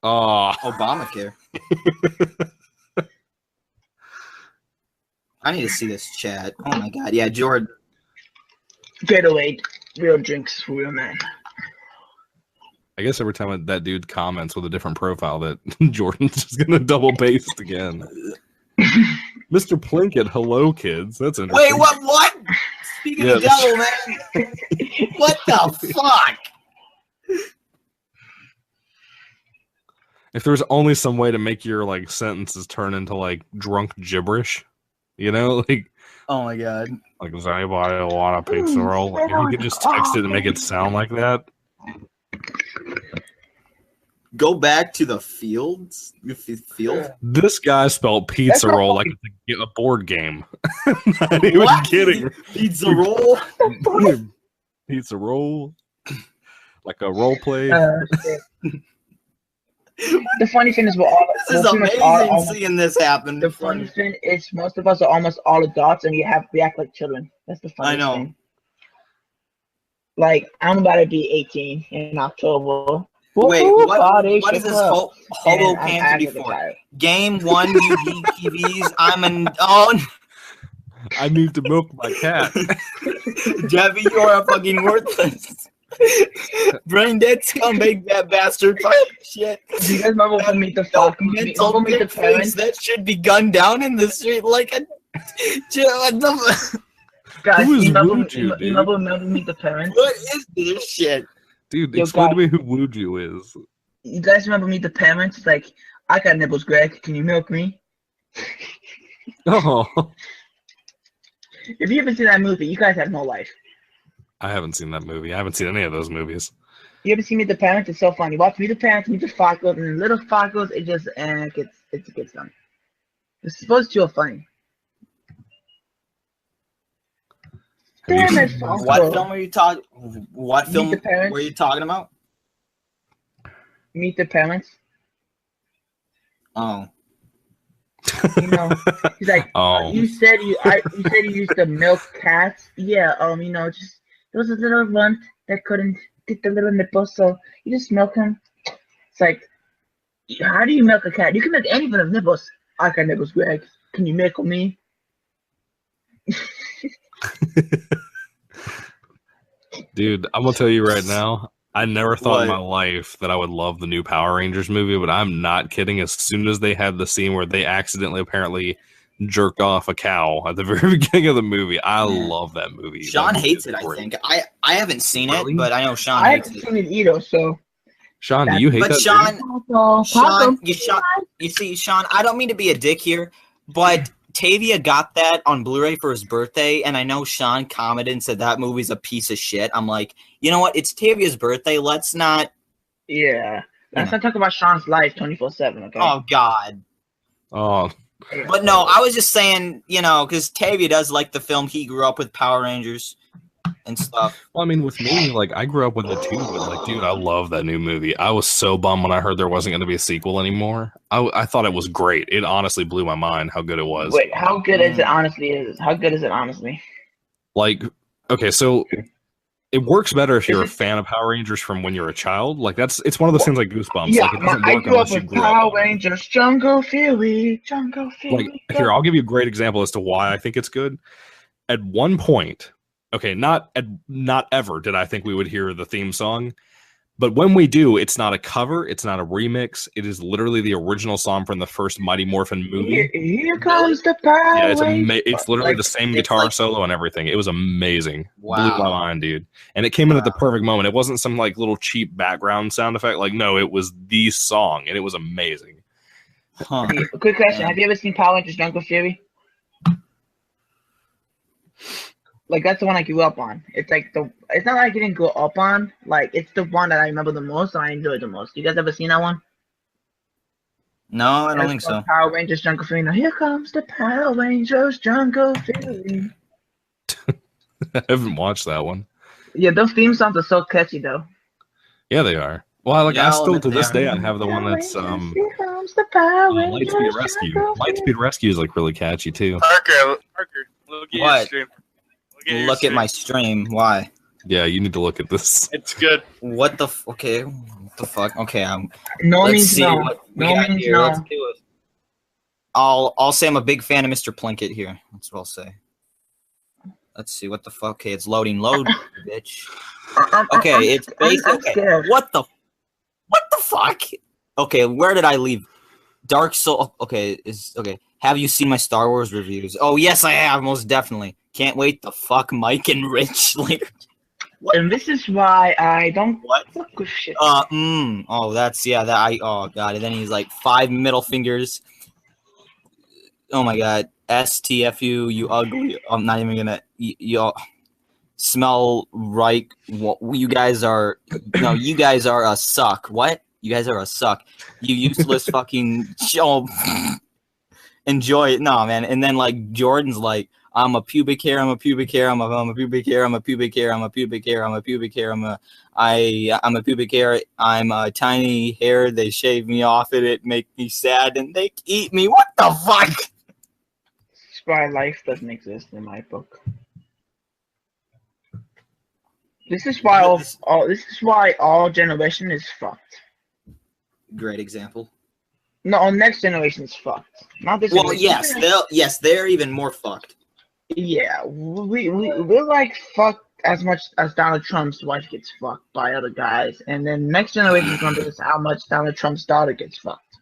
Oh, Obamacare. I need to see this chat. Oh my god. Yeah, Jordan. Gatorade, real drinks for real men. I guess every time that dude comments with a different profile, that Jordan's just gonna double paste again. Mr. Plinkett, hello, kids. That's interesting. Wait, what? Speaking of devil, man. What the fuck? If there's only some way to make your like sentences turn into like drunk gibberish, you know, like, oh my god, like, does anybody want a pizza roll? Like, if you could just text it and make it sound like that. Go back to the fields. Field. This guy spelled pizza roll like it's a board game. Not even kidding. Pizza roll. Pizza roll. Like a role play. The funny thing is, we're all. This is amazing seeing this happen. The funny thing is, most of us are almost all adults, and we act like children. That's the funny thing. Like, I'm about to be 18 in October. Wait, what is this Hobo Pantry for? Game 1, you TVs. I need to milk my cat. Jeffy, you're a fucking worthless. Brain dead scumbag, that bastard. Shit. Do you guys remember when Meet the Fox? Mental face that should be gunned down in the street like a. Guys, who is you Wuju, remember Meet the Parents? What is this shit? Dude, explain to me who Wuju is. You guys remember Meet the Parents? It's like, I got nipples, Greg. Can you milk me? Oh. If you haven't seen that movie, you guys have no life. I haven't seen that movie. I haven't seen any of those movies. You ever seen Meet the Parents? It's so funny. Watch Meet the Parents, Meet the Fockles, and the little Fockles, it just gets done. It's supposed to be funny. Damn it, Fockle. What film are you talking? What film were you talking about? Meet the Parents. Oh. You know, he's like, you said you used to milk cats. Yeah, you know, just there was a little runt that couldn't get the little nipple, so you just milk him. It's like, how do you milk a cat? You can milk any of nipples. I got nipples, Greg. Can you milk me? Dude, I'm gonna tell you right now, I never thought in my life that I would love the new Power Rangers movie, but I'm not kidding. As soon as they had the scene where they accidentally apparently jerked off a cow at the very beginning of the movie, I love that movie. Sean hates it, I think. I haven't seen it, but I know Sean hates it. I haven't seen it either, so. Sean, do you hate that? You see, Sean, I don't mean to be a dick here, but Tavia got that on Blu-ray for his birthday, and I know Sean commented and said that movie's a piece of shit. I'm like, you know what? It's Tavia's birthday. Let's not. Yeah. Let's not talk about Sean's life 24/7, okay? Oh, God. Oh. But no, I was just saying, you know, because Tavia does like the film. He grew up with Power Rangers and stuff. Well, I mean, with me, like, I grew up with it too, but, like, dude, I love that new movie. I was so bummed when I heard there wasn't going to be a sequel anymore. I thought it was great. It honestly blew my mind how good it was. Wait, how good is it honestly? How good is it honestly? Like, okay, so it works better if you're a fan of Power Rangers from when you're a child. Like, it's one of those things like Goosebumps. Yeah, like, it doesn't I work grew up unless you with grew Power up. Rangers, Jungle Fury. Like, here, I'll give you a great example as to why I think it's good. At one point, okay, not ever did I think we would hear the theme song, but when we do, it's not a cover, it's not a remix, it is literally the original song from the first Mighty Morphin movie. Here comes the Power Yeah, it's literally the same guitar solo and everything. It was amazing. Wow. Blew my mind, dude. And it came in at the perfect moment. It wasn't some like little cheap background sound effect. Like, no, it was the song, and it was amazing. Huh. Quick question: have you ever seen Power Rangers Jungle Fury? Like, that's the one I grew up on. It's like it's not like I didn't grow up on. Like, it's the one that I remember the most and I enjoyed the most. You guys ever seen that one? No, I don't think so. Power Rangers Jungle Fury. Now, here comes the Power Rangers Jungle Fury. I haven't watched that one. Yeah, those theme songs are so catchy, though. Yeah, they are. Well, like, I still to this day I have the one that's Lightspeed Rescue. Lightspeed Rescue is like really catchy too. Parker, look at your What? stream. Look at my stream. Why? Yeah, you need to look at this. It's good. What the okay? What the fuck? Okay, No let's means see no. what we No got means here. Let's no. do it. I'll say I'm a big fan of Mr. Plinkett here. That's what I'll say. Let's see what the fuck. Okay, it's loading. Load, bitch. Okay, it's basically okay. Scared. What the fuck? Okay, where did I leave? Dark Soul. Okay, Have you seen my Star Wars reviews? Oh yes, I have, most definitely. Can't wait to fuck Mike and Rich later. And this is why I don't What? fuck with shit. Oh, that's oh god. And then he's like 5 middle fingers. Oh my god. STFU, you ugly. I'm not even gonna. You smell right. You guys are. No, you guys are a suck. What? You guys are a suck. You useless fucking show. Enjoy it. No, man. And then like Jordan's like, I'm a pubic hair. I'm a pubic hair. I'm a pubic hair. I'm a pubic hair. I'm a pubic hair. I'm a pubic hair. I'm a pubic hair. I'm a tiny hair. They shave me off and it make me sad and they eat me. What the fuck? That's why life doesn't exist in my book. This is why all generation is fucked. Great example. No, next generation is fucked. Not this. Well, yes, they're even more fucked. Yeah, we're like fucked as much as Donald Trump's wife gets fucked by other guys, and then next generation is gonna be how much Donald Trump's daughter gets fucked.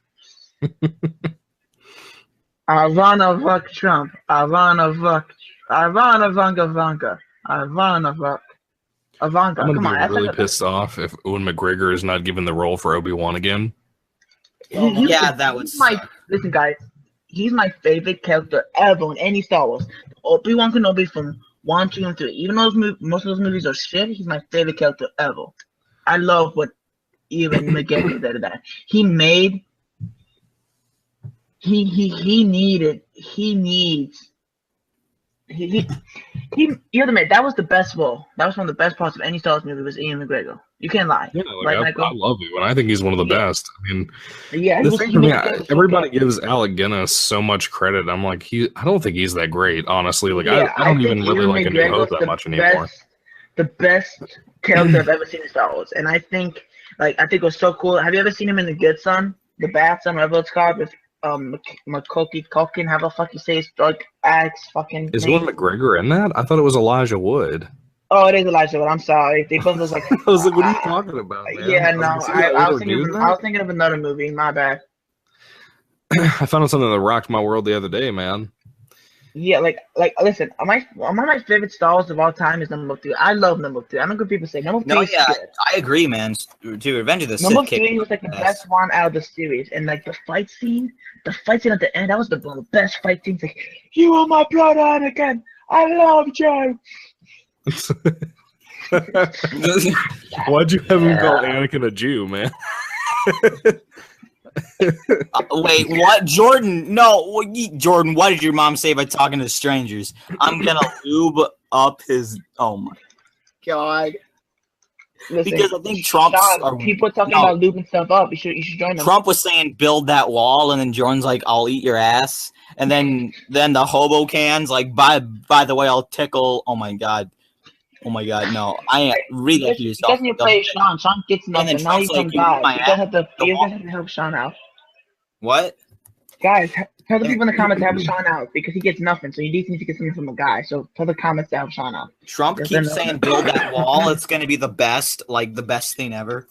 I wanna fuck Trump. I wanna fuck Ivanka. Ivanka. I'm Come gonna on, be really pissed off if Ewan McGregor is not given the role for Obi-Wan again. Yeah, that would suck. Listen, guys, he's my favorite character ever in any Star Wars. Obi-Wan Kenobi from 1, 2, and 3. Even though most of those movies are shit, he's my favorite character ever. I love what Ewan McGregor did to that. He you admit that was the best role. That was one of the best parts of any Star Wars movie was Ian McGregor. You can't lie. Yeah, I love it, and I think he's one of the best. I mean, yeah. The thing for me, everybody gives Alec Guinness so much credit. I'm like, I don't think he's that great, honestly. Like, yeah, I don't even really like A New Hope that much anymore. The best character I've ever seen in Star Wars, and I think it was so cool. Have you ever seen him in The Good Son, The Bad Son, whatever it's called, with Macaulay Culkin? How the fuck you say his drug addicts fucking? Is Ewan McGregor in that? I thought it was Elijah Wood. Oh, it is Elijah Wood. I'm sorry. They both was like. I was like, what are you talking about, man? Yeah, no, I was thinking of another movie. My bad. I found something that rocked my world the other day, man. Yeah, listen, one of my favorite Star Wars of all time is number 3. I love number 3. I don't know what people say. Number 3 is good. I agree, man. Dude, Revenge of the Sith. Number 3 was like the best one out of the series, and like the fight scene at the end, that was one of the best fight scenes. Like, you are my brother, Anakin. I love you. Why'd you have him call Anakin a Jew, man? Wait, what? Jordan, no. Jordan, what did your mom say by talking to strangers? I'm gonna lube up his. Oh my god. Listen, because I think Trump's people talking about lubing stuff up. You should join them. Trump was saying build that wall, and then Jordan's like, I'll eat your ass. And then the hobo cans, like, by the way, I'll tickle. Oh my god, no. I ain't read that to yourself. Doesn't you play Sean? Sean gets nothing. Now he's like, you guys have to help Sean out. What? Guys, tell the people in the comments to help Sean out because he gets nothing. So you need to get something from a guy. So tell the comments to help Sean out. Trump keeps saying build that wall. It's going to be the best thing ever.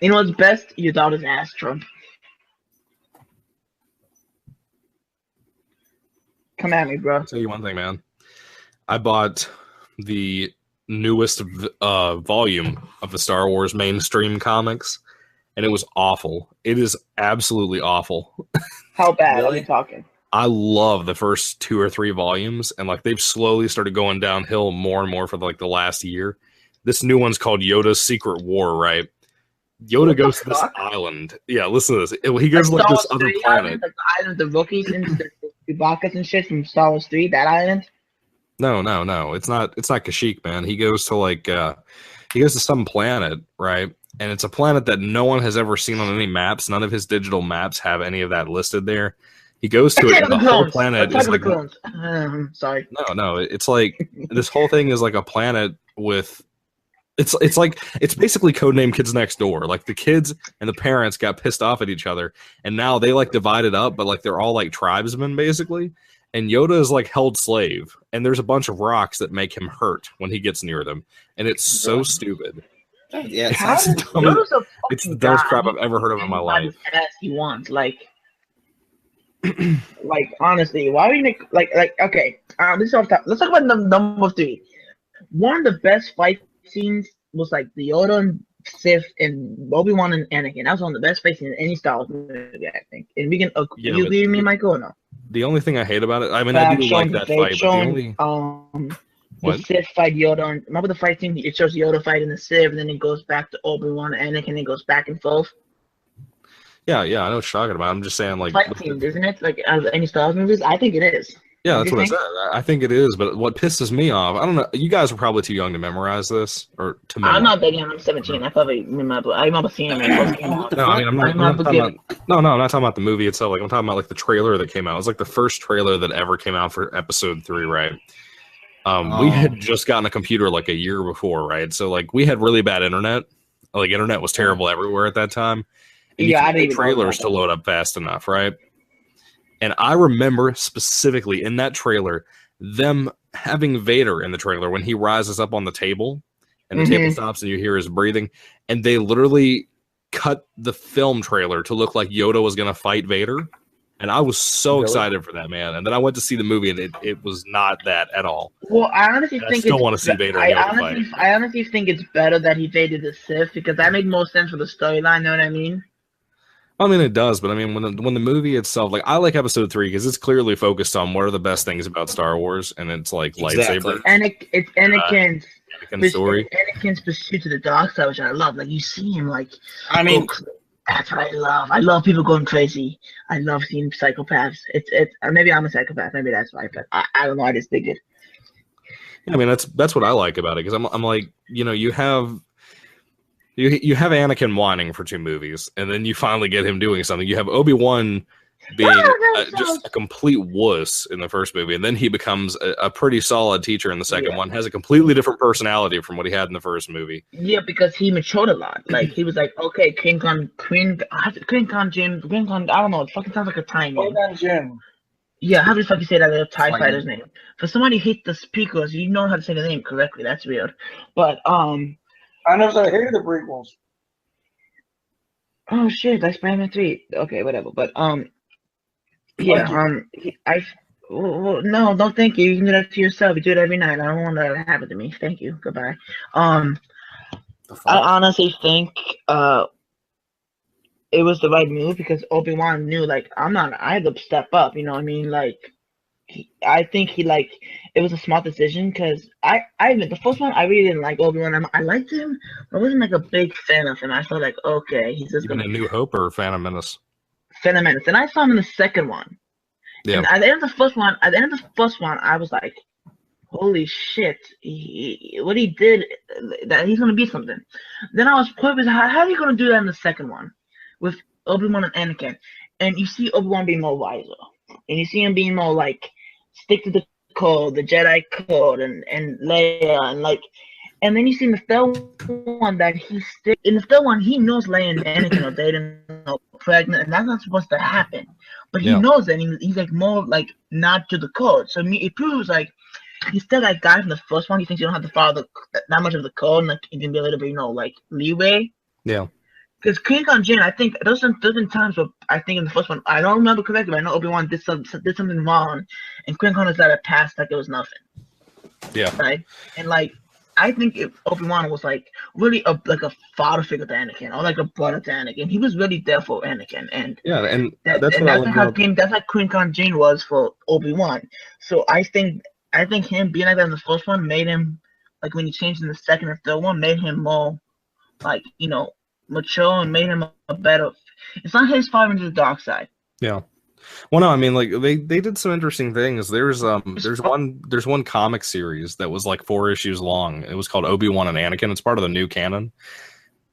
You know what's best? Your daughter's ass, Trump. Come at me, bro. I'll tell you one thing, man. I bought the newest volume of the Star Wars mainstream comics, and it was awful. It is absolutely awful. How bad are we talking? I love the first 2 or 3 volumes, and like they've slowly started going downhill more and more for like the last year. This new one's called Yoda's Secret War, right? Yoda goes to this island. Yeah, listen to this. He goes like this other planet. Like the island of the rookies and the Chewbacca's and shit from Star Wars 3, that island? No. It's not Kashyyyk, man. He goes to some planet, right? And it's a planet that no one has ever seen on any maps. None of his digital maps have any of that listed there. He goes to it, and the whole planet is like. Sorry. No. It's like this whole thing is like a planet with It's basically codename Kids Next Door. Like the kids and the parents got pissed off at each other, and now they like divided up, but like they're all like tribesmen basically. And Yoda is like held slave, and there's a bunch of rocks that make him hurt when he gets near them, and it's so stupid. Yeah, it's the dumbest crap I've ever heard of in my life. As he wants, like honestly, why would you make okay? Let's talk about number 3. One of the best fight scenes was like the Yoda and Sith and Obi-Wan and Anakin. That was one of the best fight scenes in any Star Wars movie, I think. And we can you agree with me, Michael, or no? The only thing I hate about it, I mean, I do like that fight, but the only the Sith fight Yoda. And remember the fight scene? It shows Yoda fighting the Sith, and then it goes back to Obi-Wan and Anakin, and it goes back and forth. Yeah, I know what you're talking about. I'm just saying, like, fight scene, isn't it? Like any Star Wars movies, I think it is. Yeah, that's what I said. I think it is, but what pisses me off, I don't know. You guys are probably too young to memorize this or to memorize. I'm not that young. I'm 17. I remember seeing it. No, I mean, I'm not talking about. No, I'm not talking about the movie itself. Like, I'm talking about like the trailer that came out. It was like the first trailer that ever came out for Episode 3, right? We had just gotten a computer like a year before, right? So like we had really bad internet. Like internet was terrible everywhere at that time. And you couldn't get trailers to load up fast enough, right? And I remember specifically in that trailer, them having Vader in the trailer when he rises up on the table and the table stops and you hear his breathing. And they literally cut the film trailer to look like Yoda was going to fight Vader. And I was so excited for that, man. And then I went to see the movie and it was not that at all. Well, I honestly think I still want to see Vader and Yoda fight. I honestly think it's better that he evaded the Sith because that made more sense for the storyline, know what I mean? I mean, it does, but I mean, when the movie itself, like, I like Episode 3 because it's clearly focused on what are the best things about Star Wars, and it's like lightsaber. And it's Anakin's story. Anakin's pursuit to the dark side, which I love. Like, you see him, like, I mean, that's what I love. I love people going crazy. I love seeing psychopaths. It's maybe I'm a psychopath, maybe that's why, but I don't know. I just dig it. Yeah, I mean, that's what I like about it because I'm like, you know, you have Anakin whining for 2 movies, and then you finally get him doing something. You have Obi-Wan being just a complete wuss in the first movie, and then he becomes a pretty solid teacher in the second one. Has a completely different personality from what he had in the first movie. Yeah, because he matured a lot. Like he was like, okay, King Khan Jinn. I don't know. It fucking sounds like a Thai name. Yeah, how the fuck you say that? A Thai fighter's name. For somebody hit the speakers, you know how to say the name correctly. That's weird. But I never hated the prequels. Oh shit, that's Spider-Man 3. Okay, whatever. But no, don't thank you. You can do that to yourself. You do it every night. I don't want that to happen to me. Thank you. Goodbye. I honestly think it was the right move because Obi-Wan knew like I had to step up, you know what I mean? Like I think it was a smart decision because the first one I really didn't like Obi-Wan. I liked him, but I wasn't like a big fan of him. I felt like okay, he's just even a New Hope or Phantom Menace. Phantom Menace, and I saw him in the second one. Yeah. And at the end of the first one, I was like, holy shit, what he did, that he's gonna be something. Then I was purpose, how are you gonna do that in the second one with Obi-Wan and Anakin? And you see Obi-Wan being more wiser, and you see him being more like stick to the code, the Jedi code, and Leia, and then you see in the third one that in the third one he knows Leia and Anakin are dating, pregnant, and that's not supposed to happen. But he knows that, and he's like more like not to the code. So it proves like he's still that guy from the first one. He thinks you don't have to follow that much of the code, and like you can be a little bit, like leeway. Yeah. Because King Khan Jinn, I think there's been times where I think in the first one, I don't remember correctly, but I know Obi-Wan did something wrong, and King Khan has let it pass like it was nothing. Yeah. Right? And like, I think Obi-Wan was like really a father figure to Anakin, or like a brother to Anakin. He was really there for Anakin, and that's how King Khan Jinn was for Obi-Wan. So I think him being like that in the first one made him, like when he changed in the second and third one, made him more like, mature and made him a better. It's not his fault into the dark side. Yeah. Well, no, I mean, like they did some interesting things. There's one comic series that was like 4 issues long. It was called Obi-Wan and Anakin. It's part of the new canon.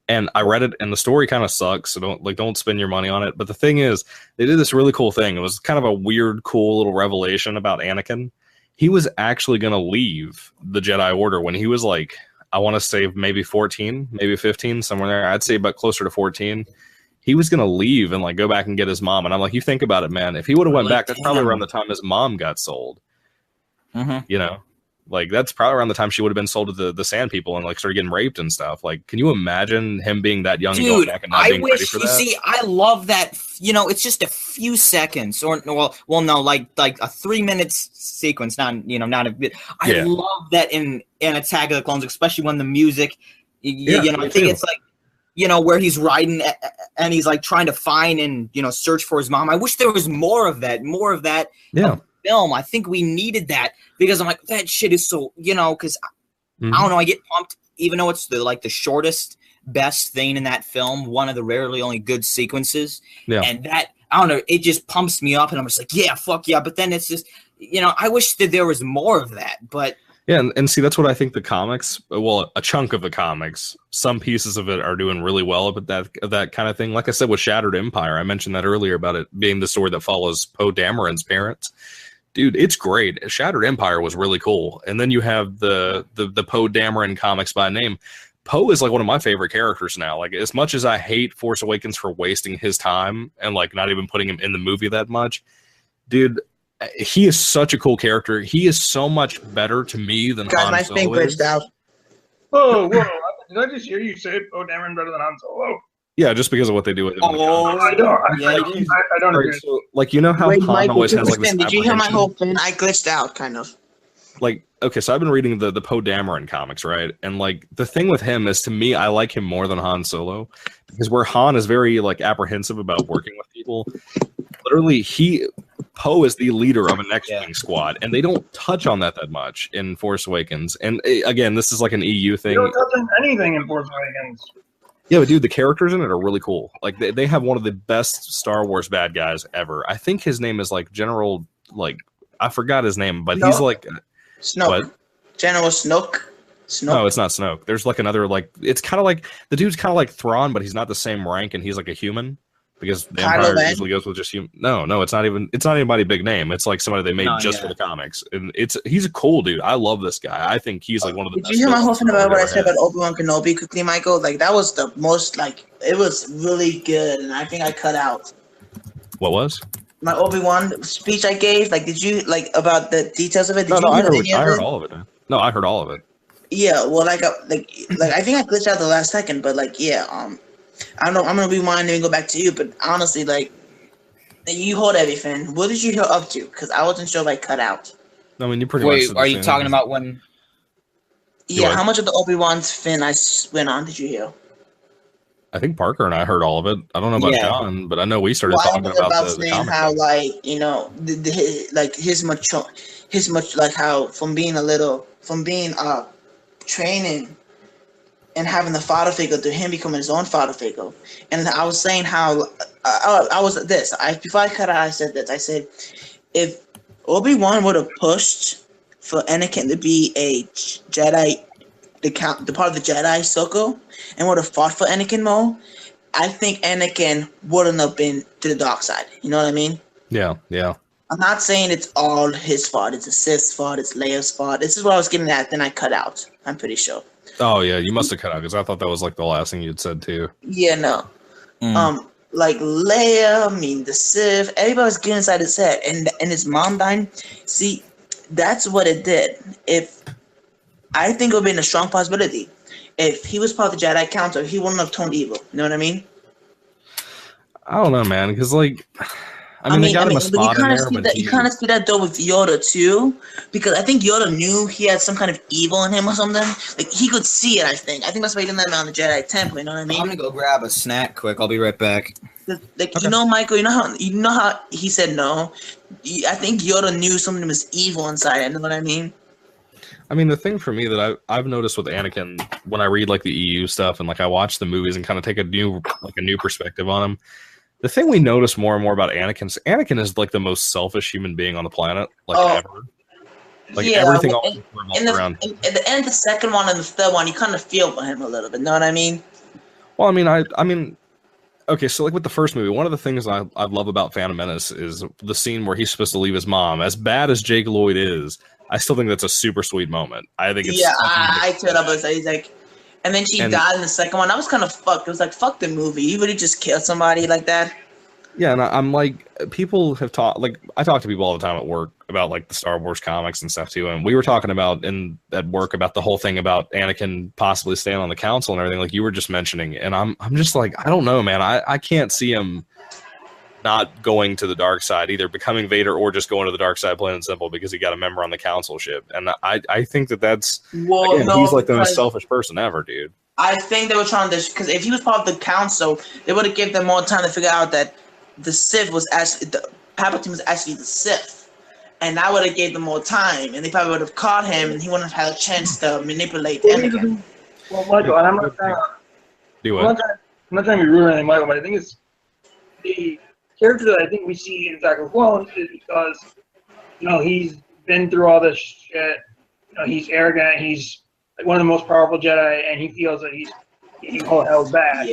And I read it, and the story kind of sucks. So don't spend your money on it. But the thing is, they did this really cool thing. It was kind of a weird, cool little revelation about Anakin. He was actually going to leave the Jedi Order when he was like, I want to say maybe 14, maybe 15, somewhere there. I'd say about closer to 14. He was going to leave and like go back and get his mom. And I'm like, you think about it, man. If he would have went back, that's probably around the time his mom got sold. You know, like that's probably around the time she would have been sold to the Sand People and like started getting raped and stuff. Like, can you imagine him being that young and going back and not being ready for that? See, I love that. You know, it's just a few seconds, or no, like a 3 minutes sequence. Not a bit. I love that in Attack of the Clones, especially when the music. You know, I think it's like. You know, where he's riding and he's like trying to find and, you know, search for his mom. I wish there was more of that film. I think we needed that because I'm like, that shit is so, you know, because I don't know, I get pumped, even though it's the shortest, best thing in that film, one of the rarely only good sequences. Yeah. And that, I don't know, it just pumps me up and I'm just like, yeah, fuck yeah. But then it's just, you know, I wish that there was more of that, but. Yeah, and see, that's what I think the comics, well, a chunk of the comics, some pieces of it are doing really well with that kind of thing. Like I said, with Shattered Empire, I mentioned that earlier about it being the story that follows Poe Dameron's parents. Dude, it's great. Shattered Empire was really cool. And then you have the Poe Dameron comics by name. Poe is like one of my favorite characters now. Like, as much as I hate Force Awakens for wasting his time and like not even putting him in the movie that much, dude, he is such a cool character. He is so much better to me than Han Solo. My thing glitched out. Whoa! Did I just hear you say Poe Dameron better than Han Solo? Yeah, just because of what they do with him. I don't agree. So, like, you know how Han always has like this. Did you hear my whole thing? I glitched out, kind of. Like, okay, so I've been reading the Poe Dameron comics, right? And like the thing with him is, to me, I like him more than Han Solo because where Han is very like apprehensive about working with people, literally Poe is the leader of an X-Wing squad, and they don't touch on that much in Force Awakens. And again, this is like an EU thing. They don't touch on anything in Force Awakens. Yeah, but dude, the characters in it are really cool. Like they have one of the best Star Wars bad guys ever. I think his name is like General, like I forgot his name, but he's like Snoke. What? General Snoke. No, it's not Snoke. There's like another like it's kind of like the dude's kind of like Thrawn, but he's not the same rank, and he's like a human. Because the Empire usually goes with just human. No, it's not anybody big name. It's like somebody they made just for the comics, and he's a cool dude. I love this guy. I think he's like one of the. Did you hear my whole thing about what I said about Obi-Wan Kenobi quickly, Michael? Like that was the most it was really good, and I think I cut out. What was? My Obi-Wan speech I gave. Like, did you about the details of it? No, I heard all of it. No, I heard all of it. Yeah, well, I think I glitched out the last second, but I don't know. I'm gonna rewind and go back to you, but honestly, you hold everything. What did you hear up to? Because I wasn't sure if I cut out. I mean, you pretty much. Wait, are you talking about when? Yeah, how much of the Obi-Wan's fin I went on did you hear? I think Parker and I heard all of it. I don't know about John, but I know we started talking about the comic. How his much how from being training. And having the father figure to him becoming his own father figure. And I was saying how before I cut out, I said this. I said, if Obi-Wan would have pushed for Anakin to be a Jedi, the part of the Jedi circle, and would have fought for Anakin more, I think Anakin wouldn't have been to the dark side. You know what I mean? Yeah. I'm not saying it's all his fault. It's the Sith's fault. It's Leia's fault. This is what I was getting at. Then I cut out. I'm pretty sure. Oh yeah, you must have cut out because I thought that was like the last thing you'd said too. Yeah, no. Like Leia, the Sith, everybody was getting inside his head, and his mom dying. See, that's what it did. I think it would have been a strong possibility if he was part of the Jedi Council, he wouldn't have turned evil. You know what I mean? I don't know, man, because they got him a spot in there, but you kind of see that though with Yoda too, because I think Yoda knew he had some kind of evil in him or something. Like he could see it. I think that's why he didn't let him out in the Jedi Temple. You know what I mean? I'm gonna go grab a snack quick. I'll be right back. Okay. You know, Michael. You know how he said no. I think Yoda knew something was evil inside. You know what I mean? I mean, the thing for me that I've noticed with Anakin when I read like the EU stuff and like I watch the movies and kind of take a new perspective on him. The thing we notice more and more about Anakin is like the most selfish human being on the planet, ever. Everything always revolves around. At the end of the second one and the third one, you kind of feel for him a little bit. Know what I mean? Well, I mean, okay, so like with the first movie, one of the things I love about Phantom Menace is the scene where he's supposed to leave his mom. As bad as Jake Lloyd is, I still think that's a super sweet moment. I think it's I teared up. He's like, and then she died in the second one. I was kind of fucked. It was like, fuck the movie. You really just killed somebody like that. Yeah, and I'm like, people have talked, like, I talk to people all the time at work about like the Star Wars comics and stuff too, and we were talking about at work about the whole thing about Anakin possibly staying on the council and everything, like you were just mentioning, and I'm just like, I don't know, man, I can't see him not going to the dark side, either becoming Vader or just going to the dark side, plain and simple, because he got a member on the council ship, and I think that's he's like the most selfish person ever, dude. I think they were trying to, because if he was part of the council, they would have given them more time to figure out that the Sith was actually Palpatine was actually the Sith, and that would have gave them more time, and they probably would have caught him, and he wouldn't have had a chance to manipulate Anakin. Well, Michael, and I'm not trying to be rude or anything, Michael, but I think it's the character that I think we see in Attack of the Clones is because, you know, he's been through all this shit. You know, he's arrogant. He's like one of the most powerful Jedi, and he feels that he's held back,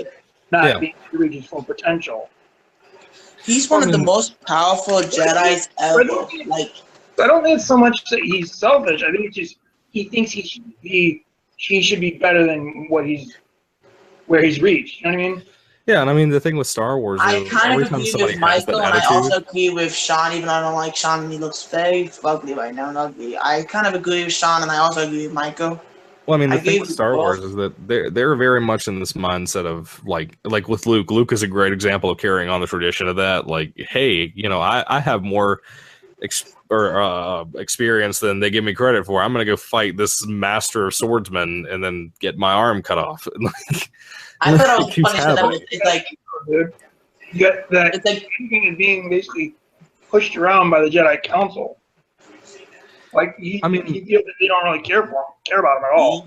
not being able to reach his full potential. He's one of the most powerful Jedis ever. I don't think it's so much that he's selfish. I think it's just he thinks he should be better than where he's reached. You know what I mean? Yeah, and I mean the thing with Star Wars is I kind of agree with Michael, and I also agree with Sean, even though I don't like Sean and he looks very ugly right now and ugly. I kind of agree with Sean, and I also agree with Michael. Well, I mean, the thing with Star Wars is that they're very much in this mindset of like with Luke. Luke is a great example of carrying on the tradition of that. Like, hey, you know, I have more experience than they give me credit for. I'm gonna go fight this master swordsman and then get my arm cut off. I thought it was funny. It's like, it's like is being basically pushed around by the Jedi Council. Like, he feels that they don't really care about him at all.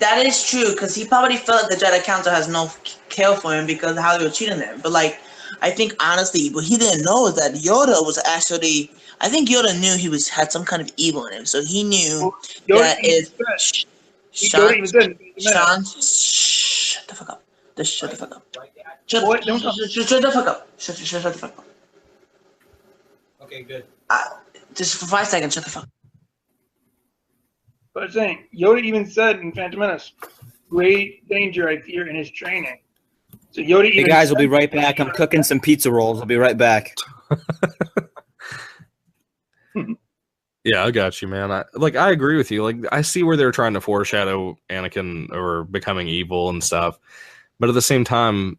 That is true, because he probably felt like the Jedi Council has no care for him because of how they were treating him. But, like, I think, honestly, what he didn't know is that Yoda was actually... I think Yoda knew he had some kind of evil in him, so he knew that if... Sean, shut the fuck up. Just shut the fuck up. Shut the fuck up. Shut the fuck up. Okay, good. Just for 5 seconds, shut the fuck up. But I'm saying, Yoda even said in Phantom Menace, great danger I fear in his training. So Yoda hey guys, we'll be right back. I'm cooking some pizza rolls. I'll be right back. Yeah, I got you, man. I agree with you. Like, I see where they're trying to foreshadow Anakin or becoming evil and stuff. But at the same time,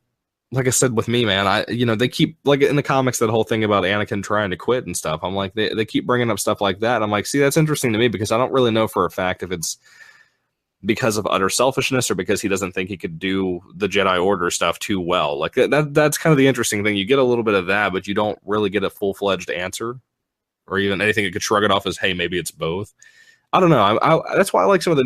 like I said with me, man, they keep, like in the comics, that whole thing about Anakin trying to quit and stuff. I'm like, they keep bringing up stuff like that. I'm like, see, that's interesting to me because I don't really know for a fact if it's because of utter selfishness or because he doesn't think he could do the Jedi Order stuff too well. Like that's kind of the interesting thing. You get a little bit of that, but you don't really get a full-fledged answer or even anything that could shrug it off as, hey, maybe it's both. I don't know. That's why I like some of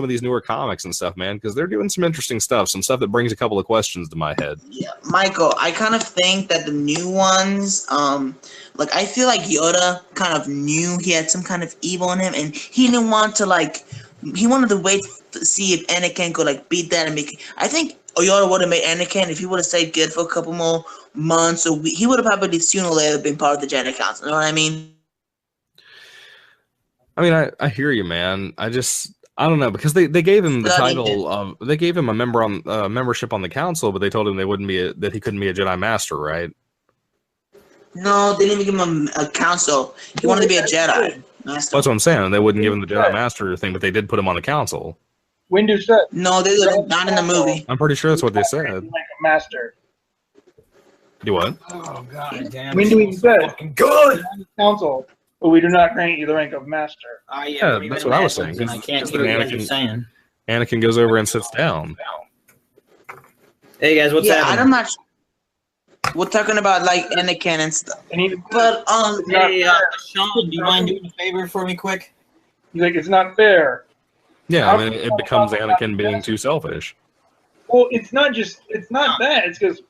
these newer comics and stuff, man, because they're doing some interesting stuff, some stuff that brings a couple of questions to my head. Yeah, Michael, I kind of think that the new ones, like I feel like Yoda kind of knew he had some kind of evil in him, and he didn't want to he wanted to wait to see if Anakin could beat that and make it. I think Yoda would have made Anakin if he would have stayed good for a couple more months or he would have probably sooner or later been part of the Jedi Council. You know what I mean? I mean, I hear you, man. I don't know, because they gave him the title of, they gave him a membership on the council, but they told him that he couldn't be a Jedi Master, right? No, they didn't even give him a council. He wanted to be a Jedi Master. That's what I'm saying. They wouldn't give him the Jedi Master thing, but they did put him on the council. Windu said. No, they didn't. Not in the movie. I'm pretty sure that's what they said. Like a master. Do what? Oh god damn! Windu said. Fucking good. Council. But we do not grant you the rank of master. Yeah, that's what I was saying. I can't hear what you're saying. Anakin goes over and sits down. Hey guys, what's happening? I'm not. We're talking about Anakin and stuff. But hey, Sean, do you mind doing a favor for me, quick? He's like, it's not fair. Yeah, I mean, it becomes Anakin being too selfish. Well, it's not that. It's because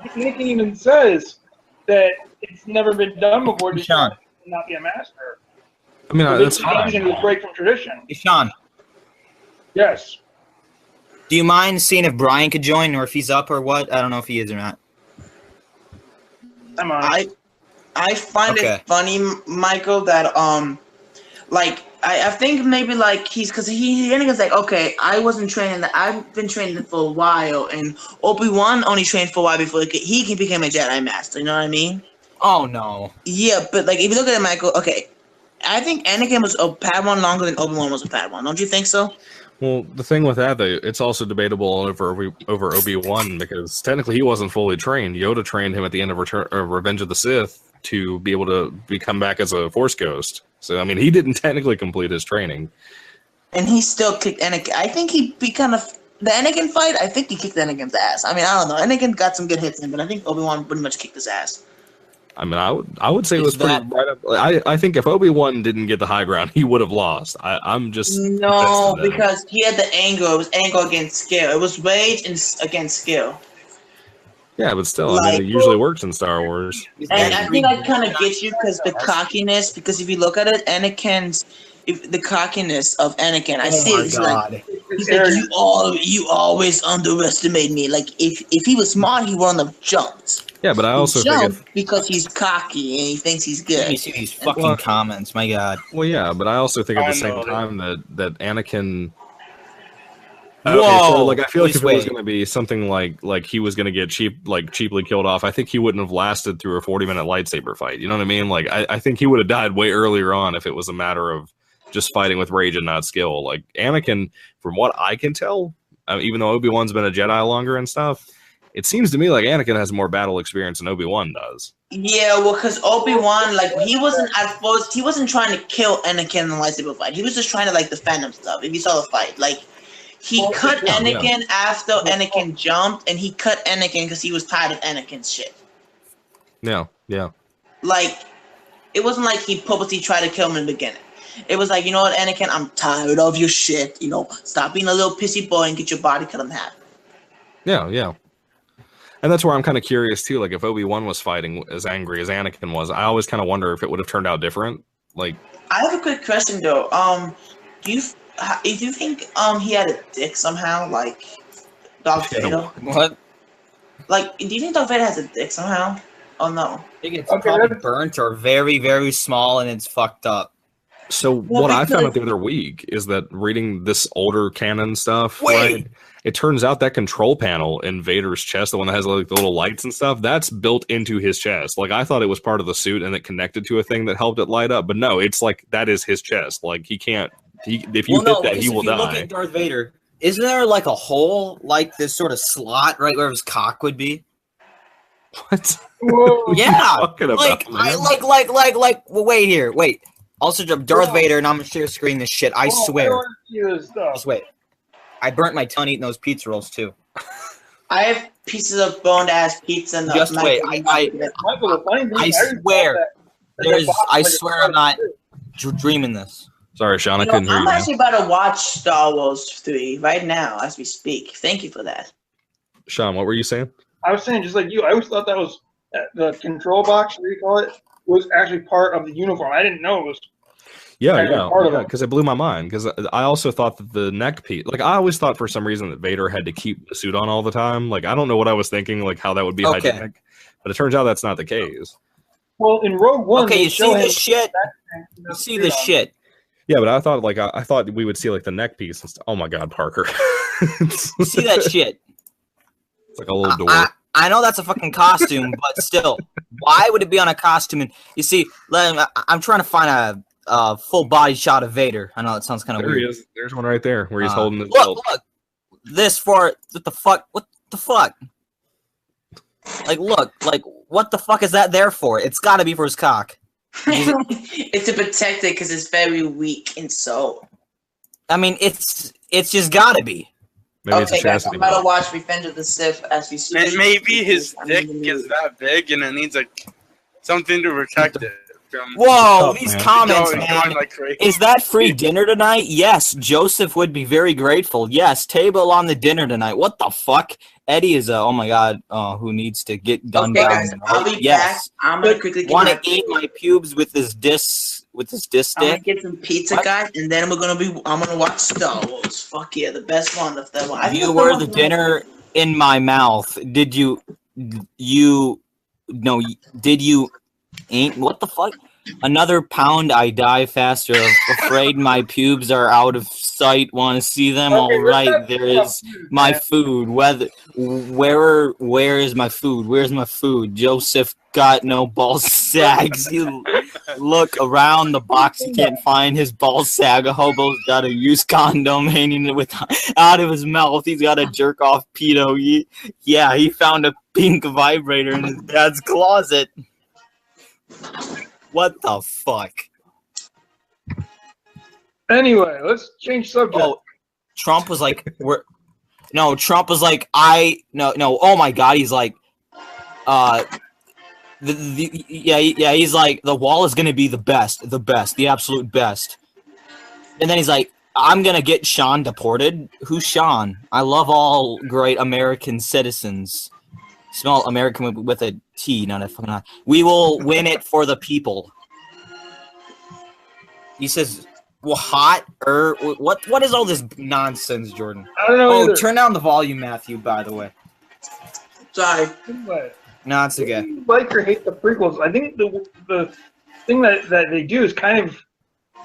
Anakin even says that it's never been done before. Sean. Not be a master. I mean, that's fine. It's a break from tradition. Hey, Sean. Yes. Do you mind seeing if Brian could join or if he's up or what? I don't know if he is or not. I find it funny, Michael, that I think maybe like Anakin's like, okay, I've been training for a while, and Obi-Wan only trained for a while before he became a Jedi Master. You know what I mean? Oh no. Yeah, but like if you look at it, Michael, okay, I think Anakin was a Padawan longer than Obi-Wan was a Padawan. Don't you think so? Well, the thing with that, though, it's also debatable over Obi-Wan because technically he wasn't fully trained. Yoda trained him at the end of Revenge of the Sith to be able to come back as a Force Ghost. So, I mean, he didn't technically complete his training. And he still kicked Anakin. I think the Anakin fight, I think he kicked Anakin's ass. I mean, I don't know. Anakin got some good hits in, but I think Obi-Wan pretty much kicked his ass. I mean, I would say it was pretty right up. I think if Obi-Wan didn't get the high ground, he would have lost. I'm just no, because he had the anger. It was anger against skill. It was rage against skill. Yeah, but still, I mean, it usually works in Star Wars. And I think I kind of get you because the cockiness. Because if you look at it, the cockiness of Anakin, I see it. He's like, you always underestimate me. Like if he was smart, he wouldn't have jumped. Yeah, but I also think because he's cocky and he thinks he's good. Let me see these fucking comments. My God. Well, yeah, but I also think at the same time that Anakin. Whoa! So, like, I feel like if it was going to be something like he was going to get cheaply killed off, I think he wouldn't have lasted through a 40-minute lightsaber fight. You know what I mean? Like, I think he would have died way earlier on if it was a matter of just fighting with rage and not skill. Like Anakin, from what I can tell, even though Obi-Wan's been a Jedi longer and stuff, it seems to me like Anakin has more battle experience than Obi-Wan does. Yeah, well, because Obi-Wan, like, he wasn't trying to kill Anakin in the lightsaber fight. He was just trying to, like, defend himself. If you saw the fight, like, he cut Anakin after Anakin jumped, and he cut Anakin because he was tired of Anakin's shit. Yeah. Like, it wasn't like he purposely tried to kill him in the beginning. It was like, you know what, Anakin, I'm tired of your shit. You know, stop being a little pissy boy and get your body cut in half. Yeah. And that's where I'm kind of curious too. Like if Obi-Wan was fighting as angry as Anakin was, I always kind of wonder if it would have turned out different. Like, I have a quick question though. Do you think he had a dick somehow, like Darth Vader? What? Like, do you think Darth Vader has a dick somehow? Oh no. I think it's probably burnt or very, very small and it's fucked up. So what I found out the other week is that reading this older canon stuff, right? It turns out that control panel in Vader's chest, the one that has like the little lights and stuff, that's built into his chest. Like I thought it was part of the suit and it connected to a thing that helped it light up, but no, it's like that is his chest. Like he can't. If you hit that, he will die. Look at Darth Vader. Isn't there like a hole, like this sort of slot right where his cock would be? What? Whoa. Yeah. Like. Well, wait. Also, Darth Vader, and I'm gonna share screen this shit. I swear. Just wait. I burnt my tongue eating those pizza rolls too. I have pieces of boned ass pizza in the Just wait. I swear. I swear I'm not dreaming this. Sorry, Sean, I couldn't hear you. I'm actually about to watch Star Wars 3 right now as we speak. Thank you for that. Sean, what were you saying? I was saying, just like you, I always thought that was the control box, what do you call it, was actually part of the uniform. I didn't know it was. Yeah, because it blew my mind. Because I also thought that the neck piece, like I always thought for some reason that Vader had to keep the suit on all the time. Like I don't know what I was thinking, like how that would be hygienic, but it turns out that's not the case. Well, in Rogue One, okay, you see this shit. You see this shit. Yeah, but I thought I thought we would see like the neck piece. And oh my God, Parker! You see that shit? It's like a little door. I know that's a fucking costume, but still, why would it be on a costume? And you see, I'm trying to find a full body shot of Vader. I know that sounds kind of weird. There he is. There's one right there where he's holding his belt. Look, this for what the fuck? What the fuck? Like, look, like what the fuck is that there for? It's got to be for his cock. It's to protect it because it's very weak in soul. I mean, it's just got to be. Maybe okay, guys, I'm about to watch Revenge of the Sith as we speak. Maybe his dick is that big and it needs something to protect it. Whoa, these comments, man. Is that free dinner tonight? Yes, Joseph would be very grateful. Yes, table on the dinner tonight. What the fuck? Eddie is oh my God, who needs to get gunned down. Guys, I'll be back. I'm gonna quickly want to eat my pubes with this disc stick. I'm gonna get some pizza, guys, and then I'm gonna watch Star Wars. Fuck yeah, the best one of that one. You were the dinner in my mouth. Did you ain't what the fuck? Another pound, I die faster. Afraid my pubes are out of sight. Want to see them? Okay, All right, there is my food. Where is my food? Where's my food? Joseph got no ball sags. You look around the box, you can't find his ball sag. A hobo's got a used condom hanging out of his mouth. He's got a jerk off pedo. He found a pink vibrator in his dad's closet. What the fuck? Anyway, let's change subject. Oh, Trump was like, Trump was like, oh my god, he's like, he's like, the wall is gonna be the best, the absolute best. And then he's like, I'm gonna get Sean deported. Who's Sean? I love all great American citizens. Smell American with a T, not a fucking I. We will win it for the people. He says, well, what is all this nonsense, Jordan? I don't know. Oh, turn down the volume, Matthew, by the way. Sorry. Anyway, No, it's okay. you like or hate the prequels, I think the thing that they do is kind of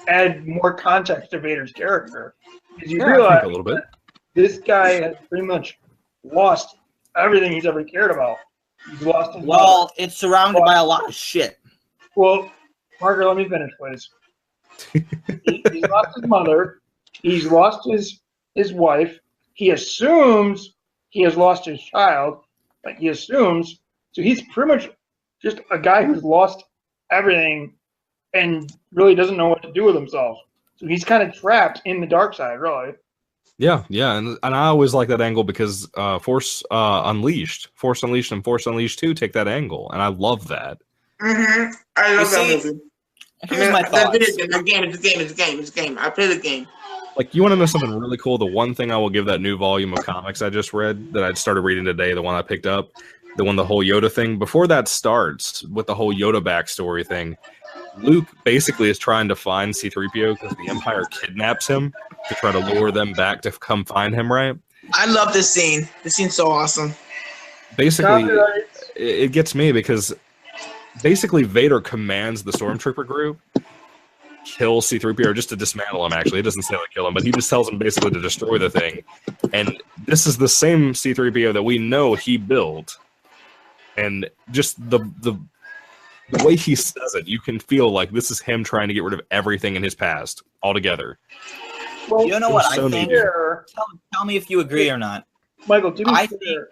add more context to Vader's character. Because you realize a little bit. This guy has pretty much lost everything he's ever cared about. He's lost his mother. It's surrounded by a lot of shit. Well, Margaret, let me finish, please. He's lost his mother. He's lost his wife. He assumes he has lost his child. Like he assumes. So he's pretty much just a guy who's lost everything and really doesn't know what to do with himself. So he's kind of trapped in the dark side, really. Yeah, and I always like that angle because Force Unleashed and Force Unleashed 2 take that angle, and I love that. Mm-hmm. I love that movie. Here's my thoughts. It's a game. I play the game. Like, you want to know something really cool? The one thing I will give that new volume of comics I just read, that I started reading today, the one I picked up, the whole Yoda thing, before that starts with the whole Yoda backstory thing, Luke basically is trying to find C-3PO because the Empire kidnaps him to try to lure them back to come find him, right? I love this scene. This scene's so awesome. Basically, it gets me because basically Vader commands the Stormtrooper group kill C-3PO, or just to dismantle him, actually. It doesn't say like kill him, but he just tells him basically to destroy the thing. And this is the same C-3PO that we know he built. And just the way he says it, you can feel like this is him trying to get rid of everything in his past altogether. Well, You know what so I think? Tell me if you agree or not. Michael, to be fair,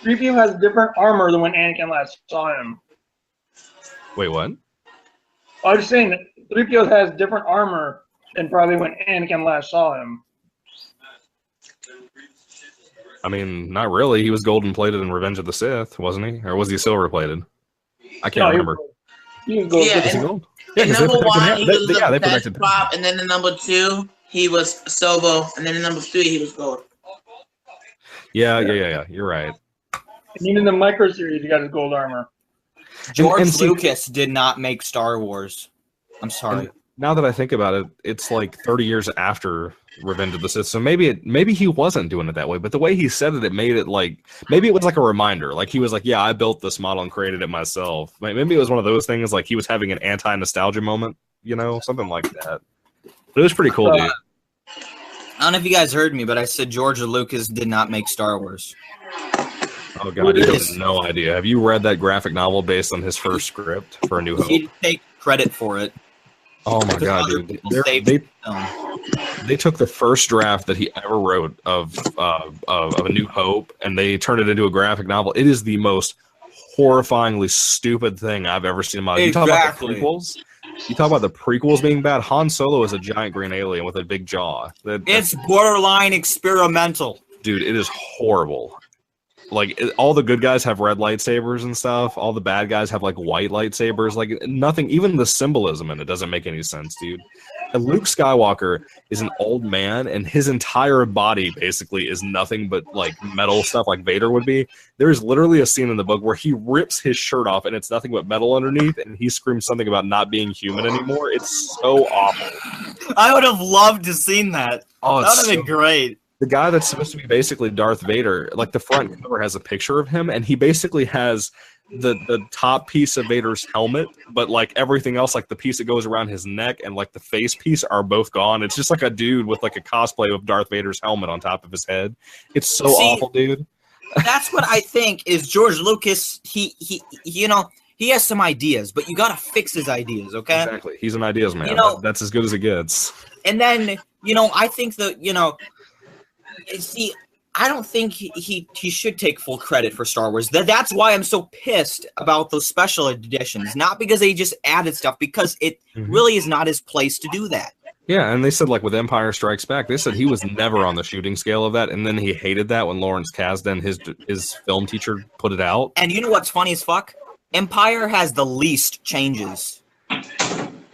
3PO has different armor than when Anakin last saw him. Wait, what? I was just saying that 3PO has different armor than probably when Anakin last saw him. I mean, not really. He was golden plated in Revenge of the Sith, wasn't he? Or was he silver plated? I can't remember. He was gold. Yeah, Is he gold? In Yeah, number one, he was they the protected best prop, and then in number two, he was Solo, and then in number three, he was gold. Yeah. You're right. And even in the micro series, he got his gold armor. George Lucas did not make Star Wars. I'm sorry. Now that I think about it, it's like 30 years after Revenge of the Sith, so maybe he wasn't doing it that way. But the way he said it, it made it like maybe it was like a reminder. Like he was like, "Yeah, I built this model and created it myself." Maybe it was one of those things. Like he was having an anti-nostalgia moment, something like that. But it was pretty cool, dude. I don't know if you guys heard me, but I said George Lucas did not make Star Wars. Oh god, you have no idea. Have you read that graphic novel based on his first script for A New Hope? He take credit for it. Oh my god, dude! They took the first draft that he ever wrote of A New Hope, and they turned it into a graphic novel. It is the most horrifyingly stupid thing I've ever seen in my life. Exactly. You talk about the prequels. You talk about the prequels being bad. Han Solo is a giant green alien with a big jaw. It's borderline experimental. Dude, it is horrible. Like, all the good guys have red lightsabers and stuff. All the bad guys have, like, white lightsabers. Like, nothing, even the symbolism in it doesn't make any sense, dude. And Luke Skywalker is an old man, and his entire body, basically, is nothing but, like, metal stuff like Vader would be. There's literally a scene in the book where he rips his shirt off, and it's nothing but metal underneath, and he screams something about not being human anymore. It's so awful. I would have loved to have seen that. Oh, That would have been great. the guy that's supposed to be basically Darth Vader, like the front cover has a picture of him, and he basically has the top piece of Vader's helmet, but like everything else, like the piece that goes around his neck and like the face piece are both gone. It's just like a dude with like a cosplay of Darth Vader's helmet on top of his head. It's so awful, dude. That's what I think is George Lucas. He has some ideas, but you gotta fix his ideas, okay? Exactly. He's an ideas man. That's as good as it gets. And then, I think that, see, I don't think he should take full credit for Star Wars. That's why I'm so pissed about those special editions. Not because they just added stuff, because it really is not his place to do that. Yeah, and they said, like, with Empire Strikes Back, they said he was never on the shooting scale of that, and then he hated that when Lawrence Kasdan, his film teacher, put it out. And you know what's funny as fuck? Empire has the least changes.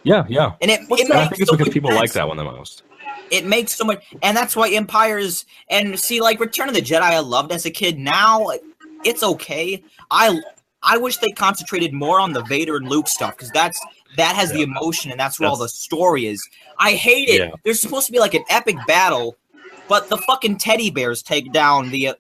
Yeah. And I think it's because people like that one the most. It makes so much, and that's why Empire's, and see, like, Return of the Jedi I loved as a kid. Now, it's okay. I wish they concentrated more on the Vader and Luke stuff, because that has the emotion, and that's where all the story is. I hate it. Yeah. There's supposed to be, like, an epic battle, but the fucking teddy bears take down the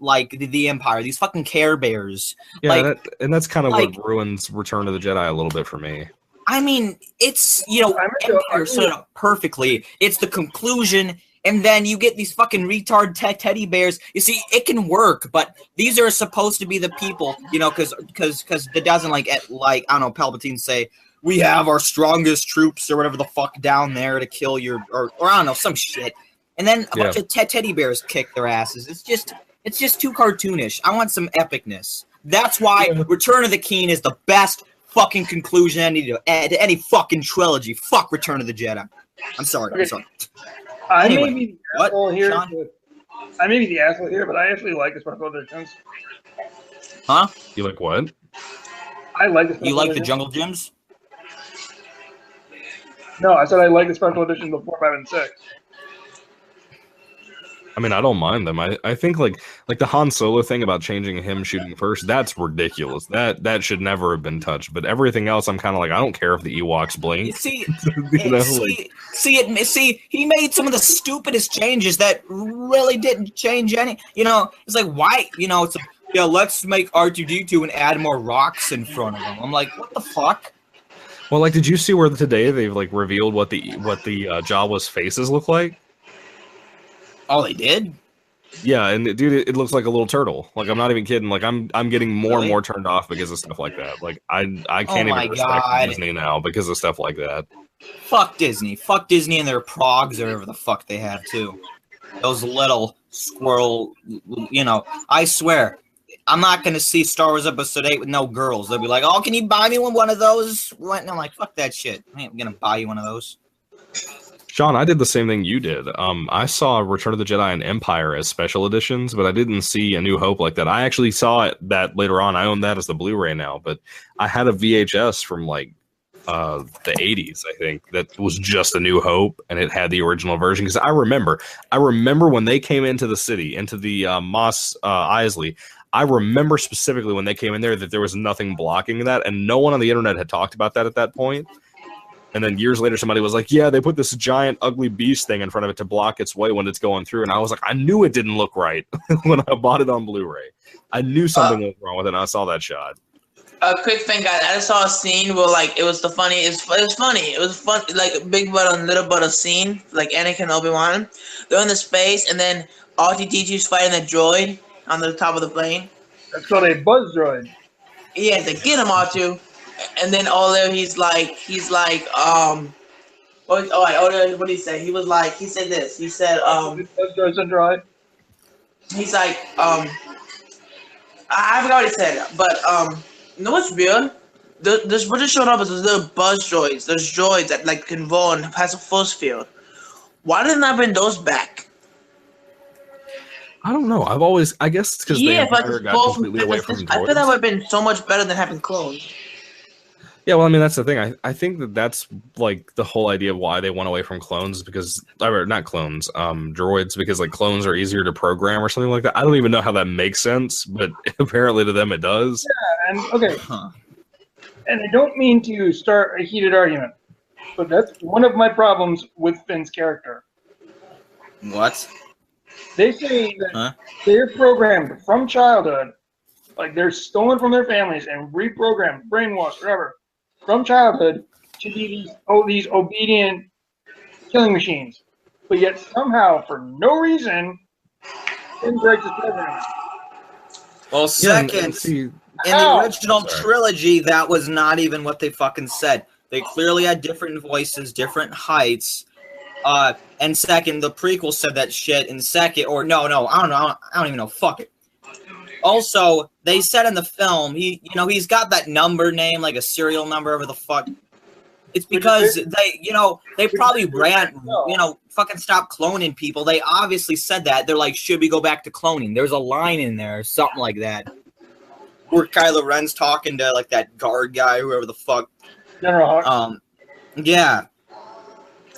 Empire. These fucking Care Bears. Yeah, that's kind of what ruins Return of the Jedi a little bit for me. I mean, it's, Empire set it up perfectly. It's the conclusion, and then you get these fucking retard teddy bears. You see, it can work, but these are supposed to be the people, because it doesn't like I don't know, Palpatine say, we have our strongest troops or whatever the fuck down there to kill your, or I don't know, some shit. And then a bunch of teddy bears kick their asses. It's just too cartoonish. I want some epicness. That's why Return of the King is the best fucking conclusion to any fucking trilogy. Fuck Return of the Jedi. I'm sorry. I may be the asshole here. I may be the asshole here, but I actually like the special editions. Huh? You like what? I like the special You like editions. the Jungle Gyms? No, I said I like the special editions before 5 and 6. I mean, I don't mind them. I think like the Han Solo thing about changing him shooting first, that's ridiculous. That should never have been touched. But everything else, I'm kind of like, I don't care if the Ewoks blink. See, he made some of the stupidest changes that really didn't change any. It's like, why? It's like, let's make R2-D2 and add more rocks in front of him. I'm like, what the fuck? Well, like, did you see where today they've like revealed what the Jawa's faces look like? Oh, they did? Yeah, and dude, it looks like a little turtle. Like, I'm not even kidding. Like, I'm getting more and more turned off because of stuff like that. Like, I can't even respect Disney now because of stuff like that. Fuck Disney. Fuck Disney and their progs or whatever the fuck they have too. Those little squirrel, I swear, I'm not going to see Star Wars Episode 8 with no girls. They'll be like, oh, can you buy me one of those? And I'm like, fuck that shit. I ain't going to buy you one of those. Sean, I did the same thing you did. I saw Return of the Jedi and Empire as special editions, but I didn't see A New Hope like that. I actually saw that later on. I own that as the Blu-ray now, but I had a VHS from like the 80s, I think, that was just A New Hope, and it had the original version. Because I remember when they came into the city, into the Mos Eisley, I remember specifically when they came in there that there was nothing blocking that, and no one on the internet had talked about that at that point. And then years later, somebody was like, yeah, they put this giant ugly beast thing in front of it to block its way when it's going through. And I was like, I knew it didn't look right when I bought it on Blu-ray. I knew something was wrong with it, and I saw that shot. A quick thing, guys. I just saw a scene where, like, it was funny. It was fun, like, big butt and little butt of scene, like Anakin and Obi-Wan. They're in the space, and then R2-D2's fighting a droid on the top of the plane. That's called a buzz droid. Yeah, to get him, R2. And then all there, he's like, what did he say? He said this. He said, he's like, I forgot what he said, but, you know what's weird? This what just showed up is those little buzz droids. There's droids that, like, can roll and has a force field. Why didn't I bring those back? I don't know. I guess it's because they got completely away from droids. I feel that would have been so much better than having clones. Yeah, well, I mean, that's the thing. I think that's like the whole idea of why they went away from clones, because not clones, droids, because like clones are easier to program or something like that. I don't even know how that makes sense, but apparently to them it does. Yeah, and okay. And I don't mean to start a heated argument, but that's one of my problems with Finn's character. What? They say that they're programmed from childhood, like they're stolen from their families and reprogrammed, brainwashed, whatever, from childhood to be these obedient killing machines. But yet somehow, for no reason, Finn breaks his program. Well, second, in the original trilogy, that was not even what they fucking said. They clearly had different voices, different heights. And second, the prequel said that shit. And second, or no, I don't know. I don't even know. Fuck it. Also, they said in the film, he's got that number name, like a serial number, whatever the fuck. It's because they probably fucking stop cloning people. They obviously said that. They're like, should we go back to cloning? There's a line in there, something like that. Where Kylo Ren's talking to like that guard guy, whoever the fuck. General Hux. Yeah.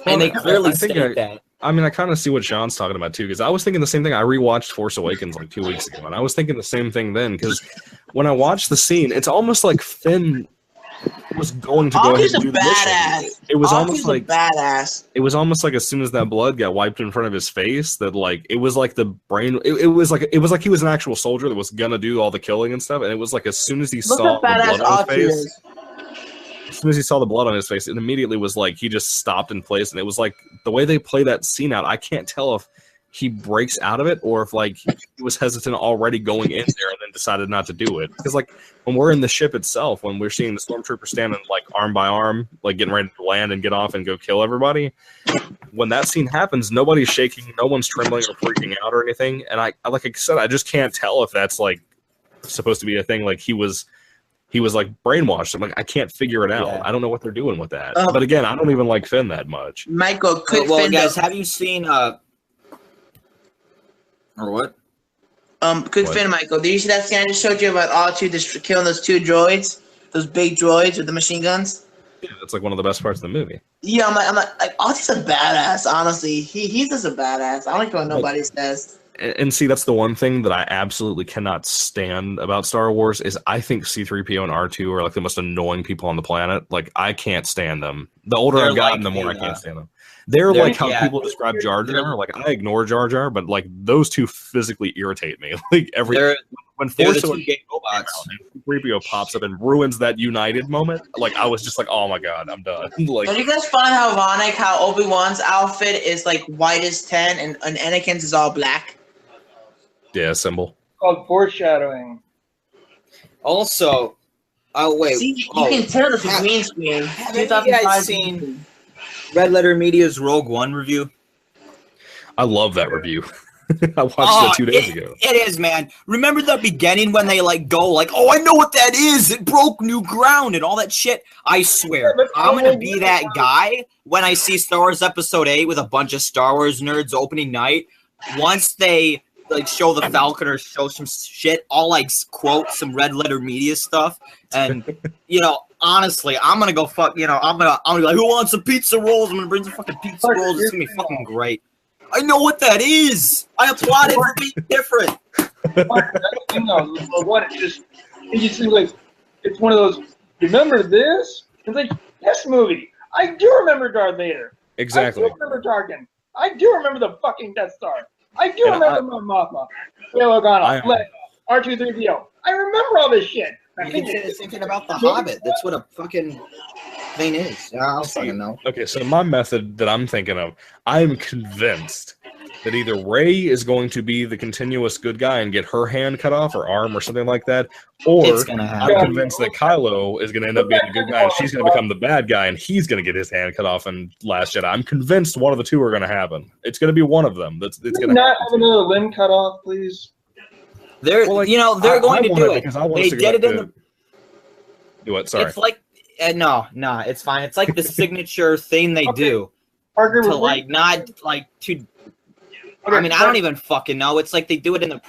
And they clearly state that. I mean, I kind of see what Sean's talking about too, because I was thinking the same thing. I rewatched Force Awakens like 2 weeks ago, and I was thinking the same thing then. Because when I watched the scene, it's almost like Finn was going to go ahead and do the mission. It was almost like badass. It was almost like as soon as that blood got wiped in front of his face, that like it was like the brain. It was like he was an actual soldier that was gonna do all the killing and stuff. And it was like as soon as he saw the blood on his face. As soon as he saw the blood on his face, it immediately was like he just stopped in place, and it was like the way they play that scene out. I can't tell if he breaks out of it or if like he was hesitant already going in there and then decided not to do it. Because like when we're in the ship itself, when we're seeing the stormtrooper standing like arm by arm, like getting ready to land and get off and go kill everybody, when that scene happens, nobody's shaking, no one's trembling or freaking out or anything. And I like I said, I just can't tell if that's like supposed to be a thing. Like he was like brainwashed. I'm like, I can't figure it out. Yeah. I don't know what they're doing with that. But again, I don't even like Finn that much. Michael, quick Finn, guys, have you seen or what? Quick Finn, Michael. Did you see that scene I just showed you about R2 just killing those 2 droids, those big droids with the machine guns? Yeah, that's like one of the best parts of the movie. Yeah, I'm like R2's a badass. Honestly, he's just a badass. I don't care what nobody says. And see, that's the one thing that I absolutely cannot stand about Star Wars is I think C-3PO and R2 are like the most annoying people on the planet. Like, I can't stand them. The older I've gotten, the more I can't stand them. They're like how people describe Jar Jar. Like, I ignore Jar Jar, but like those two physically irritate me. Like when Force Awakens, 3PO pops up and ruins that United moment. Like, I was just like, oh my god, I'm done. Like, don't you guys find how ironic how Obi-Wan's outfit is like white as 10 and Anakin's is all black? Yeah, symbol. Called foreshadowing. Also, wait. See, you can tell it's a green screen. Have you guys seen Red Letter Media's Rogue One review? I love that review. I watched that 2 days ago. It is, man. Remember the beginning when they like go like, oh, I know what that is. It broke new ground and all that shit. I swear, I'm gonna be that guy when I see Star Wars Episode 8 with a bunch of Star Wars nerds opening night. Once they like show the Falcon or show some shit, I'll like quote some Red Letter Media stuff, and honestly, I'm gonna go fuck. I'm gonna be like, who wants some pizza rolls? I'm gonna bring some fucking pizza rolls. It's gonna be fucking great. I know what that is. I applaud it for being different. What it just seems like it's one of those. Remember this? It's like this movie. I do remember Darth Vader. Exactly. I do remember Tarkin. I do remember the fucking Death Star. I do remember my Mothma, Bail Organa, R2-3PO. I remember all this shit. You can say the same thing about The Hobbit. That's what a fucking thing is. I'll fucking know. Okay, so my method that I'm thinking of, I'm convinced that either Rey is going to be the continuous good guy and get her hand cut off or arm or something like that, or I'm convinced that Kylo is going to end up being the good guy and she's going to become the bad guy and he's going to get his hand cut off in Last Jedi. I'm convinced one of the two are going to happen. It's going to be one of them. It's going to not have another limb cut off, please. They're going to do it. They did it in the. Do what? Sorry. It's like no, it's fine. It's like the signature thing they do to like not like to. I mean, I don't even fucking know. It's like they do it in the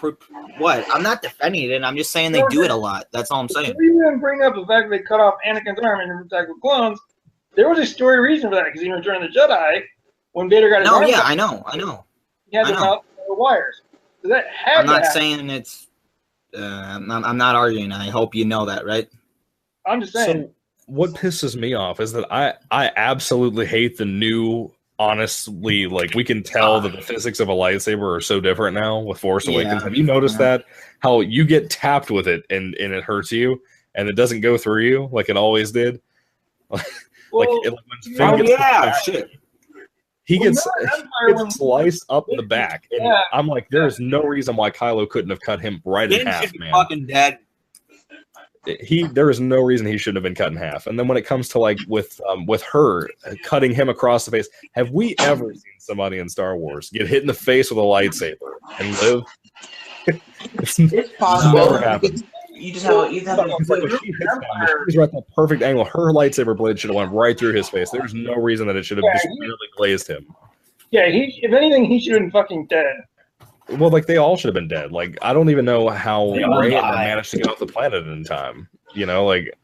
what? I'm not defending it. I'm just saying they do it a lot. That's all I'm saying. We didn't bring up the fact that they cut off Anakin's arm in Attack of the Clones. There was a story reason for that because in Return of the Jedi, when Vader got his arm. No, yeah, I know. He had to mount the wires. So that had I'm not saying it's. I'm not arguing. I hope you know that, right? I'm just saying. So what pisses me off is that I absolutely hate the new honestly, like, we can tell that the physics of a lightsaber are so different now with Force Awakens. Have you noticed that? How you get tapped with it and it hurts you, and it doesn't go through you like it always did? Shit. He gets sliced up the back, and I'm like, there's no reason why Kylo couldn't have cut him right in half, man. Fucking dead. There is no reason he shouldn't have been cut in half. And then when it comes to like with her cutting him across the face, have we ever seen somebody in Star Wars get hit in the face with a lightsaber and live? It's possible. Never happened. You just have she's right at the perfect angle. Her lightsaber blade should have went right through his face. There's no reason that it should have just barely glazed him. Yeah, if anything, he should have been fucking dead. Well, like, they all should have been dead. Like, I don't even know how Rey managed to get off the planet in time. You know, like,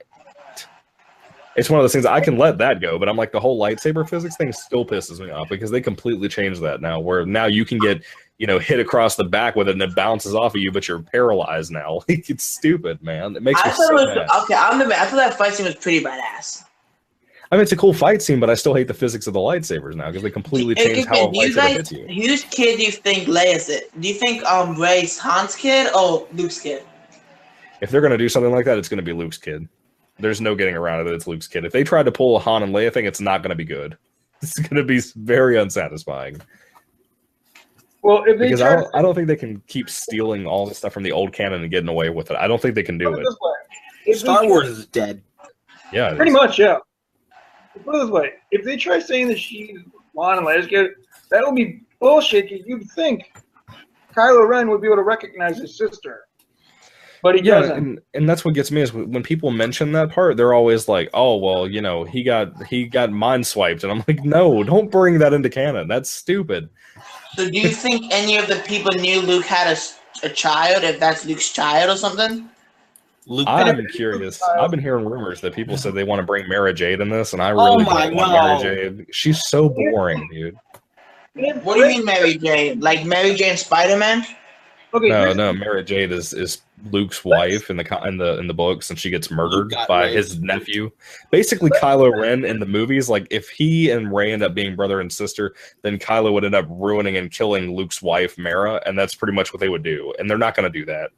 it's one of those things, I can let that go, but I'm like, the whole lightsaber physics thing still pisses me off because they completely changed that now, where now you can get, you know, hit across the back with it and it bounces off of you, but you're paralyzed now. Like, it's stupid, man. It makes me so mad. Okay, I thought that fight scene was pretty badass. I mean, it's a cool fight scene, but I still hate the physics of the lightsabers now because they completely changed how a lightsaber hits you. Whose kid do you think Leia's it? Do you think Rey's Han's kid or Luke's kid? If they're going to do something like that, it's going to be Luke's kid. There's no getting around it. It's Luke's kid. If they tried to pull a Han and Leia thing, it's not going to be good. It's going to be very unsatisfying. Well, if they because I don't think they can keep stealing all the stuff from the old canon and getting away with it. I don't think they can do it. Star Wars is dead. Yeah, pretty much. Yeah. Put it this way: if they try saying that she's Han and Leia's kid, that would be bullshit. Because you'd think Kylo Ren would be able to recognize his sister, but he doesn't. And that's what gets me is when people mention that part, they're always like, "Oh, well, you know, he got mind swiped," and I'm like, "No, don't bring that into canon. That's stupid." So, do you think any of the people knew Luke had a child? If that's Luke's child or something? I'm curious. I've been hearing rumors that people said they want to bring Mara Jade in this, and I really don't want Mara Jade. She's so boring, dude. What do you mean, Mary Jade? Like Mary Jane Spider-Man? Okay, no. Mara Jade is Luke's wife in the books, and she gets murdered by his nephew. Basically, Kylo Ren in the movies, like if he and Rey end up being brother and sister, then Kylo would end up ruining and killing Luke's wife, Mara, and that's pretty much what they would do. And they're not going to do that.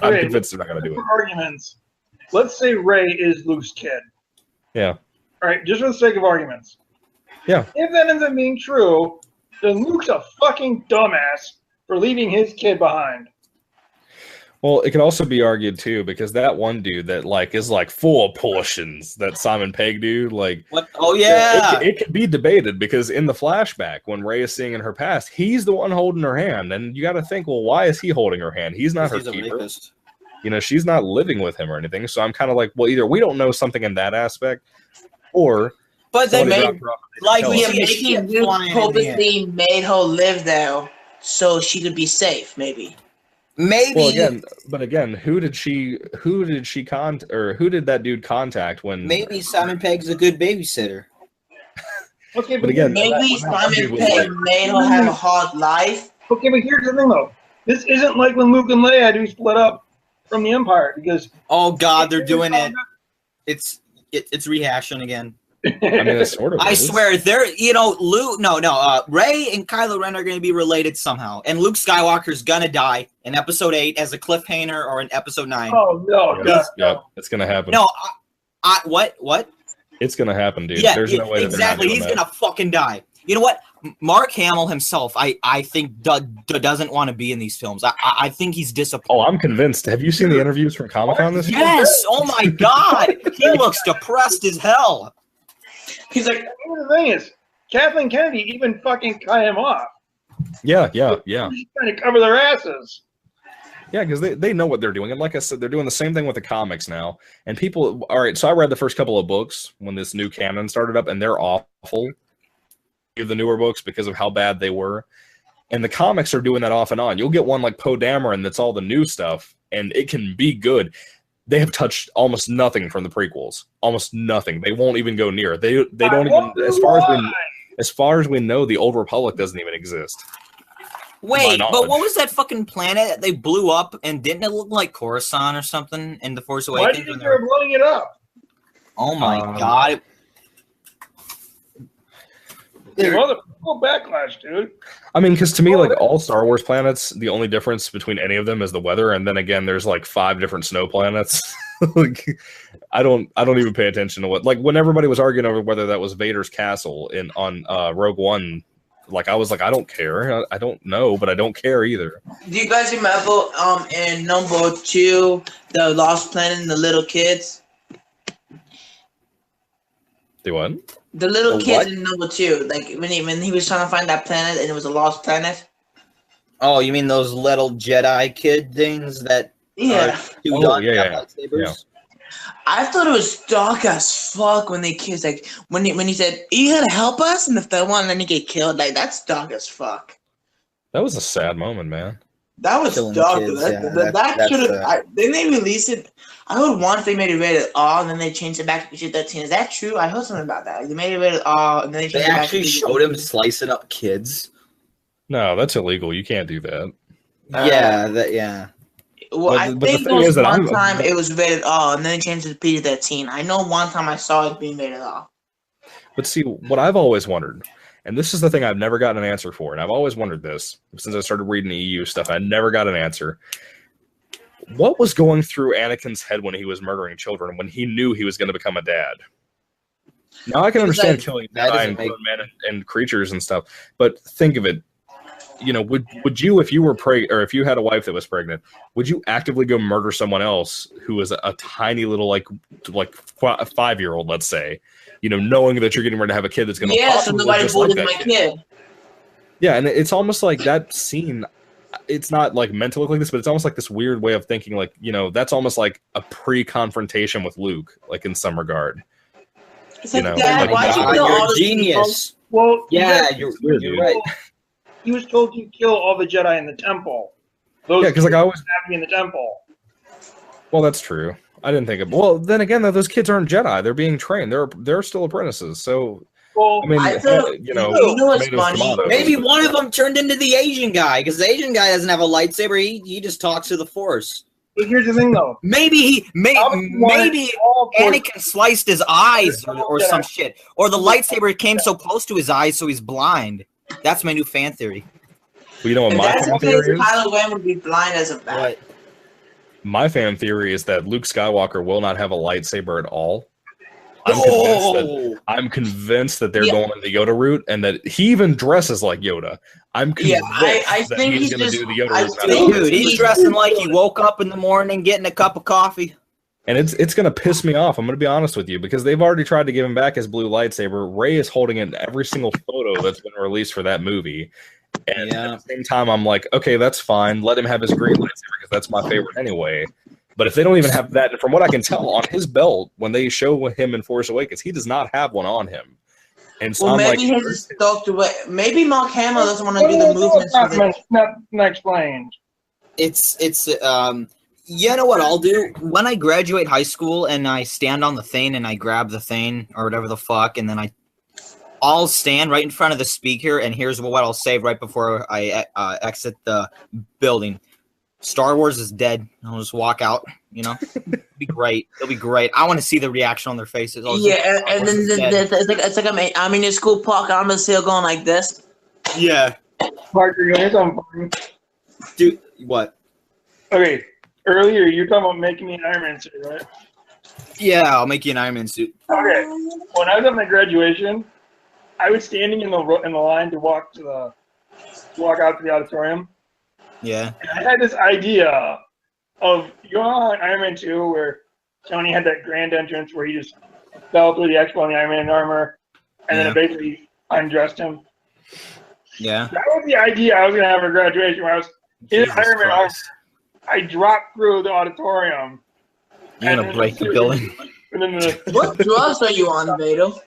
I'm convinced they're not going to do it. Arguments. Let's say Rey is Luke's kid. Yeah. All right, just for the sake of arguments. Yeah. If that ends up being true, then Luke's a fucking dumbass for leaving his kid behind. Well, it could also be argued too because that one dude that is 4 portions, that Simon Pegg dude, like what? Oh yeah, it could be debated because in the flashback when Rey is seeing in her past, he's the one holding her hand, and you got to think, well, why is he holding her hand? He's not her keeper. You know, she's not living with him or anything. So I'm kind of like, well, either we don't know something in that aspect, or but they made purposely made her live there so she could be safe, maybe. Maybe. Well, again, who did that dude contact when? Maybe Simon Pegg's a good babysitter. Okay, but again, maybe Simon Pegg made her have a hard life. Okay, but here's the thing, though. This isn't like when Luke and Leia had to be split up from the Empire because. Oh God, they're doing it. It's rehashing again. I mean, it's sort of. I swear, Luke. No. Rey and Kylo Ren are going to be related somehow, and Luke Skywalker's gonna die in Episode 8 as a cliffhanger, or in Episode 9. Oh no! Yeah, it's gonna happen. No, what? It's gonna happen, dude. Yeah, there's no way. Exactly, he's gonna fucking die. You know what? Mark Hamill himself, I think, doesn't want to be in these films. I think he's disappointed. Oh, I'm convinced. Have you seen the interviews from Comic-Con this year? Yes. Oh my God, he looks depressed as hell. He's like, the thing is, Kathleen Kennedy even fucking cut him off. Yeah. She's trying to cover their asses. Yeah, because they know what they're doing. And like I said, they're doing the same thing with the comics now. And people, all right, so I read the first couple of books when this new canon started up, and they're awful, the newer books, because of how bad they were. And the comics are doing that off and on. You'll get one like Poe Dameron that's all the new stuff, and it can be good. They have touched almost nothing from the prequels. Almost nothing. They won't even go near. They don't even, as far as we know, the Old Republic doesn't even exist. Wait, but what was that fucking planet that they blew up, and didn't it look like Coruscant or something in The Force Awakens? Why do you think they were blowing it up? Oh my God. backlash, dude. I mean, because to me, like all Star Wars planets, the only difference between any of them is the weather, and then again, there's like 5 different snow planets. Like, I don't even pay attention to what. Like when everybody was arguing over whether that was Vader's castle on Rogue One, like I was like, I don't care. I don't know, but I don't care either. Do you guys remember in number 2, the Lost Planet and the little kids? Do what? The little The kids what? in number 2, like when he was trying to find that planet and it was a lost planet. Oh, you mean those little Jedi kid things that? Yeah. Lightsabers? I thought it was dark as fuck when they kissed. Like when he said, "You here to help us?" and if they want, then he get killed. Like that's dark as fuck. That was a sad moment, man. That was Killing dark. kids, That should have. Then they released it. I heard once they made it rated R, and then they changed it back to PG-13. Is that true? I heard something about that. They made it rated R, and then they changed They it back actually to showed him slicing up kids. No, that's illegal. You can't do that. Yeah. Well, But I the think thing is that one time it was rated R, and then they changed it to PG-13. I know one time I saw it being rated R. But see, what I've always wondered, and this is the thing I've never gotten an answer for, and I've always wondered this since I started reading the EU stuff. I never got an answer. What was going through Anakin's head when he was murdering children, when he knew he was going to become a dad? Now I can understand killing men and creatures and stuff, but think of it. You know, would you, if you were or if you had a wife that was pregnant, would you actively go murder someone else who was a tiny little like 5-year-old, let's say, you know, knowing that you're getting ready to have a kid that's going to so nobody bullies my kid. Yeah, and it's almost like that scene. It's not like meant to look like this, but it's almost like this weird way of thinking. Like, you know, that's almost like a pre-confrontation with Luke, like in some regard. It's like, Dad, why you kill all the genius? Well, yeah, you're right. He was told to kill all the Jedi in the temple. Yeah, because like I always in the temple. Well, that's true. I didn't think of. Well, then again, though, those kids aren't Jedi. They're being trained. They're still apprentices. So, well, I mean, you know what's funny? Tomatoes. Maybe one of them turned into the Asian guy because the Asian guy doesn't have a lightsaber. He just talks to the Force. But here's the thing, though. Maybe Anakin sliced his eyes or some shit, or the lightsaber came so close to his eyes so he's blind. That's my new fan theory. Well, you know what my fan theory is? Kylo Ren would be blind as a bat. My fan theory is that Luke Skywalker will not have a lightsaber at all. I'm convinced that they're going the Yoda route, and that he even dresses like Yoda. I'm convinced I that think he's going to just, do the Yoda route. Dude, he's dressing like he woke up in the morning getting a cup of coffee. And it's going to piss me off. I'm going to be honest with you, because they've already tried to give him back his blue lightsaber. Rey is holding it in every single photo that's been released for that movie. And at the same time, I'm like, okay, that's fine. Let him have his green lightsaber because that's my favorite anyway. But if they don't even have that, from what I can tell, on his belt, when they show him in Force Awakens, he does not have one on him. And so maybe his stuck to it. Maybe Mark Hamill doesn't want to do the movements. Not explained. It's you know what I'll do? When I graduate high school and I stand on the thing and I grab the thing or whatever the fuck, and then I'll stand right in front of the speaker, and here's what I'll say right before I exit the building. Star Wars is dead. I'll just walk out, you know? It'll be great. It'll be great. I want to see the reaction on their faces. And then it's like I'm in your school park, and I'm just still going like this. Yeah. Parker, you know something? Dude, what? Okay, earlier you were talking about making me an Iron Man suit, right? Yeah, I'll make you an Iron Man suit. Okay. When I was at my graduation, I was standing in the line to walk out to the auditorium. Yeah. And I had this idea of, you know, Iron Man 2, where Tony had that grand entrance where he just fell through the Expo in the Iron Man armor, and then it basically undressed him. Yeah. That was the idea I was going to have for graduation, where I was in Iron Man armor. I dropped through the auditorium. You're going to break the building. What drugs are you on, Vado?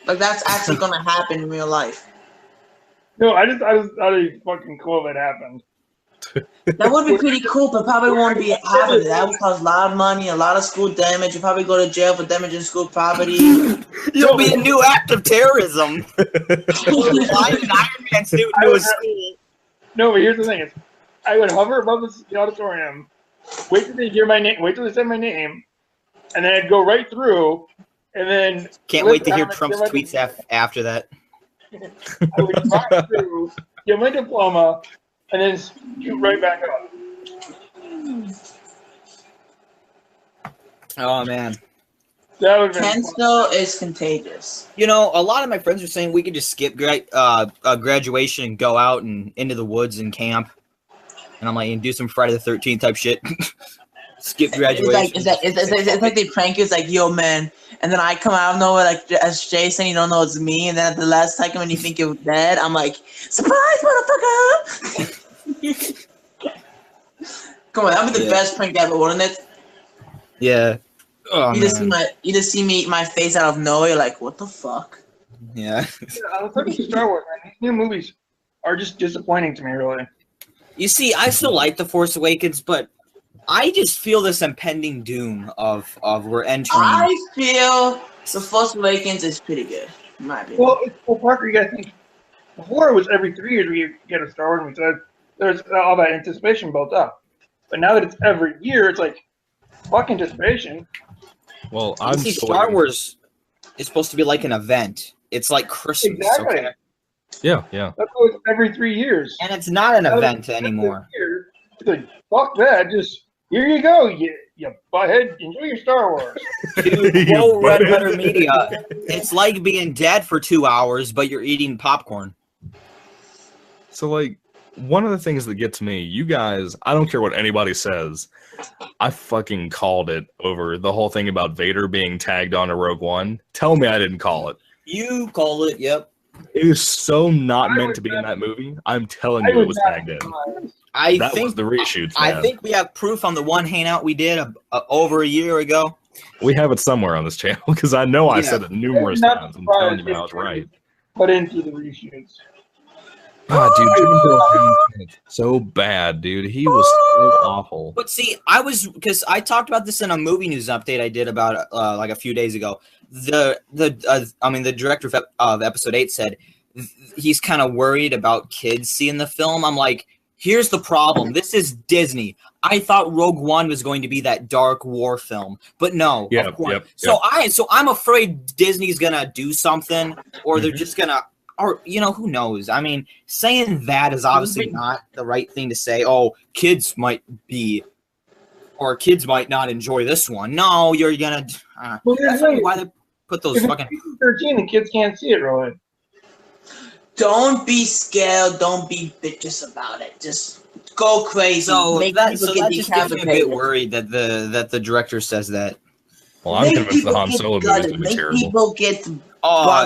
Like, that's actually going to happen in real life. No, I was fucking cool if it happened. That would be pretty cool, but probably won't be happening. That would cause a lot of money, a lot of school damage. You probably go to jail for damaging school property. You'll be a new act of terrorism. Flying an Iron Man suit into a school. No, but here's the thing: I would hover above the auditorium, wait till they hear my name, wait till they say my name, and then I'd go right through, and then Can't wait to hear Trump's tweets after that. I would drive through, get my diploma, and then shoot right back up. Oh man, That would Cancel is contagious. You know, a lot of my friends are saying we could just skip graduation and go out and into the woods and camp. And I'm like, and do some Friday the 13th type shit. Skip graduation. It's like they prank you. It's like, yo, man. And then I come out of nowhere, like, as Jason, you don't know it's me. And then at the last second when you think you're dead, I'm like, surprise, motherfucker! Come on, that would be the best prank ever, wouldn't it? Yeah. Oh, you just see me, my face out of nowhere. You're like, what the fuck? Yeah. I was looking at Star Wars, man. These new movies are just disappointing to me, really. You see, I still like The Force Awakens, but I just feel this impending doom of we're entering. I feel The Force Awakens is pretty good, in my opinion. Well, Parker, you gotta think. Before it was every 3 years we get a Star Wars movie, so there's all that anticipation built up. But now that it's every year, it's like, fuck anticipation. Well, Star Wars is supposed to be like an event. It's like Christmas. Exactly. Okay? Yeah. That's why it's every 3 years. And it's not an event anymore. It's like, fuck that. Just, here you go, you butthead. Enjoy your Star Wars. Dude, no Red Letter Media. It's like being dead for 2 hours, but you're eating popcorn. So, like, one of the things that gets me, you guys, I don't care what anybody says, I fucking called it over the whole thing about Vader being tagged onto Rogue One. Tell me I didn't call it. You called it, yep. It is so not meant to be in that movie. I'm telling you, it was tagged in. That was the reshoots, man. I think we have proof on the one hangout we did over a year ago. We have it somewhere on this channel because I know I said it numerous times. I'm telling you, I was right. Put into the reshoots. God, dude, so bad, dude. He was so awful. But see, because I talked about this in a movie news update I did about like a few days ago. The director of episode 8 said he's kind of worried about kids seeing the film. I'm like, here's the problem. This is Disney. I thought Rogue One was going to be that dark war film, but no. Of course. So I'm afraid Disney's gonna do something, or they're just gonna. Or, who knows? I mean, saying that is obviously not the right thing to say. Oh, kids might not enjoy this one. No, you're going to... that's why they put those fucking... 13, the kids can't see it, really. Don't be scared. Don't be bitches about it. Just go crazy. So that just gets me a bit worried that the director says that. Well, I'm convinced the Han Solo movie is going to be terrible. People get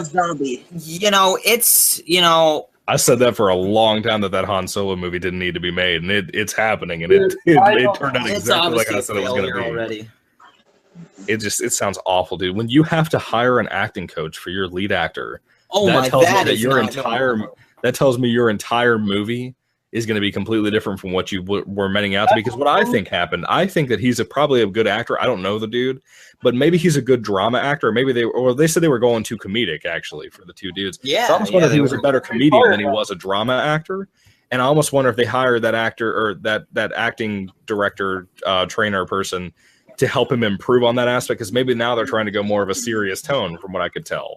zombie. I said that for a long time that Han Solo movie didn't need to be made, and it's happening, and it turned out exactly like I said it was going to be. Already. It sounds awful, dude. When you have to hire an acting coach for your lead actor, that tells me your entire movie is going to be completely different from what you were meaning out to be. Because what I think happened, I think that he's probably a good actor. I don't know the dude, but maybe he's a good drama actor. Maybe they said they were going too comedic actually for the two dudes. Yeah, so I almost wonder if he was a better comedian than he was a drama actor. And I almost wonder if they hired that actor or that acting director, trainer person to help him improve on that aspect. Because maybe now they're trying to go more of a serious tone, from what I could tell.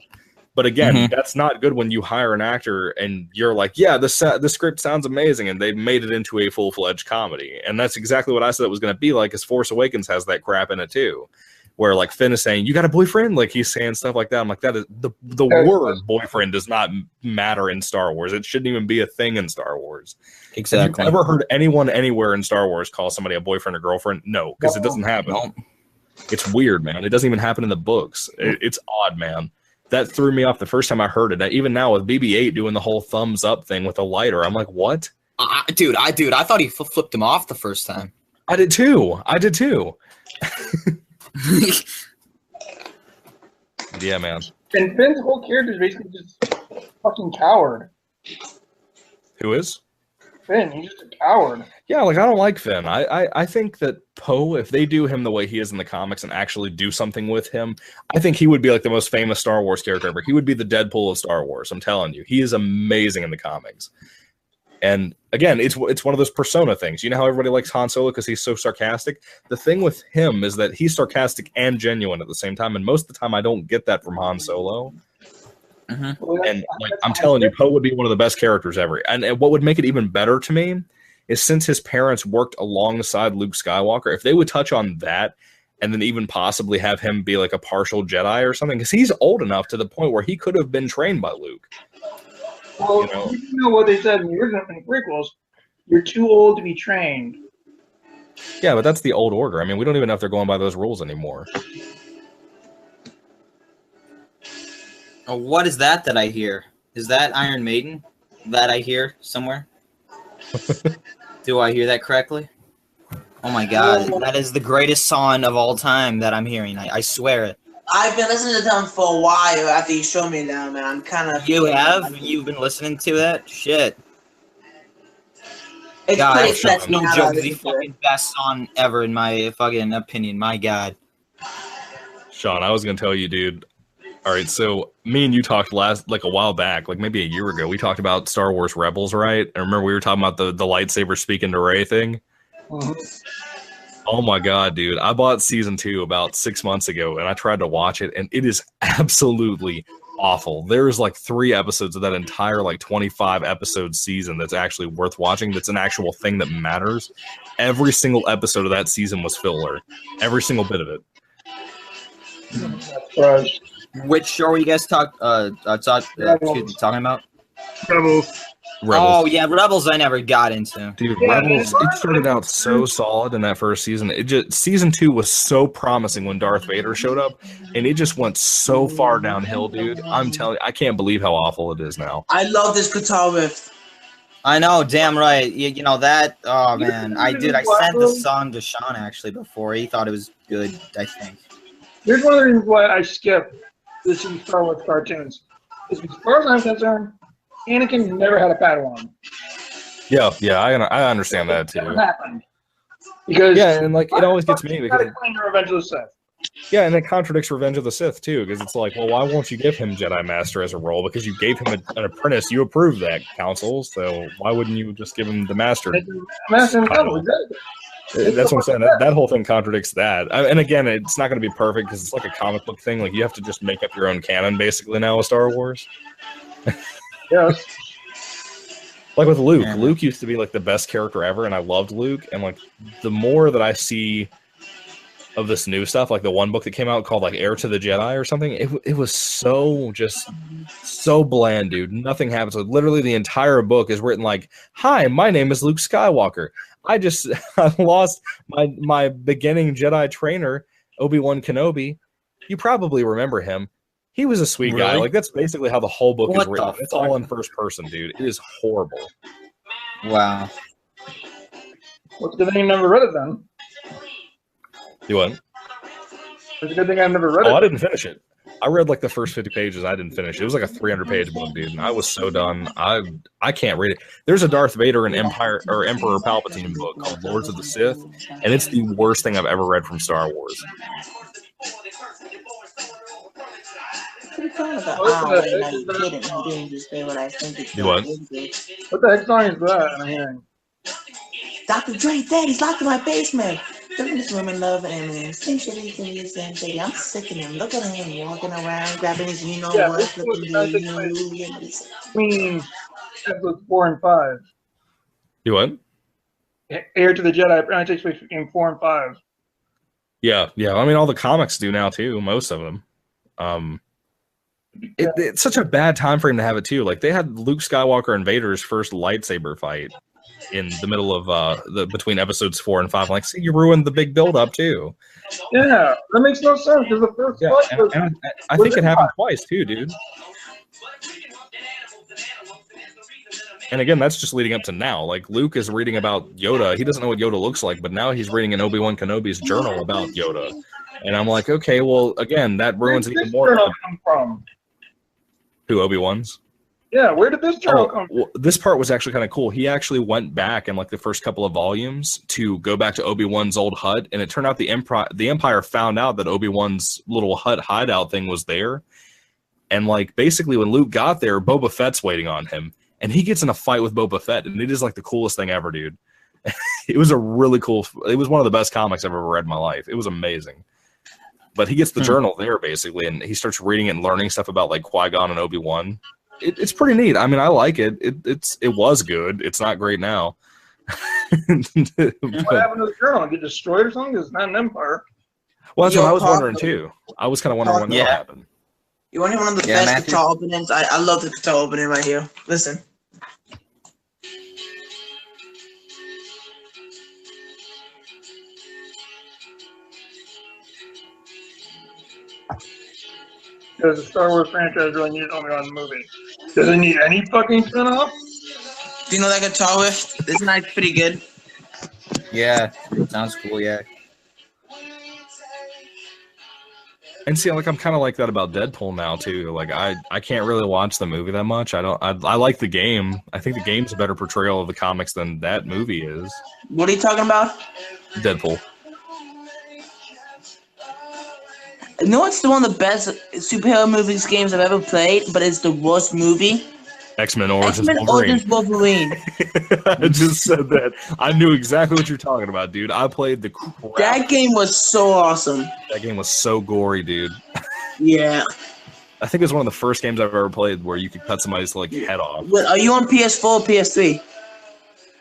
But again, that's not good when you hire an actor and you're like, yeah, the script sounds amazing, and they made it into a full-fledged comedy. And that's exactly what I said it was going to be like, because Force Awakens has that crap in it too, where like Finn is saying, you got a boyfriend? Like he's saying stuff like that. I'm like, that is the word boyfriend does not matter in Star Wars. It shouldn't even be a thing in Star Wars. Exactly. Have you ever heard anyone anywhere in Star Wars call somebody a boyfriend or girlfriend? No, because it doesn't happen. No. It's weird, man. It doesn't even happen in the books. It's odd, man. That threw me off the first time I heard it. Even now with BB-8 doing the whole thumbs up thing with a lighter, I'm like, what? Dude, I thought he flipped him off the first time. I did too. Yeah, man. And Finn's whole character is basically just a fucking coward. Who is? Finn, he's just a coward. Yeah, like I don't like Finn. I think that Poe, if they do him the way he is in the comics and actually do something with him, I think he would be like the most famous Star Wars character ever. He would be the Deadpool of Star Wars. I'm telling you, he is amazing in the comics. And again, it's one of those persona things. You know how everybody likes Han Solo because he's so sarcastic? The thing with him is that he's sarcastic and genuine at the same time, and most of the time I don't get that from Han Solo. Mm-hmm. And like, I'm telling you, Poe would be one of the best characters ever. And what would make it even better to me is since his parents worked alongside Luke Skywalker, if they would touch on that and then even possibly have him be like a partial Jedi or something, because he's old enough to the point where he could have been trained by Luke. Well, you know what they said in the original in the prequels? You're too old to be trained. Yeah, but that's the old order. I mean, we don't even know if they're going by those rules anymore. Oh, what is that I hear? Is that Iron Maiden that I hear somewhere? Do I hear that correctly? Oh my god, that is the greatest song of all time that I'm hearing. I swear it. I've been listening to them for a while after you showed me them, and I'm kind of... You have? You've been listening to that? Shit. It's God, pretty sets me no out. joke, the fucking best song ever in my fucking opinion. My god. Sean, I was going to tell you, dude. All right, so me and you talked a while back, like maybe a year ago. We talked about Star Wars Rebels, right? And remember we were talking about the lightsaber speaking to Rey thing? Oh my god, dude. I bought season 2 about 6 months ago, and I tried to watch it, and it is absolutely awful. There's like 3 episodes of that entire like 25 episode season that's actually worth watching. That's an actual thing that matters. Every single episode of that season was filler. Every single bit of it. Which show are you guys talking about? Rebels. Oh yeah, Rebels I never got into. Dude, Rebels, it started out so solid in that first season. Season 2 was so promising when Darth Vader showed up, and it just went so far downhill, dude. I'm telling you, I can't believe how awful it is now. I love this guitar riff. I know, damn right. You know that. Oh man, I did. I sent the song to Sean actually before. He thought it was good. I think. Here's one of the reasons why I skip this in Star Wars cartoons. Is as far as I'm concerned, Anakin never had a Padawan. Yeah, I understand that too. Never happened. Because and like it always gets me because Revenge of the Sith. Yeah, and it contradicts Revenge of the Sith too, because it's like, well, why won't you give him Jedi Master as a role? Because you gave him an apprentice. You approved that, Council. So why wouldn't you just give him the Master? Master That's what I'm saying. That whole thing contradicts that. And again, it's not going to be perfect because it's like a comic book thing. Like you have to just make up your own canon basically now with Star Wars. Yes. Like with Luke. Yeah. Luke used to be like the best character ever, and I loved Luke. And like the more that I see of this new stuff, like the one book that came out called like Heir to the Jedi or something, it was so bland, dude. Nothing happens. So literally the entire book is written like, "Hi, my name is Luke Skywalker. I lost my beginning Jedi trainer, Obi-Wan Kenobi. You probably remember him. He was a sweet guy." Like that's basically how the whole book is written. It's all in first person, dude. It is horrible. Wow. What's the thing you never read it then? You what? It's a good thing I've never read it. Oh, I didn't finish it. I read like the first 50 pages. I didn't finish it. It was like a 300-page book, dude. And I was so done. I can't read it. There's a Darth Vader and Emperor Palpatine book called Lords of the Sith, and it's the worst thing I've ever read from Star Wars. You what? What the heck song is that I'm hearing? Dr. Dre, Daddy's locked in my basement. This women love and same shit. I'm sick of him. Look at him walking around, grabbing his what. Episodes 4 and 5. You what? Heir to the Jedi takes place in 4 and 5. Yeah. I mean, all the comics do now too. Most of them. It's such a bad time frame to have it too. Like they had Luke Skywalker and Vader's first lightsaber fight in the middle of between episodes 4 and 5. Like, see, you ruined the big build up too. Yeah, that makes no sense because the first fight was, and I think it happened twice too, dude. And again, that's just leading up to now. Like Luke is reading about Yoda. He doesn't know what Yoda looks like, but now he's reading in Obi-Wan Kenobi's journal about Yoda. And I'm like, okay, well, again, that ruins it even more. Where did this journal come from? Who, Obi-Wan's? Yeah, where did this journal come from? Well, this part was actually kind of cool. He actually went back in like the first couple of volumes to go back to Obi-Wan's old hut, and it turned out the Empire found out that Obi-Wan's little hut hideout thing was there. And like basically when Luke got there, Boba Fett's waiting on him. and he gets in a fight with Boba Fett, and it is like the coolest thing ever, dude. It was a really cool. It was one of the best comics I've ever read in my life. It was amazing. But he gets the journal there basically, and he starts reading it and learning stuff about like Qui-Gon and Obi-Wan. It's pretty neat. I mean, I like it. It was good. It's not great now. What happened to the journal? Did it get destroyed or something? 'Cause it's not an empire. Well, that's what I was wondering too. I was kind of wondering when that happened. You want to hear one of the best guitar openings? I love the guitar opening right here. Listen. Does the Star Wars franchise really need an Obi-Wan movie? Does it need any fucking spin-off? Do you know that guitar riff? Isn't that pretty good? Yeah, sounds cool. Yeah. And see, like I'm kind of like that about Deadpool now too. Like I can't really watch the movie that much. I like the game. I think the game's a better portrayal of the comics than that movie is. What are you talking about? Deadpool. You know what's one of the best superhero movies games I've ever played, but it's the worst movie? X-Men Origins Wolverine. I just said that. I knew exactly what you're talking about, dude. I played the crap. That game was so awesome. That game was so gory, dude. Yeah. I think it was one of the first games I've ever played where you could cut somebody's like head off. Wait, are you on PS4 or PS3?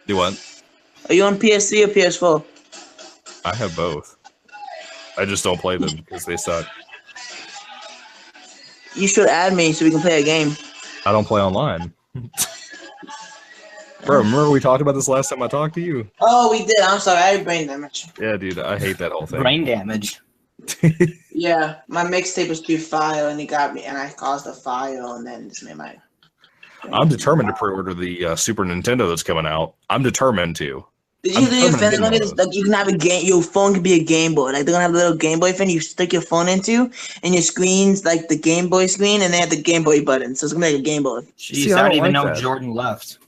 Do what? Are you on PS3 or PS4? I have both. I just don't play them because they suck. You should add me so we can play a game. I don't play online. Bro, remember we talked about this last time I talked to you? Oh, we did. I'm sorry. I had brain damage. Yeah, dude. I hate that whole thing. Brain damage. Yeah, my mixtape was too file, and it got me, and I caused a file, and then just made my... I'm determined to pre-order the Super Nintendo that's coming out. I'm determined to. Did you hear your friends on it? Like you can have a game. Your phone can be a Game Boy. Like they're gonna have a little Game Boy thing you stick your phone into, and your screen's like the Game Boy screen, and they have the Game Boy button. So it's gonna be like a Game Boy. Jeez, I don't even know Jordan left.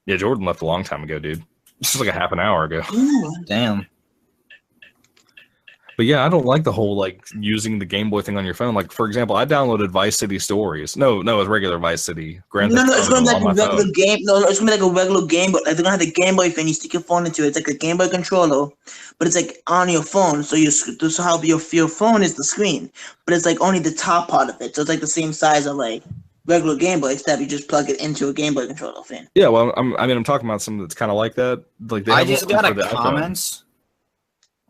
Yeah, Jordan left a long time ago, dude. This was like a half an hour ago. Damn. But yeah, I don't like the whole like using the Game Boy thing on your phone. Like for example, I downloaded Vice City Stories. No, it's regular Vice City. It's gonna be like a regular game. No, it's gonna be like a regular game, but like they're gonna have the Game Boy thing. You stick your phone into it. It's like a Game Boy controller, but it's like on your phone. So how your phone is the screen, but it's like only the top part of it. So it's like the same size of like regular Game Boy, except you just plug it into a Game Boy controller thing. Yeah, well, I'm talking about something that's kind of like that. Like I just got a comment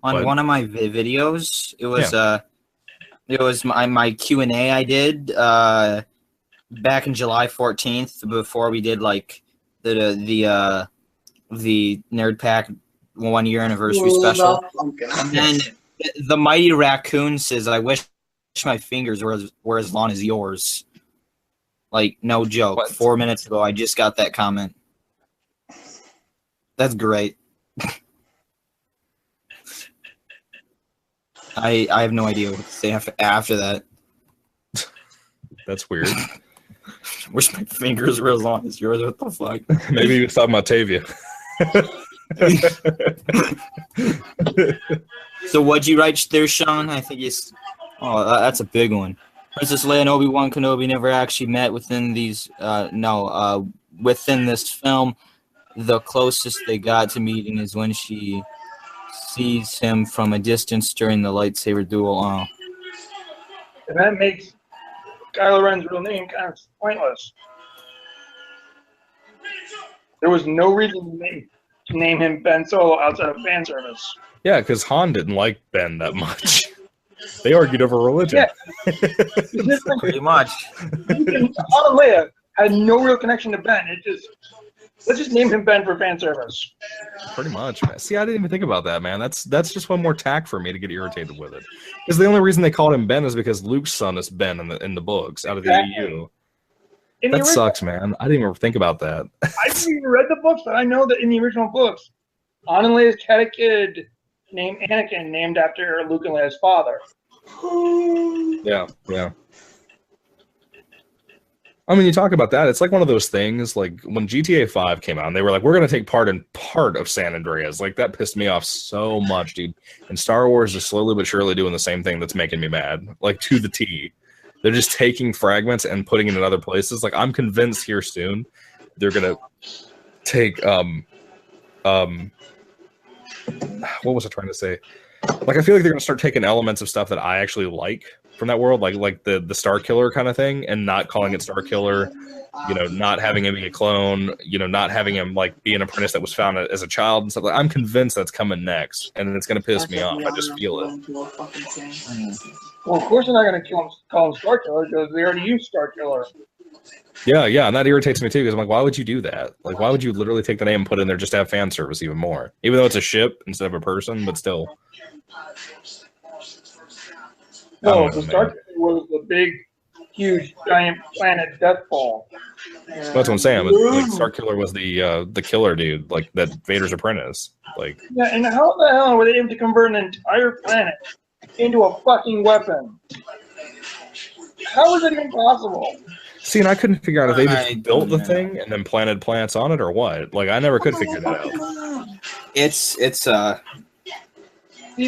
on one of my videos. It was my Q&A I did back in July 14th before we did like the Nerd Pack 1 year anniversary special. And then the Mighty Raccoon says, "I wish my fingers were as long as yours." Like no joke. What? 4 minutes ago, I just got that comment. That's great. I have no idea what to say after that. That's weird. Wish my fingers were as long as yours. What the fuck? Maybe he was talking about Tavia. So what'd you write there, Sean? I think it's... Oh, that's a big one. Princess Leia and Obi-Wan Kenobi never actually met within these... within this film. The closest they got to meeting is when she sees him from a distance during the lightsaber duel. Oh. And that makes Kylo Ren's real name kind of pointless. There was no reason to name him Ben Solo outside of fan service. Yeah, because Han didn't like Ben that much. They argued over religion. Yeah. Pretty much. Han and Leia had no real connection to Ben. Let's just name him Ben for fan service. Pretty much, man. See, I didn't even think about that, man. That's just one more tack for me to get irritated with it. Because the only reason they called him Ben is because Luke's son is Ben in the books out of the EU. That sucks, man. I didn't even think about that. I didn't even read the books, but I know that in the original books, Han and Leia's had a kid named Anakin, named after Luke and Leia's father. Yeah. I mean, you talk about that. It's like one of those things, like when GTA 5 came out, and they were like, we're going to take part of San Andreas. Like, that pissed me off so much, dude. And Star Wars is slowly but surely doing the same thing that's making me mad. Like, to the T. They're just taking fragments and putting it in other places. Like, I'm convinced here soon they're gonna take what was I trying to say? Like, I feel like they're gonna start taking elements of stuff that I actually like from that world, like the Star Killer kind of thing, and not calling it Star Killer. You know, not having him be a clone. You know, not having him like be an apprentice that was found as a child and stuff. Like, I'm convinced that's coming next, and it's gonna piss me off. I just feel it. Well, of course they're not going to call him Star Killer because they already used Star Killer. Yeah, and that irritates me too because I'm like, why would you do that? Like, why would you literally take the name and put it in there just to have fan service even more? Even though it's a ship instead of a person, but still. No, the Star Killer was the big, huge, giant planet Deathfall. That's what I'm saying. But, like, Star Killer was the killer dude, like that Vader's apprentice. Like, yeah, and how the hell were they able to convert an entire planet into a fucking weapon? How is it even possible? See, and I couldn't figure out if they just built the thing and then planted plants on it or what. Like, I never could figure that out. It's See,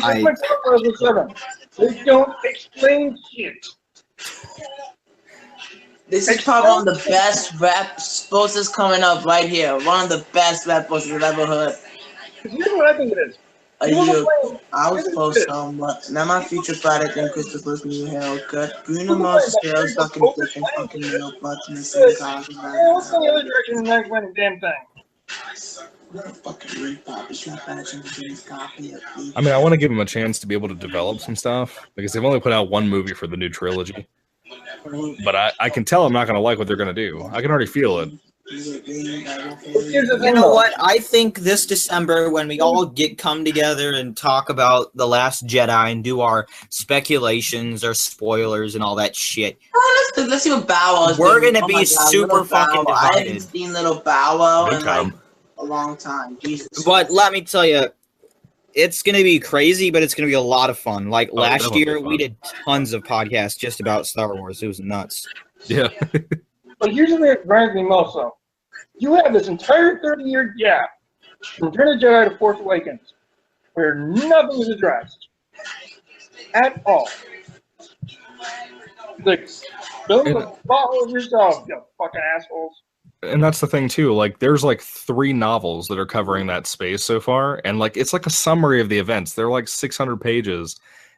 that's my problem with 7. They don't explain shit. This is probably one of the best rap posters coming up right here. One of the best rap posters I've ever heard. Here's what I think it is. I was close but now my future product and Christopher's new haircut. Bruno Mars scales fucking different fucking little butts in the same car. Yeah, what's in the other direction and not explaining damn thing? I mean, I want to give them a chance to be able to develop some stuff because they've only put out one movie for the new trilogy. But I can tell I'm not going to like what they're going to do. I can already feel it. You know what? I think this December, when we all come together and talk about The Last Jedi and do our speculations, our spoilers, and all that shit, let's see what Bow Wow. We're gonna be super fucking divided. I haven't seen little Bow Wow in like a long time. Jesus. But let me tell you, it's gonna be crazy, but it's gonna be a lot of fun. Like last year, we did tons of podcasts just about Star Wars. It was nuts. Yeah. But here's the thing that grinds me most, though. You have this entire 30-year gap from Return of the Jedi to Force Awakens where nothing is addressed at all. Like, build a bottle of yourself, you fucking assholes. And that's the thing too. Like, there's like 3 novels that are covering that space so far, and like it's like a summary of the events. They're like 600 pages.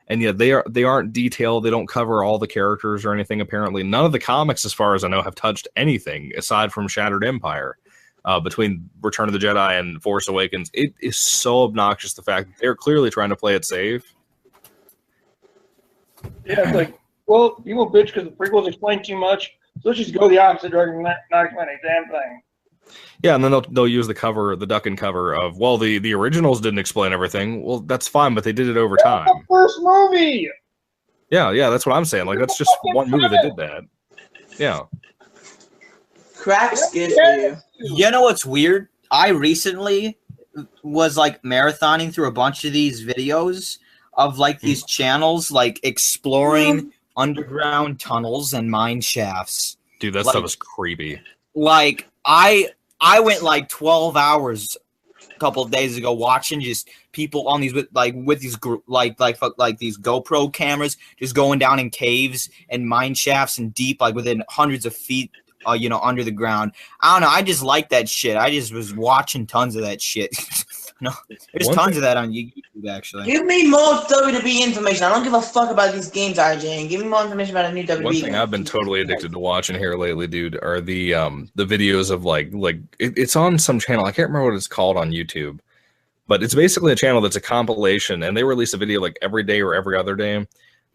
And yet they aren't detailed. They don't cover all the characters or anything, apparently. None of the comics, as far as I know, have touched anything aside from Shattered Empire. Between Return of the Jedi and Force Awakens, it is so obnoxious, the fact that they're clearly trying to play it safe. Yeah, it's like, well, you will bitch because the prequels explain too much, so let's just go the opposite direction, not explain a damn thing. Yeah, and then they'll use the cover, the duck and cover of, well, the originals didn't explain everything. Well, that's fine, but they did it over time. The first movie. Yeah, that's what I'm saying. Like, that's just one movie that did that. Yeah. Crack skid for you. You know what's weird? I recently was like marathoning through a bunch of these videos of like these channels like exploring underground tunnels and mine shafts. Dude, that stuff is creepy. Like I went like 12 hours a couple of days ago watching just people on these with these these GoPro cameras just going down in caves and mine shafts and deep like within hundreds of feet under the ground. I don't know, I just like that shit. I just was watching tons of that shit. No, there's tons of that on YouTube, actually. Give me more WWE information. I don't give a fuck about these games, RJ. Give me more information about a new WWE. One thing I've been totally addicted to watching here lately, dude, are the videos of it's on some channel. I can't remember what it's called on YouTube, but it's basically a channel that's a compilation, and they release a video like every day or every other day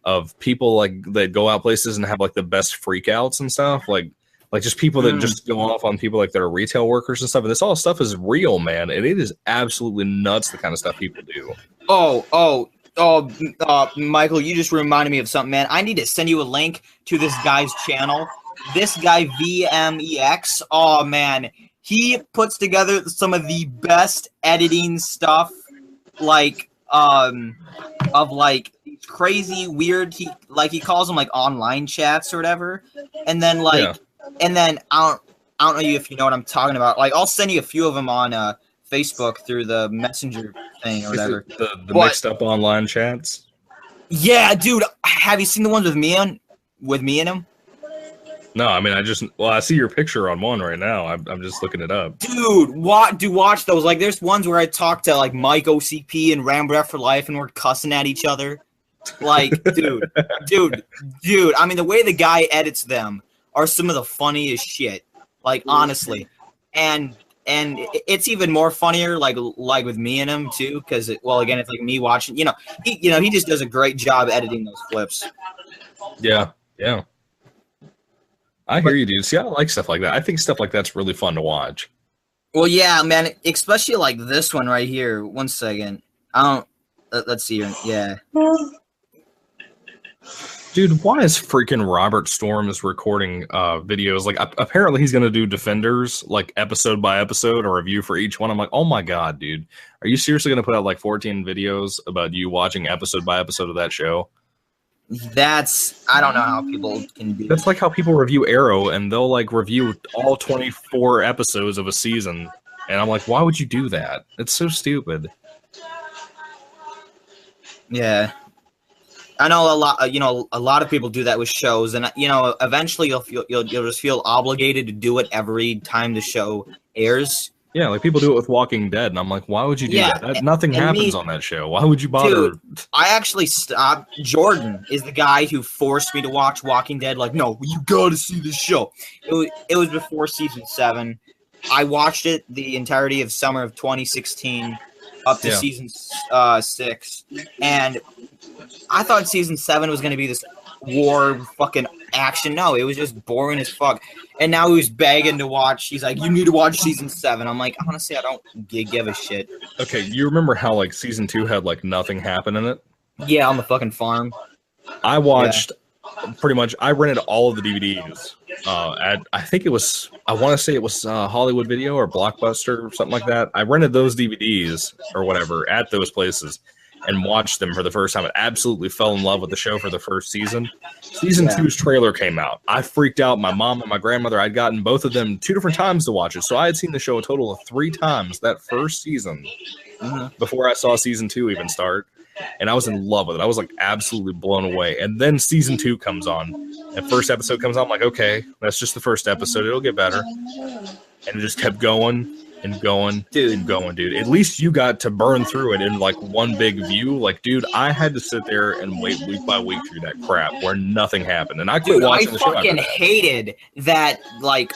of people like that go out places and have like the best freakouts and stuff, like just people that just go off on people like that are retail workers and stuff. And this all stuff is real, man. And it is absolutely nuts, the kind of stuff people do. Michael, you just reminded me of something, man. I need to send you a link to this guy's channel. This guy, VMEX. Oh, man. He puts together some of the best editing stuff, of these crazy, weird, he calls them like online chats or whatever. And then and then I don't know if you know what I'm talking about. Like, I'll send you a few of them on Facebook through the Messenger thing or whatever. The mixed up online chats. Yeah, dude. Have you seen the ones with me in them? No, I mean, I see your picture on one right now. I'm just looking it up. Dude, watch those. Like, there's ones where I talk to like Mike OCP and Rambreath for Life, and we're cussing at each other. Like, dude. I mean, the way the guy edits them are some of the funniest shit. Like, honestly, and it's even more funnier like with me and him too, because again, it's like me watching. He just does a great job editing those clips. Yeah. I hear you, dude. See, I like stuff like that. I think stuff like that's really fun to watch. Well, yeah, man, especially like this one right here. One second. Let's see here. Yeah. Dude, why is freaking Robert Storms recording videos? Like, apparently he's going to do Defenders, like, episode by episode, a review for each one. I'm like, oh my god, dude. Are you seriously going to put out, like, 14 videos about you watching episode by episode of that show? I don't know how people can do That's like how people review Arrow, and they'll, like, review all 24 episodes of a season. And I'm like, why would you do that? It's so stupid. Yeah. I know a lot of people do that with shows, and eventually you'll just feel obligated to do it every time the show airs. Yeah, like people do it with Walking Dead, and I'm like, why would you do that? Nothing happens on that show. Why would you bother? Dude, I actually stopped. Jordan is the guy who forced me to watch Walking Dead. Like, no, you gotta see this show. It was before season 7. I watched it the entirety of summer of 2016 up to season 6, and I thought season 7 was going to be this war fucking action. No, it was just boring as fuck. And now he's begging to watch. He's like, you need to watch season 7. I'm like, honestly, I don't give a shit. Okay, you remember how, like, season 2 had, like, nothing happen in it? Yeah, on the fucking farm. I watched pretty much, I rented all of the DVDs I want to say it was Hollywood Video or Blockbuster or something like that. I rented those DVDs or whatever at those places and watched them for the first time. I absolutely fell in love with the show for the first season. Season 2's trailer came out. I freaked out. My mom and my grandmother, I'd gotten both of them 2 different times to watch it. So I had seen the show a total of 3 times that first season before I saw season 2 even start. And I was in love with it. I was like absolutely blown away. And then season 2 comes on. And first episode comes on. I'm like, okay, that's just the first episode. It'll get better. And it just kept going and going and going, dude. At least you got to burn through it in like one big view. Like, dude, I had to sit there and wait week by week through that crap where nothing happened. And I quit watching the show. I fucking hated that, like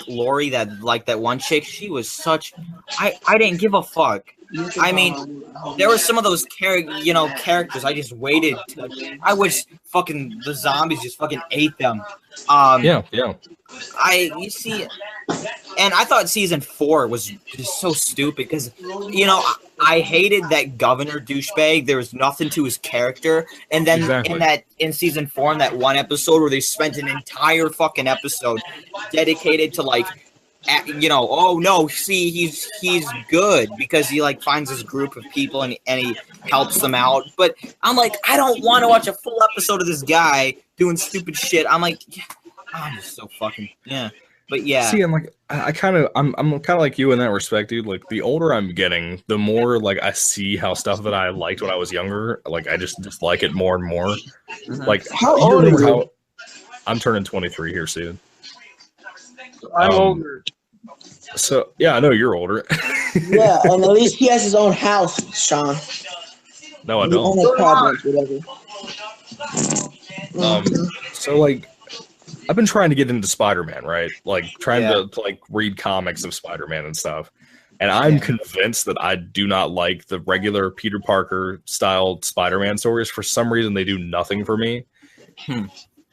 Lori, that one chick. She was such. I didn't give a fuck. I mean, there were some of those characters. I just waited. I wish fucking the zombies just fucking ate them. Yeah. You see, and I thought season 4 was just so stupid because, I hated that governor douchebag. There was nothing to his character, and then in season 4, in that one episode where they spent an entire fucking episode dedicated to like. Oh no, see, he's good because he like finds this group of people and he helps them out. But I'm like, I don't want to watch a full episode of this guy doing stupid shit. I'm like, I'm just so fucking But yeah. See, I'm kind of like you in that respect, dude. Like the older I'm getting, the more like I see how stuff that I liked when I was younger, like I just like it more and more. Like how old are you? I'm turning 23 here soon. I'm older. So yeah, I know you're older. Yeah, and at least he has his own house, Sean. No, I don't. So like, I've been trying to get into Spider-Man, right? Like trying to like read comics of Spider-Man and stuff. And I'm convinced that I do not like the regular Peter Parker style Spider-Man stories. For some reason, they do nothing for me.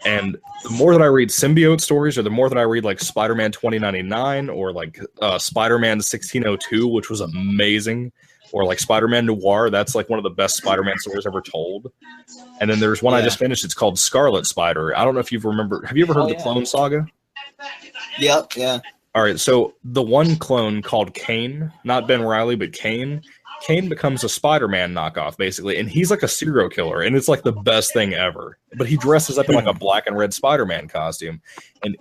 And the more that I read symbiote stories, or the more that I read like Spider-Man 2099 or like Spider-Man 1602, which was amazing, or like Spider-Man Noir, that's like one of the best Spider-Man stories ever told. And then there's one I just finished. It's called Scarlet Spider. I don't know if you've remembered. Have you ever heard the Clone Saga? Yep. Yeah. All right. So the one clone called Kane, not Ben Reilly, but Kane becomes a Spider-Man knockoff, basically, and he's like a serial killer, and it's like the best thing ever. But he dresses up in like a black and red Spider-Man costume, and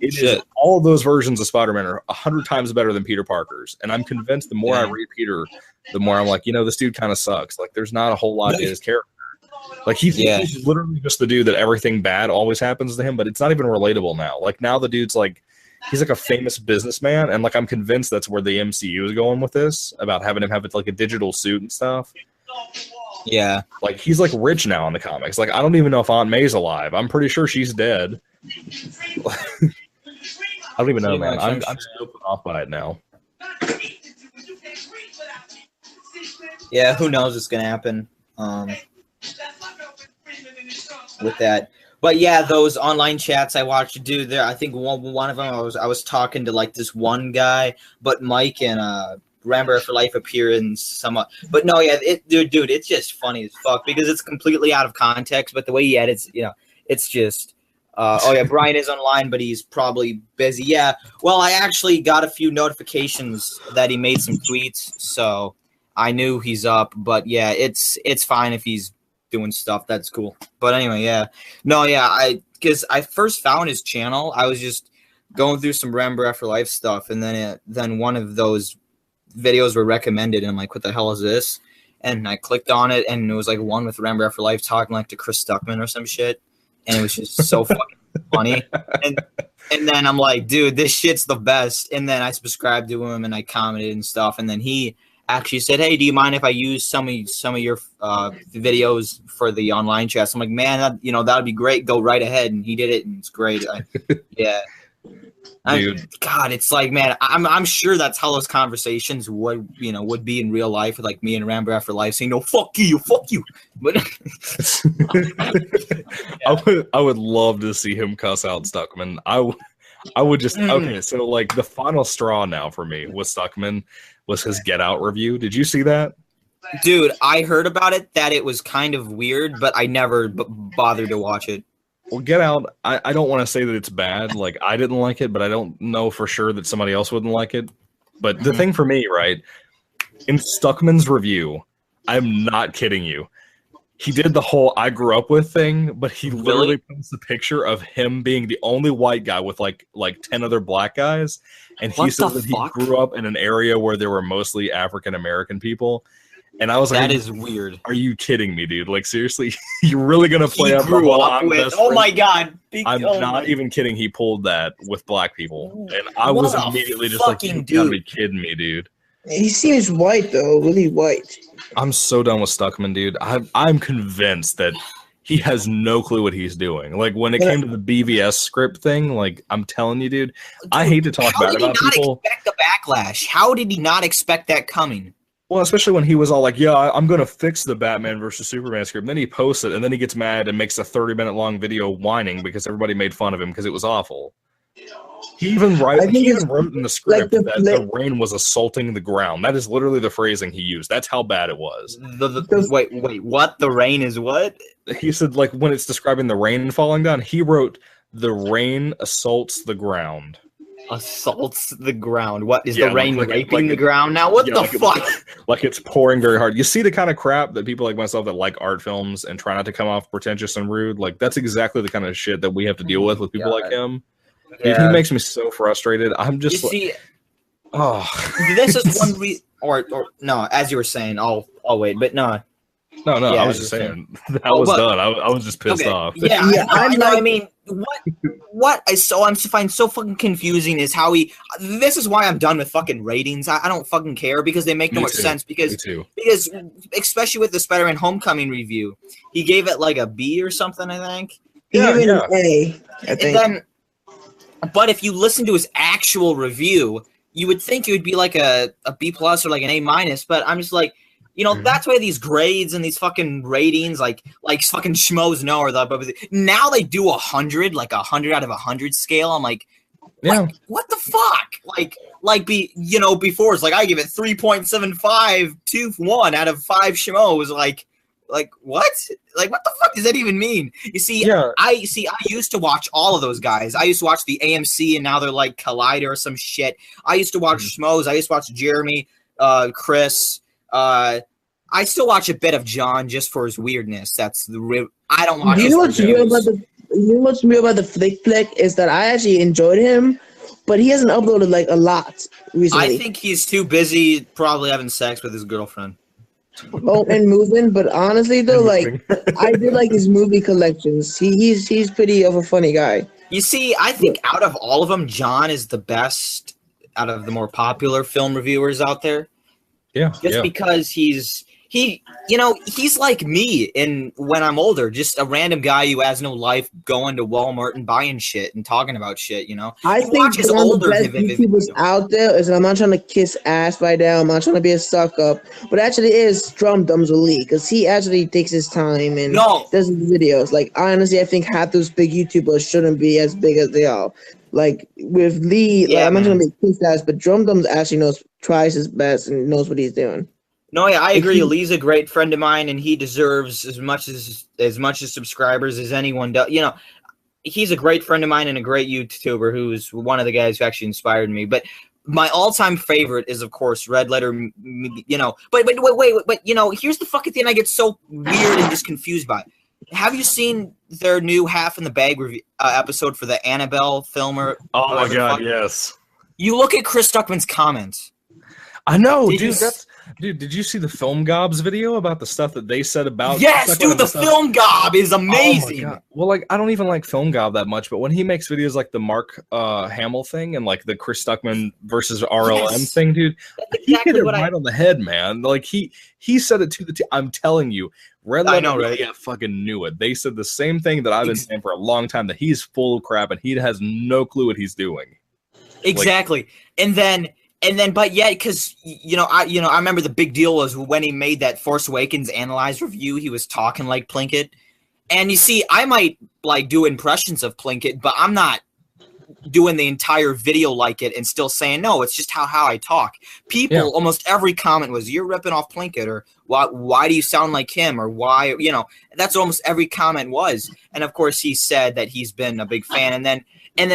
all of those versions of Spider-Man are 100 times better than Peter Parker's. And I'm convinced the more I read Peter, the more I'm like, this dude kind of sucks. Like, there's not a whole lot in his character. Like he's literally just the dude that everything bad always happens to him, but it's not even relatable now. Like now the dude's like he's like a famous businessman, and like I'm convinced that's where the MCU is going with this about having him have like a digital suit and stuff. Yeah, like he's like rich now in the comics. Like I don't even know if Aunt May's alive. I'm pretty sure she's dead. I don't even know, man. I'm so put off by it now. Yeah, who knows what's gonna happen with that. But yeah, those online chats I watched, dude. There, I think one of them I was talking to like this one guy, but Mike and Rambo for Life appear in somewhat. But no, yeah, dude, it's just funny as fuck because it's completely out of context. But the way he edits, it's just. Oh yeah, Brian is online, but he's probably busy. Yeah, well, I actually got a few notifications that he made some tweets, so I knew he's up. But yeah, it's fine if he's doing stuff. That's cool. But anyway, yeah, no, yeah, because I first found his channel, I was just going through some Rambo After Life stuff, and then one of those videos were recommended, and I'm like, what the hell is this? And I clicked on it, and it was like one with Rambo After Life talking like to Chris Stuckman or some shit. And it was just so fucking funny. And then I'm like, dude, this shit's the best. And then I subscribed to him and I commented and stuff. And then he actually said, hey, do you mind if I use some of your videos for the online chats? I'm like, man, that would be great. Go right ahead. And he did it, and it's great. Yeah. God, it's like, man, I'm sure that's how those conversations would be in real life with like me and Rambo After Life saying, no, fuck you. But yeah. I would love to see him cuss out Stuckman. I would just okay. So like the final straw now for me with Stuckman was his Get Out review. Did you see that? Dude, I heard about it, that it was kind of weird, but I never bothered to watch it. Well, Get Out, I don't want to say that it's bad. Like, I didn't like it, but I don't know for sure that somebody else wouldn't like it. But the thing for me, right, in Stuckman's review, I'm not kidding you. He did the whole I grew up with thing, but he literally posts a picture of him being the only white guy with like 10 other black guys. And he said that he grew up in an area where there were mostly African-American people. And I was like, that is weird. Are you kidding me, dude? Like, seriously, you're really going to play up the whole I'm best friend? Oh, my God. I'm not even kidding. He pulled that with black people. And I was immediately just like, you gotta be kidding me, dude. He seems white, though. Really white. I'm so done with Stuckman, dude. I'm convinced that he has no clue what he's doing. Like, when it came to the BVS script thing, like, I'm telling you, dude, I hate to talk about it. How did he not expect the backlash? How did he not expect that coming? Well, especially when he was all like, yeah, I'm going to fix the Batman versus Superman script. And then he posts it, and then he gets mad and makes a 30-minute long video whining because everybody made fun of him because it was awful. He even wrote in the script that the rain was assaulting the ground. That is literally the phrasing he used. That's how bad it was. Wait, what? The rain is what? He said, like, when it's describing the rain falling down, he wrote, the rain assaults the ground. Assaults the ground. What is the rain raping the ground now? What the fuck? Like it's pouring very hard. You see the kind of crap that people like myself that like art films and try not to come off pretentious and rude. Like that's exactly the kind of shit that we have to deal with people like him. Yeah. Dude, he makes me so frustrated. I'm just this is one or no, as you were saying, I'll wait, but no. No, I was just saying that was done. I was just pissed off. Yeah, I know. I mean, what I find so fucking confusing is how he. This is why I'm done with fucking ratings. I don't fucking care because they make no much sense. Because especially with the Spider-Man Homecoming review, he gave it like a B or something. I think. Yeah. An A. I think. But if you listen to his actual review, you would think it would be like a B+ or like an A-. But I'm just like. That's why these grades and these fucking ratings, like fucking schmoes know, or now they do 100, like 100 out of 100 scale. I'm like, what the fuck? Before it's like I give it 3.75 to 1 out of 5 schmoes. Like what? Like what the fuck does that even mean? You see, I used to watch all of those guys. I used to watch the AMC, and now they're like Collider or some shit. I used to watch schmoes. I used to watch Jeremy, Chris. I still watch a bit of John just for his weirdness. That's the I don't watch. You know what's weird about the Flick is that I actually enjoyed him, but he hasn't uploaded like a lot recently. I think he's too busy, probably having sex with his girlfriend. and moving. But honestly, though, like I did like his movie collections. He's pretty of a funny guy. You see, I think out of all of them, John is the best out of the more popular film reviewers out there. Yeah, just because he's like me and when I'm older, just a random guy who has no life going to Walmart and buying shit and talking about shit, I think one of the best YouTubers out there is, and I'm not trying to kiss ass right now, I'm not trying to be a suck up, but actually is Drum Dumbs Elite, because he actually takes his time and does his videos. Like, honestly, I think half those big YouTubers shouldn't be as big as they are. Like, with Lee, I'm not trying to make kiss ass, but Drum Dumbs actually tries his best and knows what he's doing. No, yeah, I agree. Lee's a great friend of mine, and he deserves as much subscribers as anyone does. He's a great friend of mine and a great YouTuber who's one of the guys who actually inspired me. But my all-time favorite is, of course, Red Letter. But wait. Here's the fucking thing I get so weird and just confused by. Have you seen their new Half in the Bag episode for the Annabelle film? Oh my god, yes. You look at Chris Stuckman's comments. I know, dude. Dude, did you see the Film Gobs video about the stuff that they said about? Yes, dude, the Film Gob is amazing. Oh well, like I don't even like Film Gob that much, but when he makes videos like the Mark Hamill thing and like the Chris Stuckman versus RLM thing, dude, he hit it right on the head, man. Like he said it to the. I'm telling you, Red Letter Media fucking knew it. They said the same thing that I've been saying for a long time, that he's full of crap and he has no clue what he's doing. Exactly, but yeah, because I remember the big deal was when he made that Force Awakens analyzed review. He was talking like Plinkett, and you see, I might like do impressions of Plinkett, but I'm not doing the entire video like it and still saying no. It's just how I talk. People, almost every comment was, "You're ripping off Plinkett," or "Why do you sound like him?" or "Why?" That's almost every comment was. And of course, he said that he's been a big fan, and then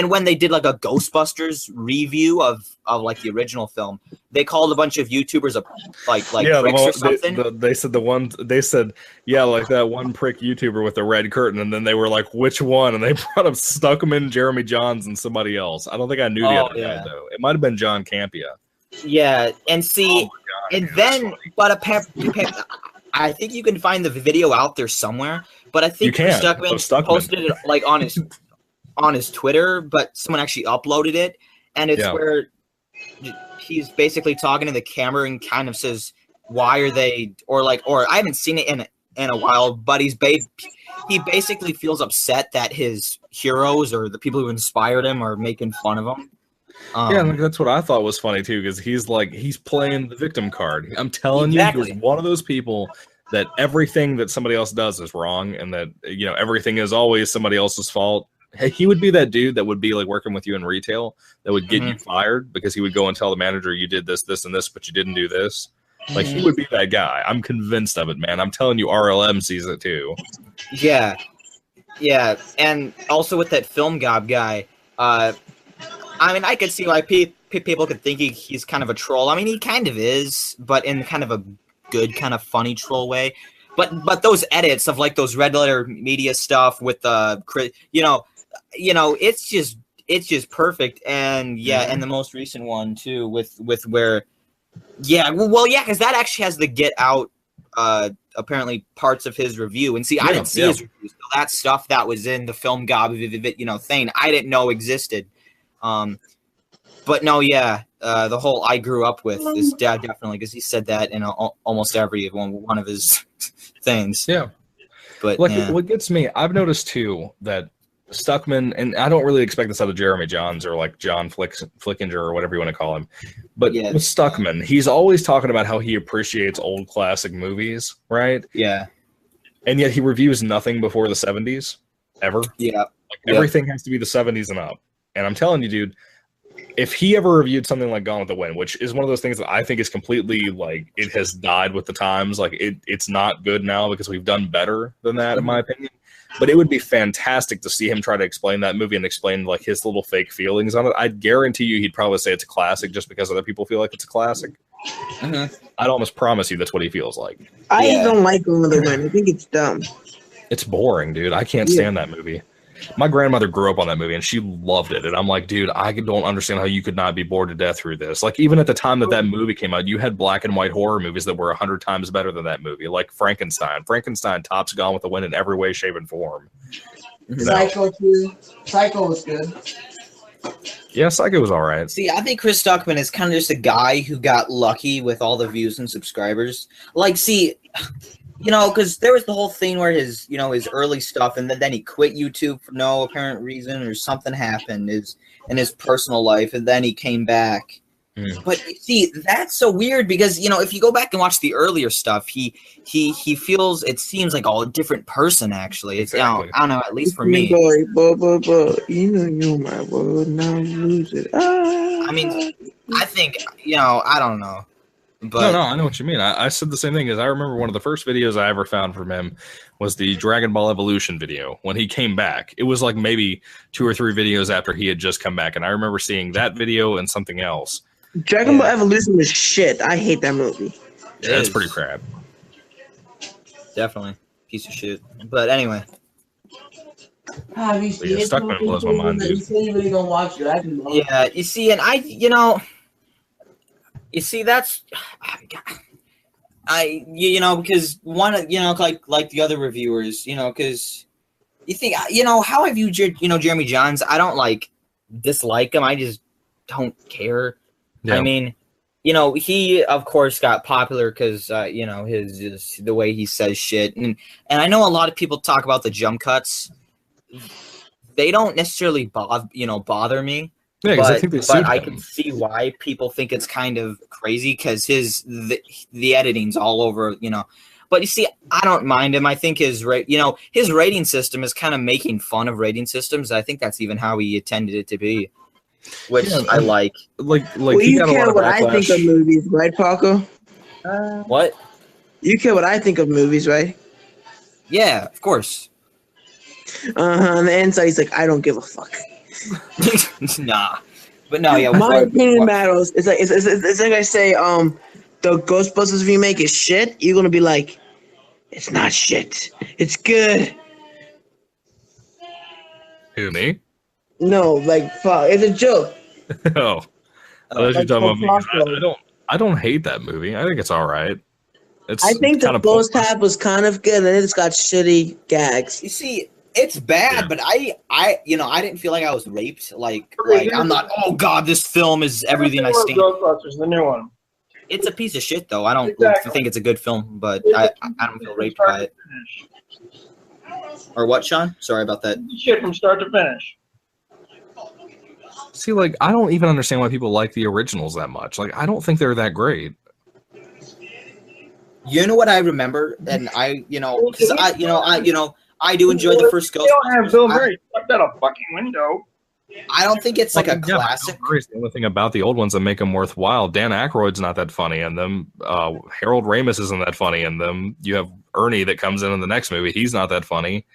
when they did like a Ghostbusters review of like the original film, they called a bunch of YouTubers like pricks or something. They said like that one prick YouTuber with the red curtain, and then they were like, which one? And they brought up Stuckman, Jeremy Johns, and somebody else. I don't think I knew the other guy though. It might have been John Campia. Yeah, and see, I think you can find the video out there somewhere. But I think Stuckman posted it like on his Twitter, but someone actually uploaded it, and it's where he's basically talking to the camera and kind of says, "Why are they?" or I haven't seen it in a while, but he basically feels upset that his heroes or the people who inspired him are making fun of him. That's what I thought was funny too, because he's playing the victim card. I'm telling you, he's one of those people that everything that somebody else does is wrong, and that everything is always somebody else's fault. Hey, he would be that dude that would be like working with you in retail that would get you fired because he would go and tell the manager you did this, this, and this, but you didn't do this. Like he would be that guy. I'm convinced of it, man. I'm telling you, RLM sees it too. Yeah, and also with that Film Gob guy, I mean, I could see why people could think he's kind of a troll. I mean, he kind of is, but in kind of a good, kind of funny troll way. But those edits of like those Red Letter Media stuff with it's just perfect. And and the most recent one too with where because that actually has the Get Out apparently parts of his review. And see, I didn't see his review, so that stuff that was in the Film Gob thing I didn't know existed. But no, the whole I grew up with is definitely, because he said that in almost every one of his things. Yeah. But what gets me, I've noticed too that Stuckman, and I don't really expect this out of Jeremy Johns or like John Flickinger or whatever you want to call him, but with Stuckman, he's always talking about how he appreciates old classic movies, right? Yeah. And yet he reviews nothing before the 70s, ever. Yeah. Everything has to be the 70s and up. And I'm telling you, dude, if he ever reviewed something like Gone with the Wind, which is one of those things that I think is completely like it has died with the times, like it's not good now because we've done better than that, in my opinion. But it would be fantastic to see him try to explain that movie and explain like his little fake feelings on it. I guarantee you he'd probably say it's a classic just because other people feel like it's a classic. I'd almost promise you that's what he feels like. I don't like Gone with the Wind. I think it's dumb. It's boring, dude. I can't stand that movie. My grandmother grew up on that movie and she loved it. And I'm like, dude, I don't understand how you could not be bored to death through this. Like, even at the time that movie came out, you had black and white horror movies that were 100 times better than that movie. Like Frankenstein. Frankenstein tops Gone with the Wind in every way, shape, and form. Psycho too. Psycho was good. Yeah, Psycho was all right. See, I think Chris Stuckman is kind of just a guy who got lucky with all the views and subscribers. Like, see, because there was the whole thing where his early stuff, and then he quit YouTube for no apparent reason, or something happened in his personal life, and then he came back. But see, that's so weird because if you go back and watch the earlier stuff, he feels, it seems like a different person. Actually, it's exactly. I don't know, at least for me. You my word, now lose it. I mean, I think I don't know. But no, I know what you mean. I said the same thing. As I remember, one of the first videos I ever found from him was the Dragon Ball Evolution video when he came back. It was like maybe 2 or 3 videos after he had just come back, and I remember seeing that video and something else. Dragon Ball Evolution was shit. I hate that movie. Yeah, it's pretty crap. Definitely piece of shit. But anyway. Stuckman blows my mind, dude. You say you really don't watch Dragon Ball. Yeah, you see, and that's because one, like the other reviewers, because you think, how I view Jeremy Jahns, I don't dislike him. I just don't care. Yeah. I mean, he of course got popular because his the way he says shit, and I know a lot of people talk about the jump cuts. They don't necessarily bother me. Yeah, because I think but I can see why people think it's kind of crazy because the editing's all over, But you see, I don't mind him. I think his rating system is kind of making fun of rating systems. I think that's even how he intended it to be, which I like. Well, you care what I think of movies, right, Paco? What? You care what I think of movies, right? Yeah, of course. On the inside, he's like, I don't give a fuck. Nah, but no, yeah. My opinion matters. It's like I say, the Ghostbusters remake is shit. You're gonna be like, it's not shit. It's good. Who, me? No, fuck. It's a joke. Oh, I talking about me. I don't hate that movie. I think it's all right. I think the first half was kind of good, and then it's got shitty gags. You see. It's bad, but I didn't feel like I was raped. I'm not. Oh God, this film is everything I stand. Ghostbusters, the new one. It's a piece of shit, though. I don't think it's a good film, but I don't feel raped by it. Or what, Sean? Sorry about that. Shit from start to finish. See, I don't even understand why people like the originals that much. I don't think they're that great. You know what I remember, and I do enjoy the first Ghostbusters. You don't have Bill Murray stuck out a fucking window. I don't think it's a classic. Bill Murray's the only thing about the old ones that make them worthwhile. Dan Aykroyd's not that funny in them. Harold Ramis isn't that funny in them. You have Ernie that comes in the next movie. He's not that funny.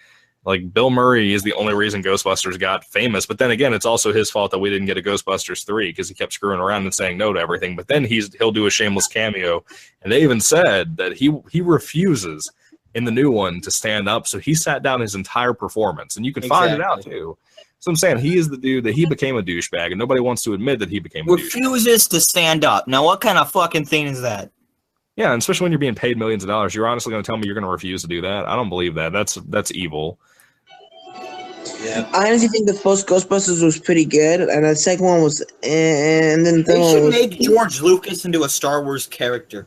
Bill Murray is the only reason Ghostbusters got famous. But then again, it's also his fault that we didn't get a Ghostbusters 3 because he kept screwing around and saying no to everything. But then he'll do a shameless cameo. And they even said that he refuses in the new one to stand up, so he sat down his entire performance, and you can find it out too. So I'm saying he is the dude that he became a douchebag, and nobody wants to admit that he became a douchebag. Refuses to stand up. Now, what kind of fucking thing is that? Yeah, and especially when you're being paid millions of dollars, you're honestly going to tell me you're going to refuse to do that? I don't believe that. That's evil. Yeah, I honestly think the first Ghostbusters was pretty good, and the second one was, and then the they should make George Lucas into a Star Wars character.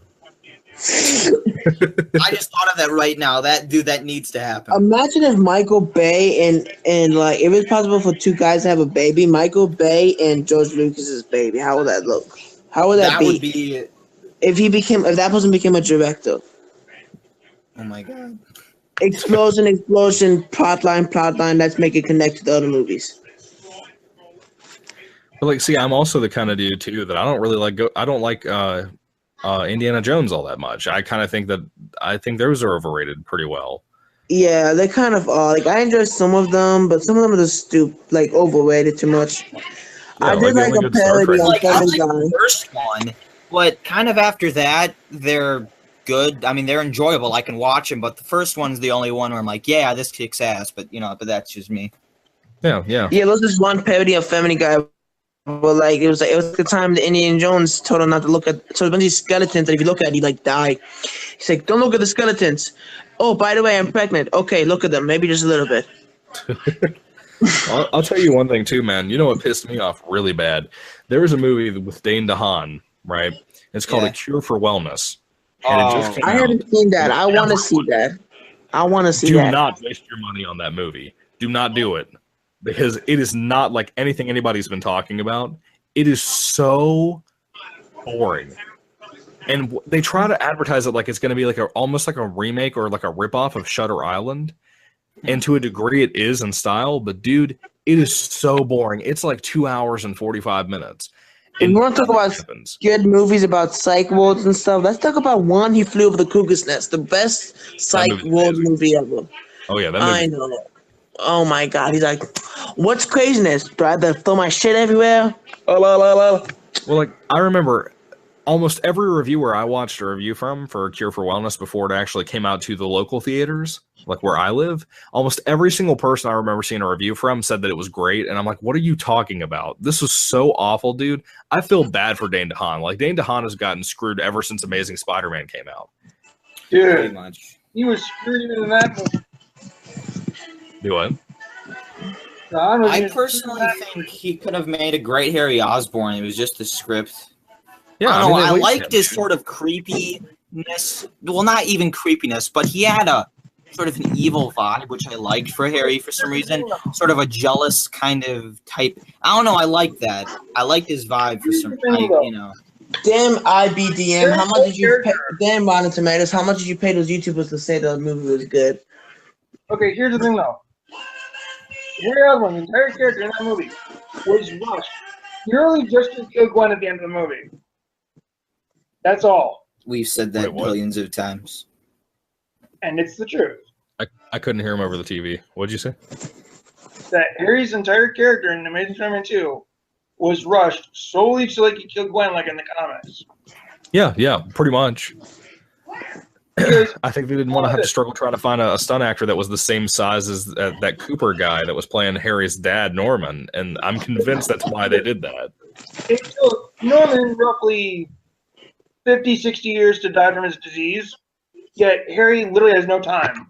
I just thought of that right now. That needs to happen. Imagine if Michael Bay and if it's possible for 2 guys to have a baby, Michael Bay and George Lucas's baby. How would that look? How would that be? Would be if that person became a director. Oh my god! Explosion, plotline. Let's make it connect to the other movies. But see, I'm also the kind of dude too that I don't really like. I don't like Indiana Jones all that much. I think those are overrated pretty well. Yeah, they kind of are. I enjoy some of them, but some of them are just overrated too much. Yeah, I did like a parody on Family Guy. The first one, but kind of after that, they're good. I mean, they're enjoyable. I can watch them, but the first one's the only one where I'm like, yeah, this kicks ass. But but that's just me. Yeah. Yeah, there was this one parody of Family Guy. But like it was the time that Indiana Jones told him not to look at. So there's these skeletons that if you look at, you like die. He's like, don't look at the skeletons. Oh, by the way, I'm pregnant. Okay, look at them. Maybe just a little bit. I'll tell you one thing too, man. You know what pissed me off really bad? There was a movie with Dane DeHaan, right? It's called A Cure for Wellness. And it just came I haven't seen that. I want to see that. I want to see that. Do not waste your money on that movie. Do not do it. Because it is not like anything anybody's been talking about. It is so boring. And they try to advertise it like it's going to be like almost like a remake or like a ripoff of Shutter Island. And to a degree it is in style, but dude, it is so boring. It's like 2 hours and 45 minutes. And we want to talk about good movies about psych wards and stuff. Let's talk about One He Flew Over the Cuckoo's Nest, the best psych ward movie ever. Oh yeah, that movie. I know. Oh my god, he's like, what's craziness? Do I have to throw my shit everywhere? Well, like, I remember almost every reviewer I watched a review from for Cure for Wellness before it actually came out to the local theaters, like where I live, almost every single person I remember seeing a review from said that it was great, and I'm like, what are you talking about? This was so awful, dude. I feel bad for Dane DeHaan. Like, Dane DeHaan has gotten screwed ever since Amazing Spider-Man came out. Dude, pretty much. He was screwed in that movie. Do what? I personally think he could have made a great Harry Osborn. It was just the script. Yeah, I liked his sort of creepiness. Well, not even creepiness, but he had a sort of an evil vibe, which I liked for Harry for some reason. Sort of a jealous kind of type. I don't know. I like that. I liked his vibe for some, you know. Damn IBDM, how much did you pay? Damn Rotten Tomatoes, how much did you pay those YouTubers to say the movie was good? Okay, here's the thing though. Harry Osborn, the entire character in that movie, was rushed purely just to kill Gwen at the end of the movie. That's all. We've said that billions of times. And it's the truth. I couldn't hear him over the TV. What'd you say? That Harry's entire character in Amazing Spider-Man 2 was rushed solely so they could kill Gwen like in the comics. Yeah, pretty much. I think they didn't want to have to struggle trying to find a stunt actor that was the same size as that Cooper guy that was playing Harry's dad, Norman, and I'm convinced that's why they did that. It took Norman roughly 50, 60 years to die from his disease, yet Harry literally has no time.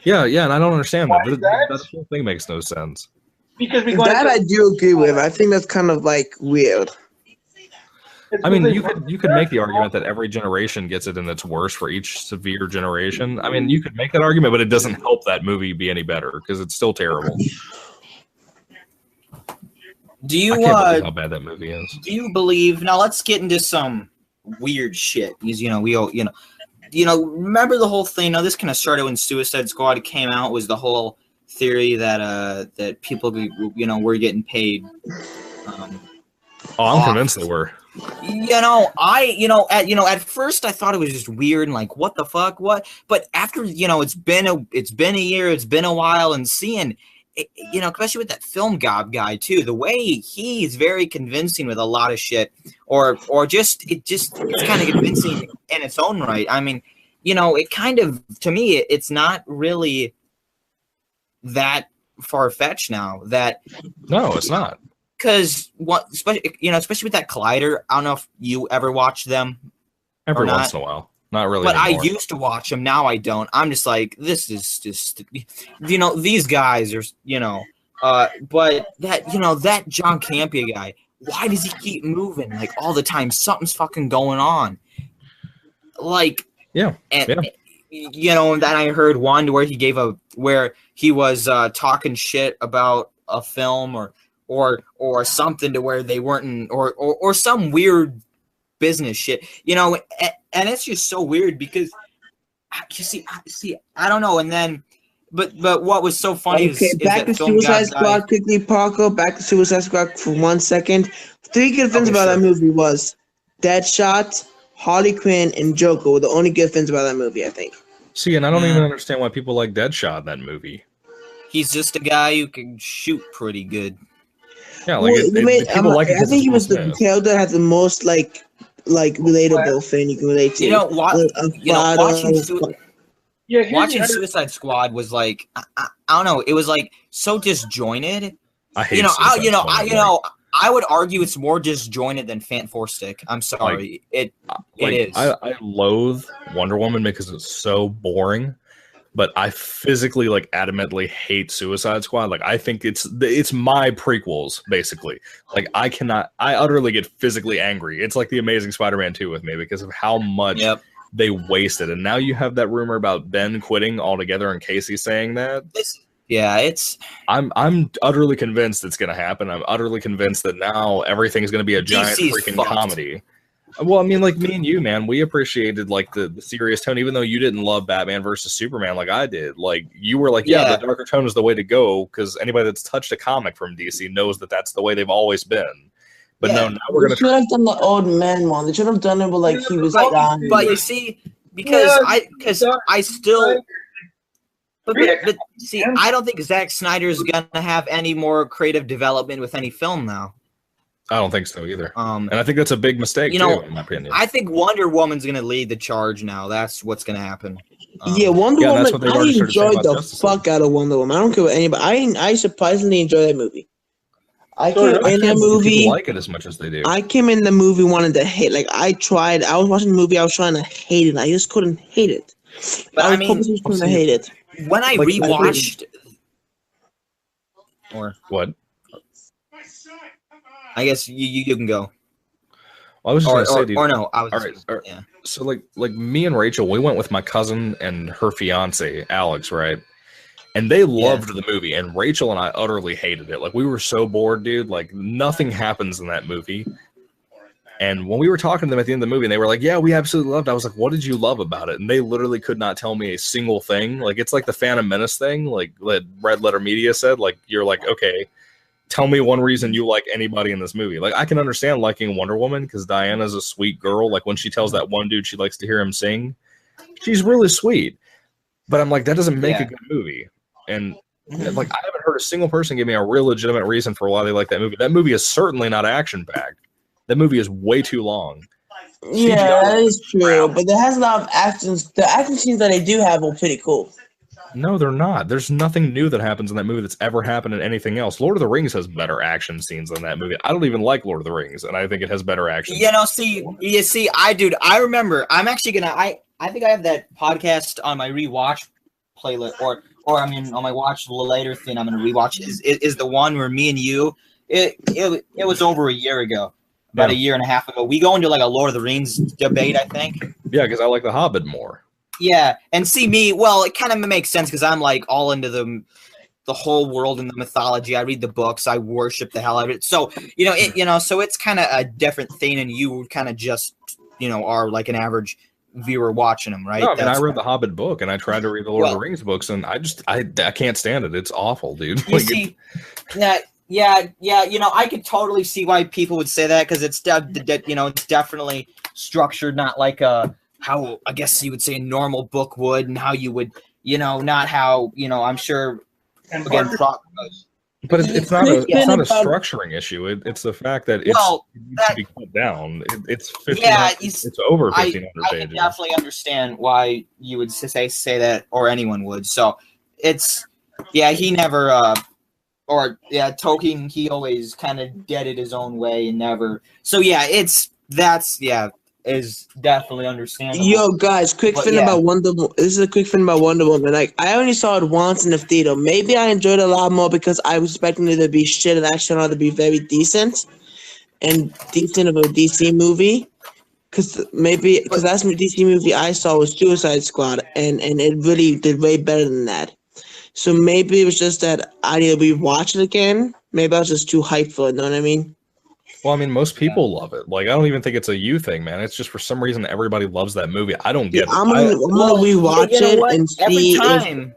Yeah, and I don't understand that. That whole thing makes no sense. Because I do agree with. I think that's kind of like weird. I mean, you could make the argument that every generation gets it in its worst for each severe generation. I mean, you could make that argument, but it doesn't help that movie be any better because it's still terrible. Do you I can't believe how bad that movie is? Do you believe? Now let's get into some weird shit because we all remember the whole thing. Now this kind of started when Suicide Squad came out. Was the whole theory that that people were getting paid. I'm convinced they were. At first I thought it was just weird and like, what the fuck, what? But after it's been a year, it's been a while, and seeing it, especially with that Film Gob guy too, the way he's very convincing with a lot of shit, or it's kind of convincing in its own right. I mean, it kind of, to me, it's not really that far-fetched now. No, it's not. Because especially with that Collider, I don't know if you ever watch them. Every once in a while, not really. But anymore. I used to watch them. Now I don't. I'm just like, this is just, these guys are, but that John Campea guy. Why does he keep moving like all the time? Something's fucking going on. Like, yeah, and then I heard one where he was talking shit about a film or something to where they weren't in, or some weird business shit, and it's just so weird because you see, I don't know. And then, but what was so funny is back to Suicide Squad quickly, Parker. Back to Suicide Squad for 1 second. 3 good things about that movie was Deadshot, Harley Quinn, and Joker were the only good things about that movie, I think. See, and I don't even understand why people like Deadshot in that movie. He's just a guy who can shoot pretty good. Yeah, like I think he was the character that has the most like relatable thing you can relate to. Watching watching Suicide Squad was like I don't know. It was like so disjointed. I hate I would argue it's more disjointed than Fantastic. I'm sorry. It is. I loathe Wonder Woman because it's so boring, but I physically adamantly hate Suicide Squad. Like I think it's my prequels basically. Like I utterly get physically angry. It's like the Amazing Spider-Man 2 with me because of how much they wasted. And now you have that rumor about Ben quitting altogether and Casey saying that. I'm utterly convinced it's going to happen. I'm utterly convinced that now everything's going to be a giant freaking comedy. Well, I mean, like me and you, man, we appreciated the serious tone, even though you didn't love Batman versus Superman like I did. Like you were like, the darker tone is the way to go because anybody that's touched a comic from DC knows that that's the way they've always been. But now we're going to. They should have done the old man one. They should have done it with he was dying. But you see, because I still. But see, I don't think Zack Snyder's gonna have any more creative development with any film now. I don't think so either. And I think that's a big mistake, too, in my opinion. I think Wonder Woman's gonna lead the charge now. That's what's gonna happen. Wonder Woman. I enjoyed the fuck out of Wonder Woman. I don't care what anybody. I surprisingly enjoyed that movie. I came in the movie. Like it as much as they do. I came in the movie wanting to hate. I tried. I was watching the movie. I was trying to hate it. I just couldn't hate it. But I mean, trying to hate it. When I rewatched, or what? I guess you can go. Well, I was just gonna say, dude. Or no, I was. All right. Yeah. So like me and Rachel, we went with my cousin and her fiance Alex, right? And they loved the movie, and Rachel and I utterly hated it. Like we were so bored, dude. Like nothing happens in that movie. And when we were talking to them at the end of the movie, and they were like, yeah, we absolutely loved it. I was like, what did you love about it? And they literally could not tell me a single thing. Like, it's like the Phantom Menace thing, like Red Letter Media said. Like, you're like, okay, tell me one reason you like anybody in this movie. Like, I can understand liking Wonder Woman because Diana's a sweet girl. Like, when she tells that one dude she likes to hear him sing, she's really sweet. But I'm like, that doesn't make a good movie. And, like, I haven't heard a single person give me a real legitimate reason for why they like that movie. That movie is certainly not action-packed. That movie is way too long. Yeah, that is true. But there has a lot of actions. The action scenes that they do have are pretty cool. No, they're not. There's nothing new that happens in that movie that's ever happened in anything else. Lord of the Rings has better action scenes than that movie. I don't even like Lord of the Rings, and I think it has better action. I remember. I'm actually gonna. I think I have that podcast on my rewatch playlist, or I mean on my watch later thing. I'm gonna rewatch. Is the one where me and you? It was over a year ago. About a year and a half ago, we go into a Lord of the Rings debate, I think. Yeah, because I like The Hobbit more. Yeah, and see me, well, it kind of makes sense because I'm all into the whole world and the mythology. I read the books, I worship the hell out of it. So so it's kind of a different thing, and you kind of just are like an average viewer watching them, right? No, I read the Hobbit book, and I tried to read the Lord of the Rings books, and I can't stand it. It's awful, dude. Yeah, I could totally see why people would say that because it's it's definitely structured not like how I guess you would say a normal book would, and how you would not how I'm sure again. But it's not a structuring issue. It's the fact that it needs to be cut down. It's 1500, it's over 1,500 pages. I definitely understand why you would say that, or anyone would. So it's he never. Tolkien, he always kind of did it his own way and never. So is definitely understandable. Yo, guys, quick thing about Wonder Woman. This is a quick thing about Wonder Woman. Like, I only saw it once in the theater. Maybe I enjoyed it a lot more because I was expecting it to be shit and actually to be very decent and decent of a DC movie. Because that's the DC movie I saw was Suicide Squad, and it really did way better than that. So maybe it was just that I need to rewatch it again. Maybe I was just too hyped for it, know what I mean? Well, I mean, most people love it. Like, I don't even think it's a you thing, man. It's just for some reason everybody loves that movie. I don't get it. I'm gonna rewatch it and see I'm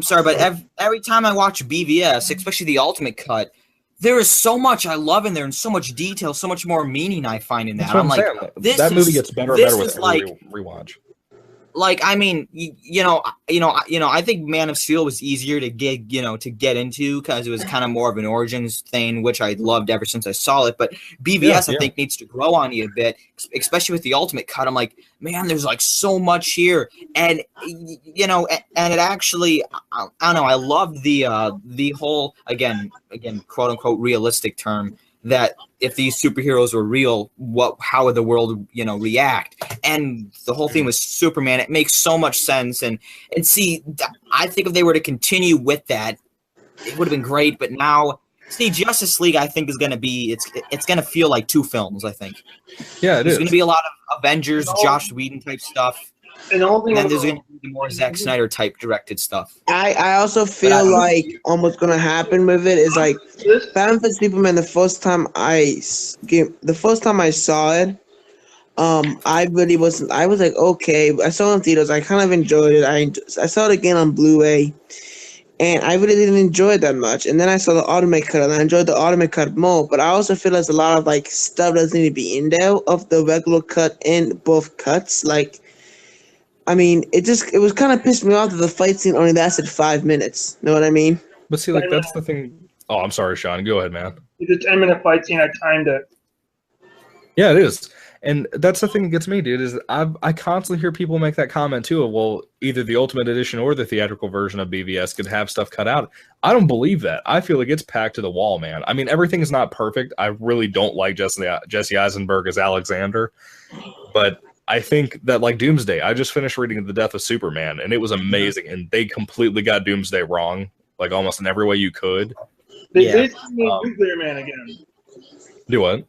sorry, but every time I watch BVS, especially the Ultimate Cut, there is so much I love in there and so much detail, so much more meaning I find in that. I'm like, that movie gets better and better with every rewatch. like, I mean, I think Man of Steel was easier to get into because it was kind of more of an origins thing, which I loved ever since I saw it. But BVS, I think, needs to grow on you a bit, especially with the Ultimate Cut. I'm like, man, there's like so much here, and and it actually, I don't know, I love the whole again, quote unquote realistic term that if these superheroes were real, how would the world, react? And the whole thing was Superman. It makes so much sense. And see, I think if they were to continue with that, it would have been great. But now, see, Justice League, I think is going to be, it's going to feel like two films, I think. Yeah, There's going to be a lot of Avengers, Joss Whedon type stuff. And then there's going to be more Zack Snyder type directed stuff. I also feel like what's going to happen with it is like Batman v Superman. The first time I saw it, I was like, okay. I saw it in theaters. I kind of enjoyed it. I saw it again on Blu-ray, and I really didn't enjoy it that much. And then I saw the Ultimate Cut, and I enjoyed the Ultimate Cut more. But I also feel there's a lot of like stuff that doesn't need to be in there of the regular cut in both cuts, like. I mean, it was kind of pissed me off that the fight scene only lasted 5 minutes. Know what I mean? But see, like, that's the thing. Oh, I'm sorry, Sean. Go ahead, man. It's a 10-minute fight scene. I timed it. Yeah, it is. And that's the thing that gets me, dude, is I constantly hear people make that comment, too, of, well, either the Ultimate Edition or the theatrical version of BVS could have stuff cut out. I don't believe that. I feel like it's packed to the wall, man. I mean, everything is not perfect. I really don't like Jesse Eisenberg as Alexander. But I think that, like, Doomsday, I just finished reading The Death of Superman, and it was amazing, and they completely got Doomsday wrong, like, almost in every way you could. They basically made Nuclear Man again. Do what?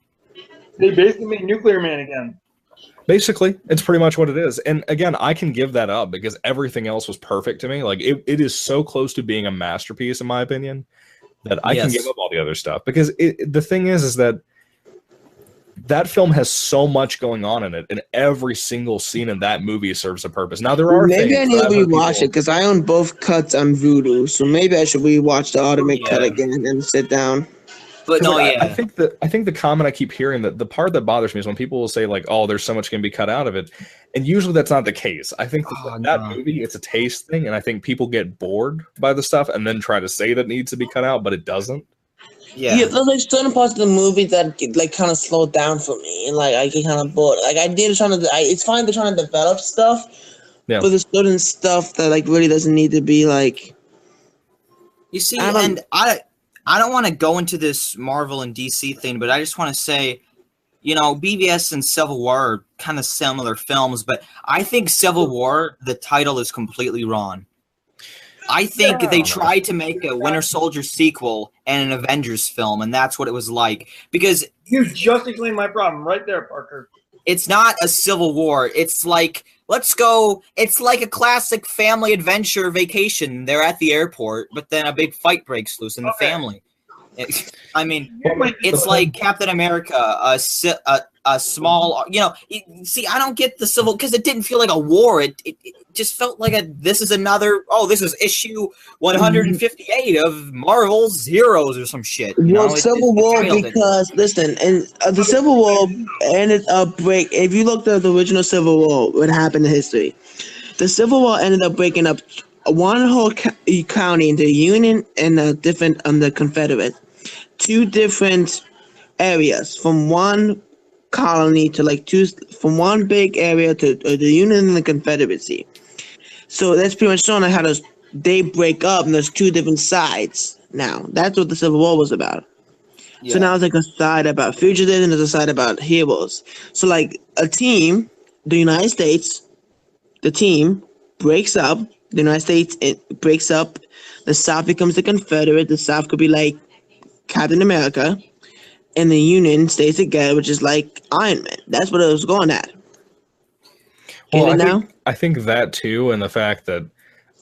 They basically made Nuclear Man again. Basically, it's pretty much what it is. And, again, I can give that up because everything else was perfect to me. Like, it is so close to being a masterpiece, in my opinion, that I can give up all the other stuff. Because the thing is that that film has so much going on in it, and every single scene in that movie serves a purpose. Now, there are maybe things I need to rewatch it because I own both cuts on Vudu, so maybe I should rewatch the Ultimate Cut again and sit down. But no, I think the comment I keep hearing, that the part that bothers me is when people will say like, "Oh, there's so much going to be cut out of it," and usually that's not the case. I think that movie, it's a taste thing, and I think people get bored by the stuff and then try to say that it needs to be cut out, but it doesn't. Yeah, there's like certain parts of the movie that like kind of slowed down for me, and like I get kind of bored. Like it's fine they're trying to develop stuff, but there's certain stuff that like really doesn't need to be like. You see, I don't want to go into this Marvel and DC thing, but I just want to say, BVS and Civil War are kind of similar films, but I think Civil War, the title is completely wrong. I think they tried to make a Winter Soldier sequel and an Avengers film, and that's what it was like. Because you just explained my problem right there, Parker. It's not a Civil War. It's like, let's go. It's like a classic family adventure vacation. They're at the airport, but then a big fight breaks loose in the family. I mean, it's like Captain America, a small, see, I don't get the Civil, because it didn't feel like a war. It just felt like this is issue 158 of Marvel's Heroes or some shit. Civil War, because, listen, and the Civil War ended up if you looked at the original Civil War, what happened in history, the Civil War ended up breaking up one whole county into the Union and the Confederate. Two different areas from one colony to from one big area to the Union and the Confederacy. So that's pretty much showing how they break up, and there's two different sides now. That's what the Civil War was about. Yeah. So now it's like a side about fugitives and there's a side about heroes. So like a team, the United States, the team breaks up. The United States, it breaks up. The South becomes the Confederate. The South could be like Captain America, and the Union stays together, which is like Iron Man. That's what it was going at. Well, I think that too, and the fact that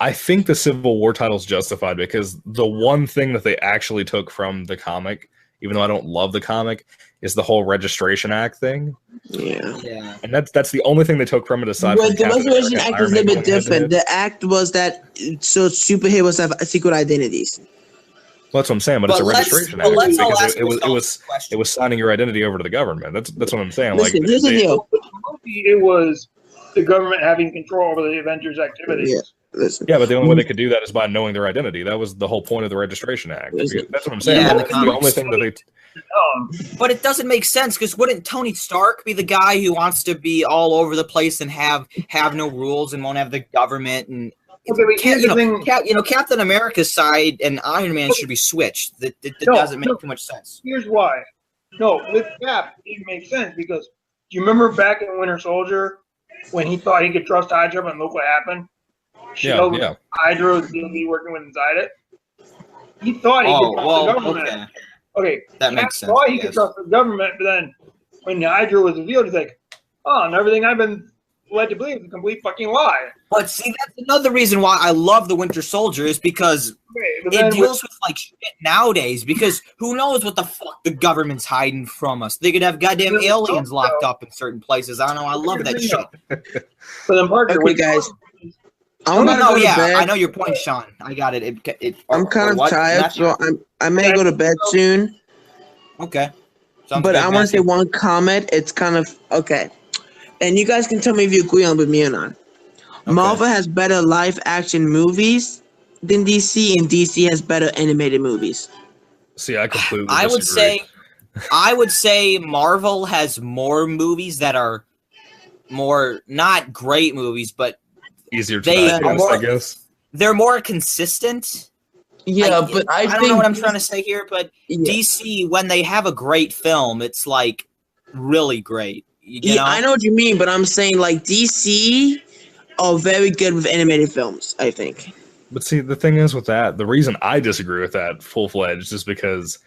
I think the Civil War title is justified because the one thing that they actually took from the comic, even though I don't love the comic, is the whole Registration Act thing. Yeah. And that's the only thing they took from it aside from the Registration Act is a little bit different. The act was that so superheroes have secret identities. Well, that's what I'm saying, but it's a registration act because it was signing your identity over to the government. That's what I'm saying. Listen, here's the deal. It was the government having control over the Avengers' activities. Yeah. Listen. Yeah, but the only way they could do that is by knowing their identity. That was the whole point of the Registration Act. Listen. That's what I'm saying. Yeah, That's the only thing that they. But it doesn't make sense because wouldn't Tony Stark be the guy who wants to be all over the place and have no rules and won't have the government and Captain America's side and Iron Man should be switched. That doesn't make too much sense. Here's why. No, with Cap, it makes sense because do you remember back in Winter Soldier when he thought he could trust Hydra and look what happened? Hydra was going to be working with inside it. He thought he could trust the government. Okay, that makes sense. Thought he could trust the government, but then when Hydra was revealed, he's like, "Oh, and everything I've been led to believe is a complete fucking lie." But see, that's another reason why I love the Winter Soldier is because it deals with like shit nowadays. Because who knows what the fuck the government's hiding from us? They could have goddamn aliens locked up in certain places. I don't know. I love that shit. But then Parker, okay, guys. I know your point, Sean. I got it. I'm kind of tired, so I may go to bed soon. Okay. But I want to say one comment. It's kind of okay, and you guys can tell me if you agree on with me or not. Okay. Marvel has better live-action movies than DC, and DC has better animated movies. See, I completely disagree. I would say Marvel has more movies that are more not great movies, but easier to digest, I guess. They're more consistent. Yeah, but I don't know what I'm trying to say here, but DC, when they have a great film, it's like really great. You know? I know what you mean, but I'm saying like DC are very good with animated films, I think. But see, the thing is with that, the reason I disagree with that full-fledged is because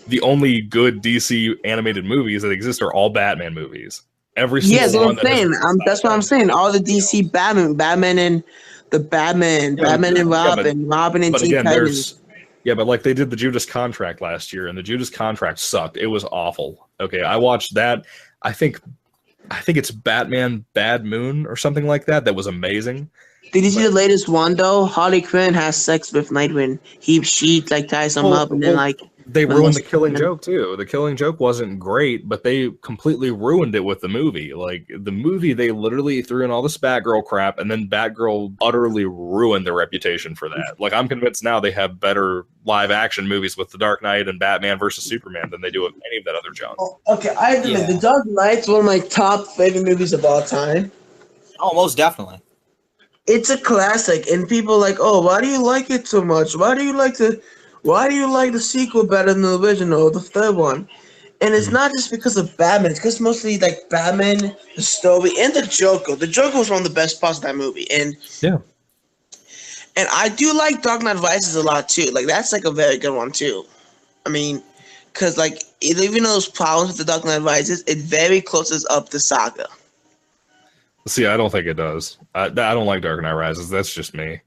the only good DC animated movies that exist are all Batman movies. Every single one. That's what I'm saying. All the DC Batman and the Batman and Robin, Robin and Teen Titans. Yeah, but like they did the Judas Contract last year, and the Judas Contract sucked. It was awful. Okay, I watched that. I think it's Batman Bad Moon or something like that. That was amazing. Did you see the latest one though? Harley Quinn has sex with Nightwing. She like ties him up and then like. They ruined the Killing Joke too. The Killing Joke wasn't great, but they completely ruined it with the movie. Like the movie, they literally threw in all this Batgirl crap, and then Batgirl utterly ruined their reputation for that. Like I'm convinced now they have better live action movies with The Dark Knight and Batman versus Superman than they do with any of that other junk. Oh, okay, I admit The Dark Knight's one of my top favorite movies of all time. Oh, most definitely. It's a classic, and people are like, oh, why do you like it so much? Why do you like the sequel better than the original, the third one? And it's not just because of Batman. It's because mostly like Batman, the story, and the Joker. The Joker was one of the best parts of that movie. And I do like Dark Knight Rises a lot too. Like that's like a very good one too. I mean, because like even those problems with the Dark Knight Rises, it very closes up the saga. See, I don't think it does. I don't like Dark Knight Rises. That's just me.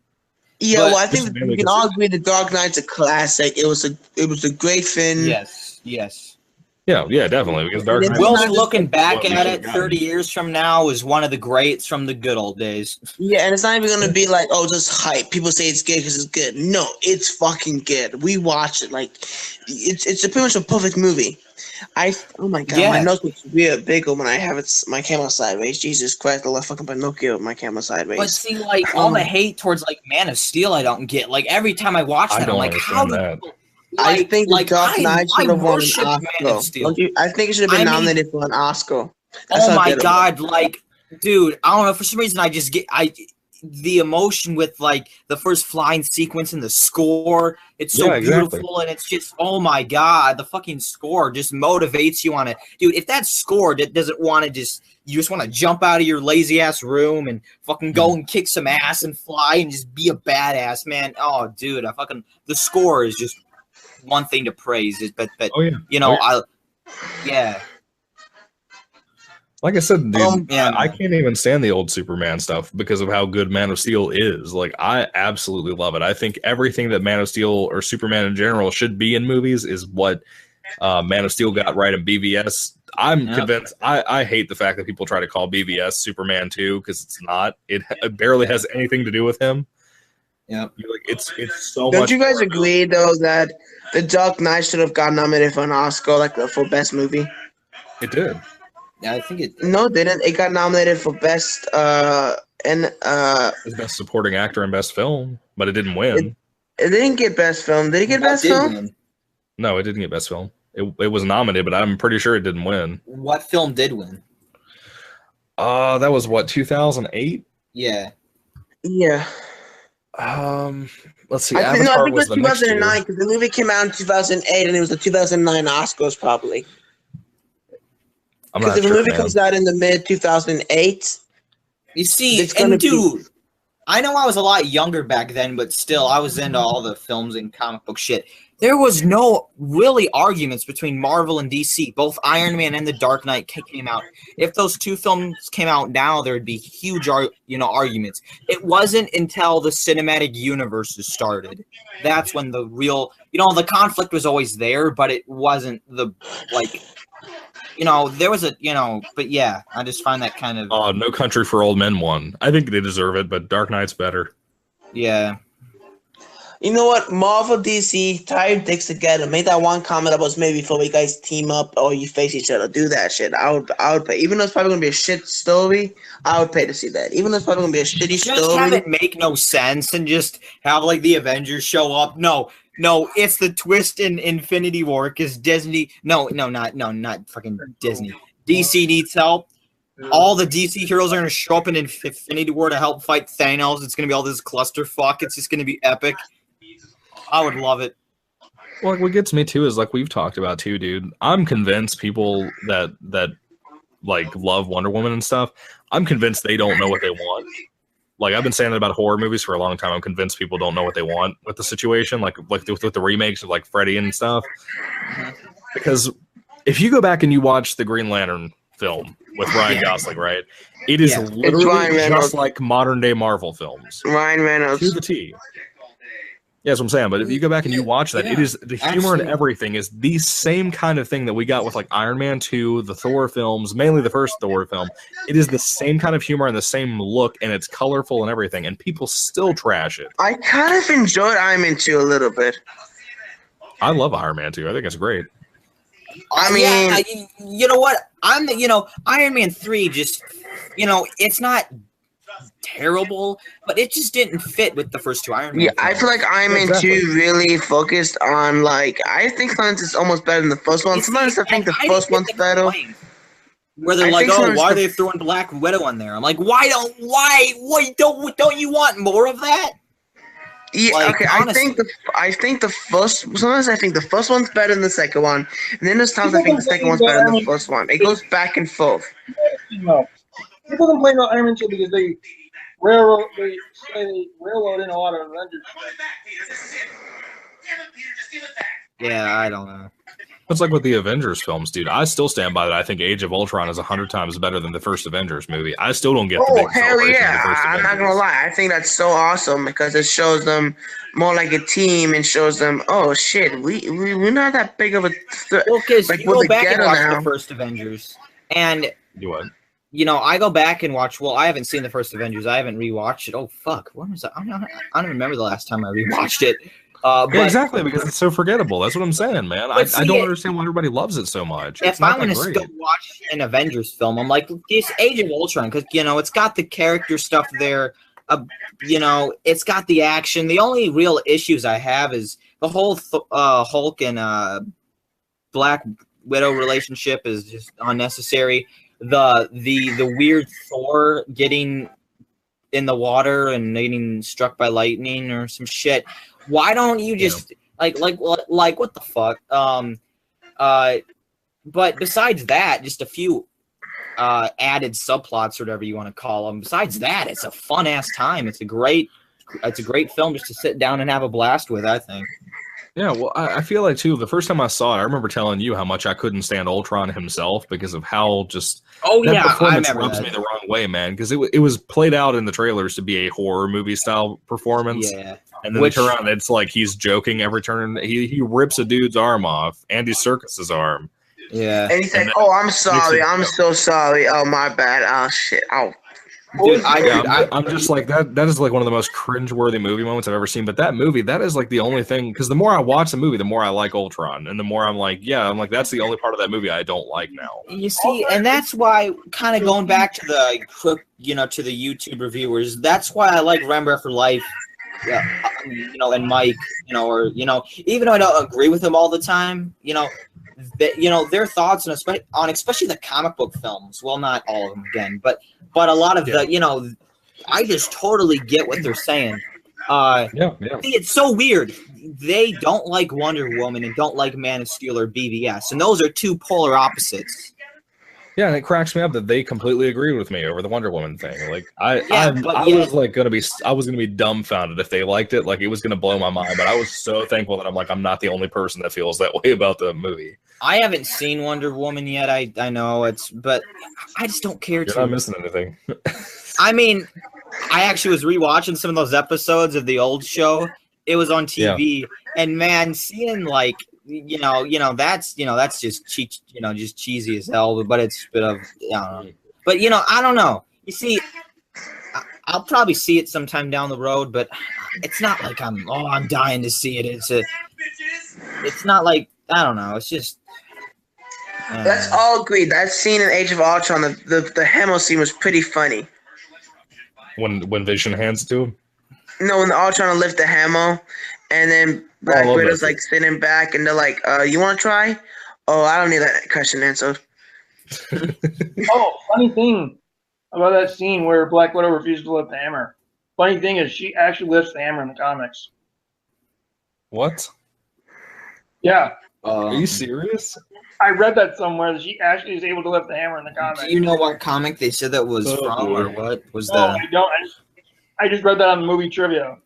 Yeah, well, I think we can all agree The Dark Knight's a classic. It was a great film. Yes. Yeah, definitely. Because Dark Knight. We'll be looking back at it 30 years from now is one of the greats from the good old days. Yeah, and it's not even gonna be like, oh, just hype. People say it's good because it's good. No, it's fucking good. We watch it like it's pretty much a perfect movie. Oh my god, my nose looks real big when I have my camera sideways. Jesus Christ, I left fucking Pinocchio with my camera sideways. But see, like all the hate towards like Man of Steel, I don't get. Like every time I watch that, I'm like, how do people, I think the Dark Knight should have won an Oscar. I think it should have been nominated for an Oscar. Oh my god, like, dude, I don't know. For some reason, I just get the emotion with like the first flying sequence and the score. It's so beautiful, and it's just oh my god, the fucking score just motivates you on it, dude. If that score doesn't want to you just want to jump out of your lazy ass room and fucking go and kick some ass and fly and just be a badass, man. Oh, dude, the score is just one thing to praise. But you know, Like I said, dude, I can't even stand the old Superman stuff because of how good Man of Steel is. Like, I absolutely love it. I think everything that Man of Steel or Superman in general should be in movies is what Man of Steel got right in BVS. I'm convinced. I hate the fact that people try to call BVS Superman 2 because it's not. It barely has anything to do with him. Yeah, like it's so. Don't much you guys agree though that The Dark Knight should have gotten nominated for an Oscar, like for best movie? It did. Yeah, I think it did. No, it didn't. It got nominated for best best supporting actor and best film, but it didn't win. It didn't get best film. Did it get best film? Win? No, it didn't get best film. It was nominated, but I'm pretty sure it didn't win. What film did win? That was what, 2008? Yeah. Yeah. Let's see. I think it was 2009 because the movie came out in 2008 and it was the 2009 Oscars probably. Because if the movie comes out in the mid 2008, you see, and dude, I know I was a lot younger back then, but still, I was into all the films and comic book shit. There was no really arguments between Marvel and DC. Both Iron Man and The Dark Knight came out. If those two films came out now, there would be huge, arguments. It wasn't until the cinematic universes started. That's when the real, the conflict was always there, but it wasn't the, there was but yeah, I just find that kind of... Oh, No Country for Old Men won. I think they deserve it, but Dark Knight's better. Yeah. You know what? Marvel, DC, tie your dicks together. Make that one comment about maybe before you guys team up or you face each other. Do that shit. I would pay. Even though it's probably gonna be a shit story, I would pay to see that. Even though it's probably gonna be a shitty story. Just have it make no sense and just have the Avengers show up. No, it's the twist in Infinity War because Disney. Not fucking Disney. DC needs help. All the DC heroes are going to show up in Infinity War to help fight Thanos. It's going to be all this clusterfuck. It's just going to be epic. I would love it. Well, what gets me too is we've talked about too, dude. I'm convinced people that love Wonder Woman and stuff. I'm convinced they don't know what they want. I've been saying that about horror movies for a long time. I'm convinced people don't know what they want with the situation, with the remakes of Freddy and stuff. Because if you go back and you watch the Green Lantern film with Ryan Gosling, right? It is literally just like modern day Marvel films. Ryan Reynolds to the T. Yeah, that's what I'm saying. But if you go back and you watch that, it is the humor and everything is the same kind of thing that we got with Iron Man 2, the Thor films, mainly the first Thor film. It is the same kind of humor and the same look, and it's colorful and everything, and people still trash it. I kind of enjoyed Iron Man 2 a little bit. I love Iron Man 2. I think it's great. I mean, you know what? Iron Man 3 just, it's not terrible, but it just didn't fit with the first two Iron Man. Yeah, films. I feel like Iron Man 2 really focused on I think sometimes it's almost better than the first one. Sometimes I think the first one's better. Where they're why are they throwing Black Widow on there? I'm like, why don't you want more of that? Yeah, okay. Honestly. I think the first. Sometimes I think the first one's better than the second one, and then there's times I think the second one's better than the first one. It goes back and forth. People complain about Iron Man 2 because they railroad in a lot of Avengers. Yeah, I don't know. It's like with the Avengers films, dude. I still stand by that. I think Age of Ultron is 100 times better than the first Avengers movie. I still don't get the big celebration of the first Avengers. I'm not gonna lie. I think that's so awesome because it shows them more like a team and shows them, oh shit, we're not that big of a well, because you go back and watch the first Avengers, and you what? I go back and watch. Well, I haven't seen the first Avengers. I haven't rewatched it. Oh fuck, when was that? I don't remember the last time I rewatched it. But, exactly, because it's so forgettable. That's what I'm saying, man. I don't understand why everybody loves it so much. If I'm going to still watch an Avengers film, I'm like, this Age of Ultron, because, it's got the character stuff there. It's got the action. The only real issues I have is the whole Hulk and Black Widow relationship is just unnecessary. The weird Thor getting in the water and getting struck by lightning or some shit. Why don't you just like what the fuck? But besides that, just a few added subplots or whatever you want to call them. Besides that, it's a fun ass time. It's a great film just to sit down and have a blast with, I think. Yeah, well, I feel like too. The first time I saw it, I remember telling you how much I couldn't stand Ultron himself because of how just that performance rubs me the wrong way, man. Because it was played out in the trailers to be a horror movie style performance. Yeah. And then they turn around, it's like he's joking every turn. He rips a dude's arm off, Andy Serkis's arm. Yeah. And he's like, "Oh, I'm sorry. I'm so sorry. Oh, my bad. Oh, shit. Oh, Dude, I'm just like that. That is like one of the most cringeworthy movie moments I've ever seen. But that movie, that is like the only thing. Because the more I watch the movie, the more I like Ultron, and the more I'm like, that's the only part of that movie I don't like now. You see, and that's why, kind of going back to the to the YouTube reviewers. That's why I like Remember for Life. And Mike, or even though I don't agree with him all the time, their thoughts on especially the comic book films. Well, not all of them again, but a lot of the, I just totally get what they're saying. See, it's so weird. They don't like Wonder Woman and don't like Man of Steel or BVS, and those are two polar opposites. Yeah, and it cracks me up that they completely agreed with me over the Wonder Woman thing. Like I was gonna be dumbfounded if they liked it. Like it was gonna blow my mind. But I was so thankful that I'm not the only person that feels that way about the movie. I haven't seen Wonder Woman yet. I know but I just don't care. You're not missing anything. I mean, I actually was rewatching some of those episodes of the old show. It was on TV, and man, seeing like. That's just just cheesy as hell. But it's a bit of But I don't know. You see, I'll probably see it sometime down the road, but it's not like I'm dying to see it. It's not like I don't know. It's just. Let's all agree that scene in Age of Ultron, the Hemo scene was pretty funny. When Vision hands it to him. No, when the Ultron lift the Hemo, and then Black Widow's like sitting back, and they're like, "You want to try?" Oh, I don't need that question answered. Oh, funny thing about that scene where Black Widow refuses to lift the hammer. Funny thing is, she actually lifts the hammer in the comics. What? Yeah. Are you serious? I read that somewhere that she actually is able to lift the hammer in the comics. Do you know what comic they said that was from, or what was that? I don't. I just read that on the movie trivia.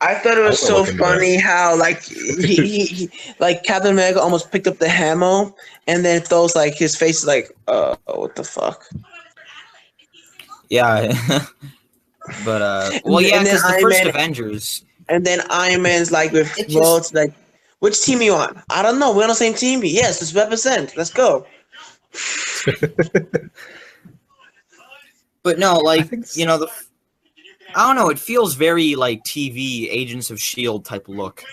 I thought it was so funny how he like Captain America almost picked up the hammer and then throws like his face is like what the fuck. Yeah. But because the first Avengers. And then Iron Man's like with votes like, which team are you on? I don't know. We're on the same team. Yes, let's represent. Let's go. But no, like I don't know. It feels very like TV Agents of S.H.I.E.L.D. type look.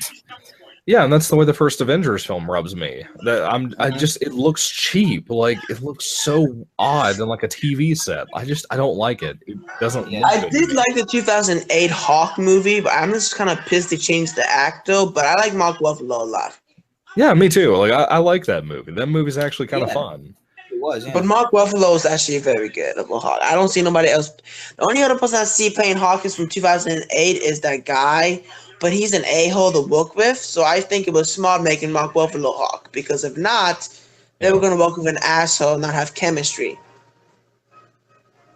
Yeah, and that's the way the first Avengers film rubs me. It looks cheap. Like it looks so odd and like a TV set. I don't like it. It doesn't. I did like the 2008 Hawk movie, but I'm just kind of pissed they changed the actor. But I like Mark Ruffalo a lot. Yeah, me too. Like I like that movie. That movie's actually kind of fun. It was, But Mark Ruffalo is actually very good at Hawk. I don't see nobody else. The only other person I see playing Hawk is from 2008 is that guy, but he's an a-hole to work with. So I think it was smart making Mark Ruffalo Hawk, because if not, they were going to work with an asshole and not have chemistry.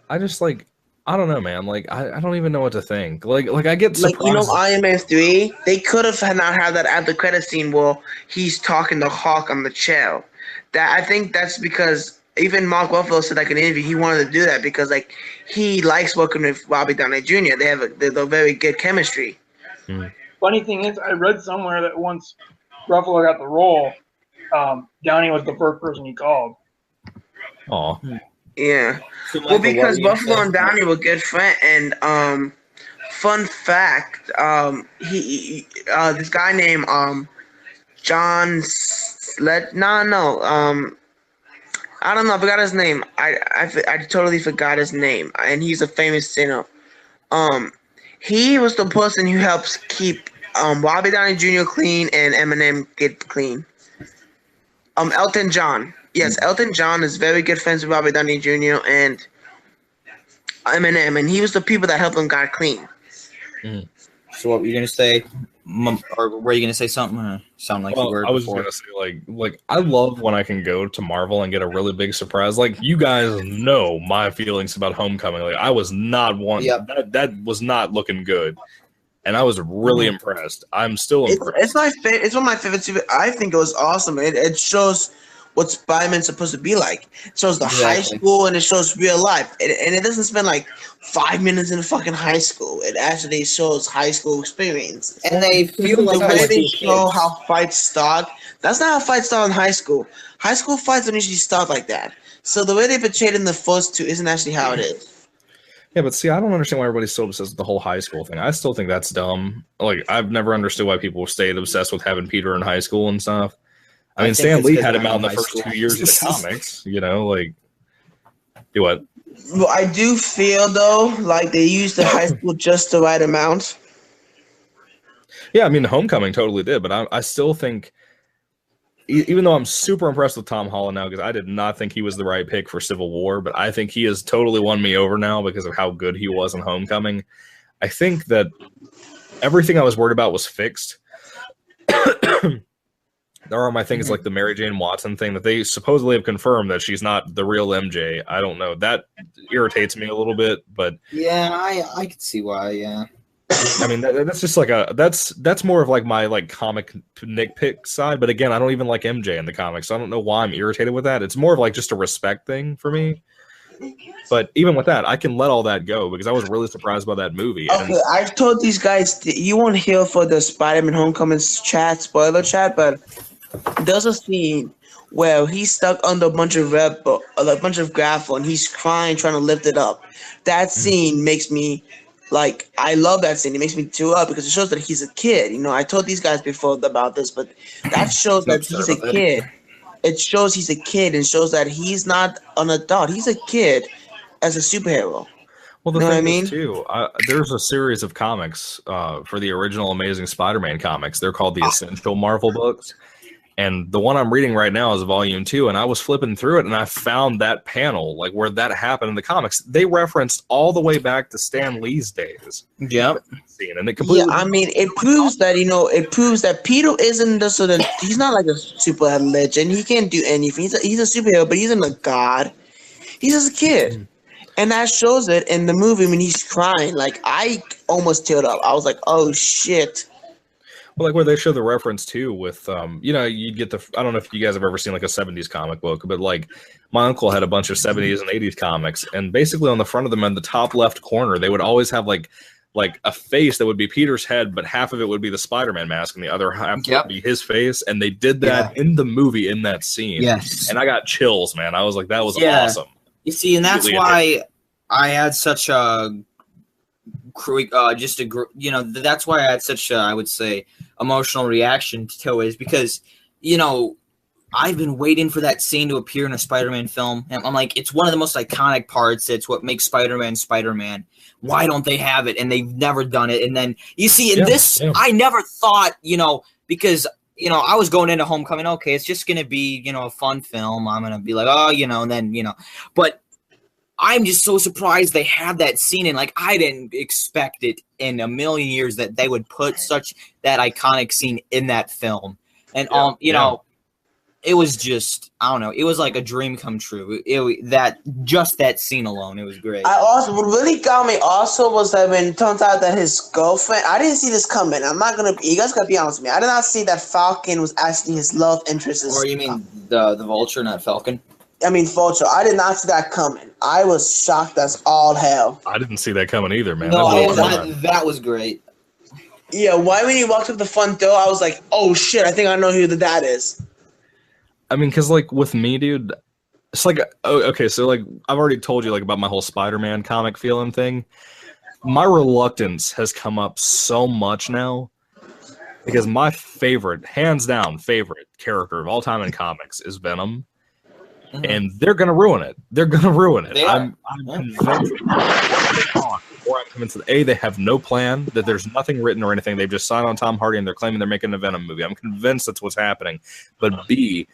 I just I don't know, man. Like I don't even know what to think. Like I get surprised. Iron Man 3, they could have not had that after credit scene where he's talking to Hawk on the chair. That I think that's because even Mark Ruffalo said like in an interview he wanted to do that because like he likes working with Robbie Downey Jr. They're very good chemistry. Funny thing is, I read somewhere that once Ruffalo got the role, Downey was the first person he called. Oh, yeah. Well, because Ruffalo and Downey were good friends, and fun fact, this guy named John. I don't know. I forgot his name. I totally forgot his name, and he's a famous singer. He was the person who helps keep Robbie Downey Jr. clean and Eminem get clean. Elton John. Yes, Elton John is very good friends with Robbie Downey Jr. and Eminem, and he was the people that helped him get clean. So what were you gonna say? Or were you gonna say something? Sound like you were. I was before. gonna say like I love when I can go to Marvel and get a really big surprise. Like you guys know my feelings about Homecoming. Like I was not that was not looking good, and I was really impressed. I'm still impressed. It's one of my favorites. I think it was awesome. It shows what Spider-Man's supposed to be like. It shows the high school and it shows real life. And it doesn't spend like 5 minutes in fucking high school. It actually shows high school experience. And they feel like the way they show how fights start. That's not how fights start in high school. High school fights don't usually start like that. So the way they portrayed in the first two isn't actually how it is. Yeah, but see, I don't understand why everybody's so obsessed with the whole high school thing. I still think that's dumb. Like, I've never understood why people stayed obsessed with having Peter in high school and stuff. I mean, Stan Lee had him out in the first 2 years of the comics, you know, like, do what? Well, I do feel, though, like they used the high school just the right amount. Yeah, I mean, Homecoming totally did, but I still think, even though I'm super impressed with Tom Holland now, because I did not think he was the right pick for Civil War, but I think he has totally won me over now because of how good he was in Homecoming. I think that everything I was worried about was fixed. There are my things like the Mary Jane Watson thing that they supposedly have confirmed that she's not the real MJ. I don't know. That irritates me a little bit, but yeah, I can see why. Yeah, I mean that's just like that's more of like my like comic nitpick side. But again, I don't even like MJ in the comics, so I don't know why I'm irritated with that. It's more of like just a respect thing for me. But even with that, I can let all that go because I was really surprised by that movie. Okay, I've told these guys you won't hear for the Spider-Man Homecoming spoiler chat, but there's a scene where he's stuck under a bunch of gravel and he's crying, trying to lift it up. That scene makes me I love that scene. It makes me tear up because it shows that he's a kid. You know, I told these guys before about this, but that shows that he's a kid. It shows he's a kid and shows that he's not an adult. He's a kid as a superhero. Well, the thing is, too, there's a series of comics for the original Amazing Spider-Man comics. They're called the Essential Marvel books. And the one I'm reading right now is Volume 2, and I was flipping through it, and I found that panel, like where that happened in the comics. They referenced all the way back to Stan Lee's days. Yep. And it completely I mean, it proves that, it proves that Peter isn't he's not like a super legend. He can't do anything. He's a superhero, but he isn't a god. He's just a kid. And that shows it in the movie when he's crying. Like, I almost teared up. I was like, oh, shit. Well, like where they show the reference too with, you get I don't know if you guys have ever seen like a 70s comic book, but like my uncle had a bunch of 70s and 80s comics. And basically on the front of them in the top left corner, they would always have like a face that would be Peter's head, but half of it would be the Spider-Man mask and the other half would be his face. And they did that in the movie in that scene. Yes. And I got chills, man. I was like, that was awesome. You see, and that's why I had such a that's why I had such a, I would say, emotional reaction to it, is because, I've been waiting for that scene to appear in a Spider-Man film. And I'm like, it's one of the most iconic parts. It's what makes Spider-Man Spider-Man. Why don't they have it? And they've never done it. And then you see in this, I never thought, because, I was going into Homecoming. Okay, it's just going to be, a fun film. I'm going to be like, and then, but I'm just so surprised they had that scene, and I didn't expect it in a million years that they would put that iconic scene in that film. And it was just, I don't know, it was like a dream come true. That scene alone, it was great. What really got me also was that when it turns out that his girlfriend, I didn't see this coming. You guys gotta be honest with me. I did not see that Falcon was actually his love interest. Or you mean the Vulture, not Falcon? I mean, Vulture. I did not see that coming. I was shocked as all hell. I didn't see that coming either, man. No, that was great. Yeah, why when he walked up the front door, I was like, oh shit, I think I know who the dad is. I mean, because with me, dude, it's like, okay, so I've already told you about my whole Spider-Man comic feeling thing. My reluctance has come up so much now because my hands down favorite character of all time in comics is Venom. And they're gonna ruin it. I'm convinced. Or I'm convinced that they have no plan, that there's nothing written or anything. They've just signed on Tom Hardy and they're claiming they're making a Venom movie. I'm convinced that's what's happening. But B,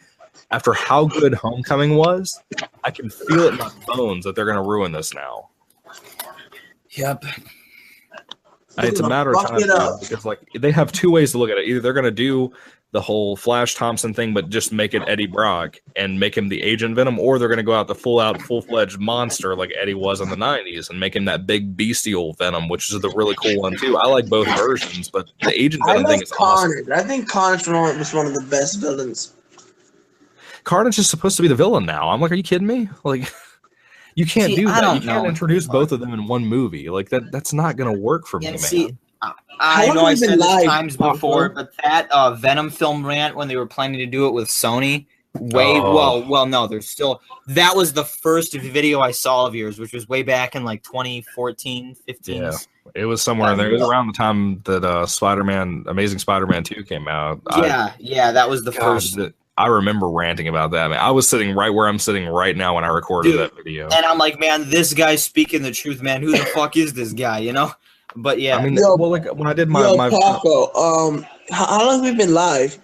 after how good Homecoming was, I can feel it in my bones that they're gonna ruin this now. Yep. It's a matter of time because they have two ways to look at it. Either they're gonna do the whole Flash Thompson thing, but just make it Eddie Brock and make him the Agent Venom, or they're going to go out the full-fledged monster like Eddie was in the 90s and make him that big bestial Venom, which is the really cool one too. I like both versions, but the Agent Venom thing is awesome. I think Carnage was one of the best villains. Carnage is supposed to be the villain now. I'm like, are you kidding me? You can't do that. You can't introduce both of them in one movie. That's not going to work for me, man. I know I said this times before, but that Venom film rant when they were planning to do it with Sony, Well, no, there's still. That was the first video I saw of yours, which was way back in like 2014, 15. Yeah, it was somewhere in there. It was around the time that Amazing Spider-Man 2 came out. Yeah, that was the first. I remember ranting about that, man. I was sitting right where I'm sitting right now when I recorded that video. And I'm like, man, this guy's speaking the truth, man. Who the fuck is this guy, you know? But yeah. I mean, when I did my Paco, how long have we been live?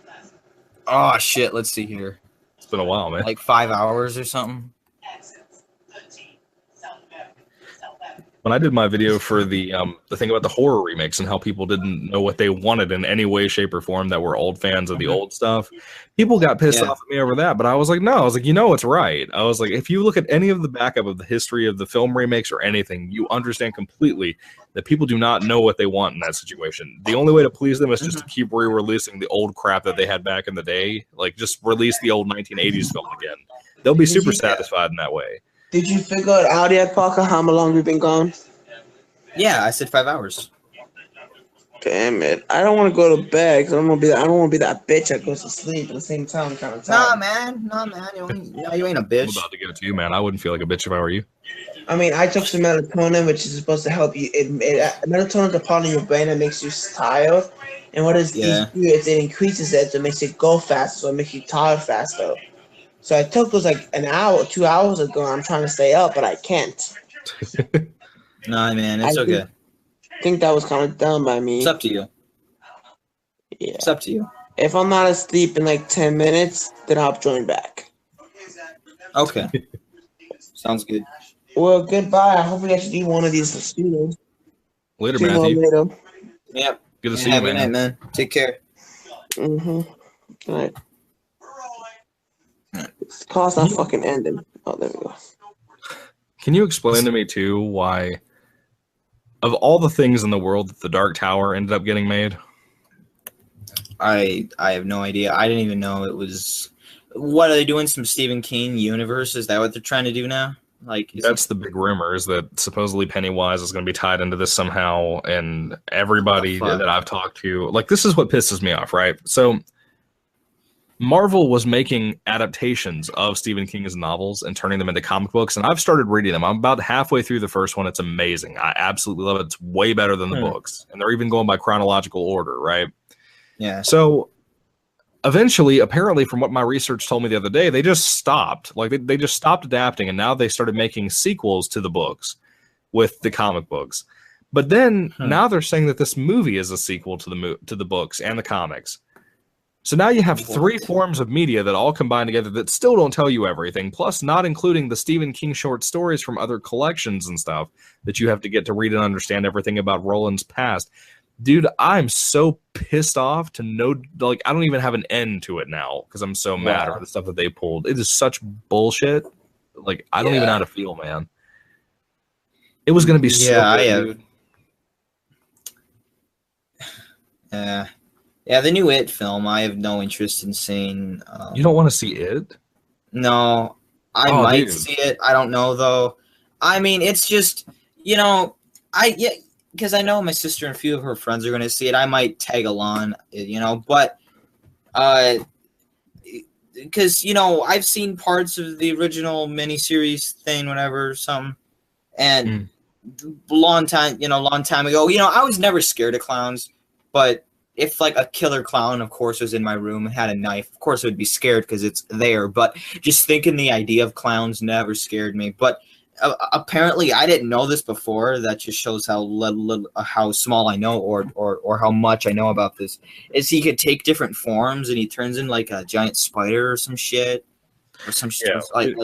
Oh, shit, let's see here. It's been a while, man. Like 5 hours or something. When I did my video for the thing about the horror remakes and how people didn't know what they wanted in any way, shape, or form that were old fans of the old stuff, people got pissed off at me over that. But I was like, no, I was like, it's right. I was like, if you look at any of the backup of the history of the film remakes or anything, you understand completely that people do not know what they want in that situation. The only way to please them is just to keep re-releasing the old crap that they had back in the day. Like, just release the old 1980s film again. They'll be super satisfied in that way. Did you figure it out yet, Parker? How long we've been gone? Yeah, I said 5 hours. Damn it! I don't want to go to bed because I don't want to be that bitch that goes to sleep at the same time. Kind of time. Nah, man. You ain't a bitch. I'm about to give it to you, man. I wouldn't feel like a bitch if I were you. I mean, I took some melatonin, which is supposed to help you. Melatonin is a part of your brain that makes you tired, and what it increases it, so it makes it go faster, so it makes you tired faster. So I took those like an hour, 2 hours ago. I'm trying to stay up, but I can't. Nah, man, it's okay. I think that was kind of dumb by me. It's up to you. Yeah. It's up to you. If I'm not asleep in like 10 minutes, then I'll join back. Okay. Sounds good. Well, goodbye. I hope we get to do one of these studios. Later, Matthew. Yep. Good to see you, man. Good night, man. Take care. Mm-hmm. Good night. This call's not fucking ending. Oh, there we go. Can you explain to me, too, why, of all the things in the world that the Dark Tower ended up getting made? I have no idea. I didn't even know it was... What, are they doing some Stephen King universe? Is that what they're trying to do now? That's the big rumor, is that supposedly Pennywise is going to be tied into this somehow, and everybody that I've talked to... Like, this is what pisses me off, right? So... Marvel was making adaptations of Stephen King's novels and turning them into comic books, and I've started reading them. I'm about halfway through the first one. It's amazing. I absolutely love it. It's way better than the books, and they're even going by chronological order, right? Yeah. So eventually, apparently, from what my research told me the other day, they just stopped. Like, they just stopped adapting, and now they started making sequels to the books with the comic books. But then now they're saying that this movie is a sequel to the books and the comics. So now you have three forms of media that all combine together that still don't tell you everything, plus not including the Stephen King short stories from other collections and stuff that you have to get to read and understand everything about Roland's past. Dude, I'm so pissed off to know, like, I don't even have an end to it now because I'm so mad at the stuff that they pulled. It is such bullshit. Like, I don't even know how to feel, man. It was going to be so good. Yeah, the new It film, I have no interest in seeing. You don't want to see it? No, I might see it. I don't know, though. I mean, it's just, because I know my sister and a few of her friends are going to see it. I might tag along, but because, I've seen parts of the original miniseries thing, whatever, something, and long time ago, I was never scared of clowns, but if like a killer clown, of course, was in my room and had a knife, of course I would be scared because it's there. But just thinking the idea of clowns never scared me. But apparently, I didn't know this before. That just shows how small I know, or how much I know about this. Is he could take different forms and he turns into like a giant spider or some shit, or some shit what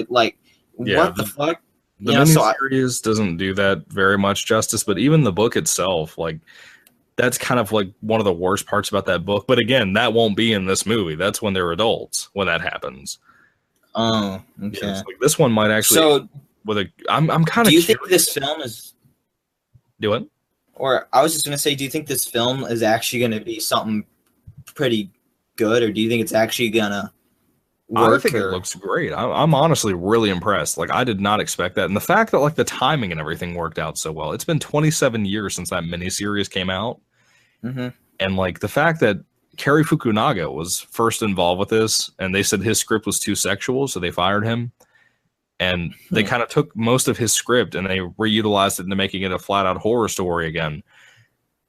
the fuck? The miniseries doesn't do that very much justice, but even the book itself, like. That's kind of like one of the worst parts about that book. But again, that won't be in this movie. That's when they're adults when that happens. Oh, okay. Yeah, like this one might actually. So, I'm kind of. Do you think this film is? Do what? Or I was just gonna say, do you think this film is actually gonna be something pretty good, or do you think it's actually gonna work? I think it looks great. I'm honestly really impressed. Like, I did not expect that. And the fact that, like, the timing and everything worked out so well. It's been 27 years since that miniseries came out. Mm-hmm. And, like, the fact that Cary Fukunaga was first involved with this, and they said his script was too sexual, so they fired him. And they kind of took most of his script and they reutilized it into making it a flat-out horror story again.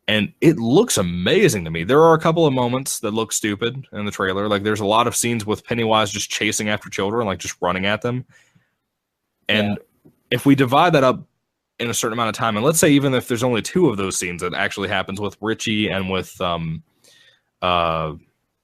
And it looks amazing to me. There are a couple of moments that look stupid in the trailer. Like, there's a lot of scenes with Pennywise just chasing after children, like just running at them. And if we divide that up in a certain amount of time, and let's say even if there's only 2 of those scenes that actually happens with Richie and with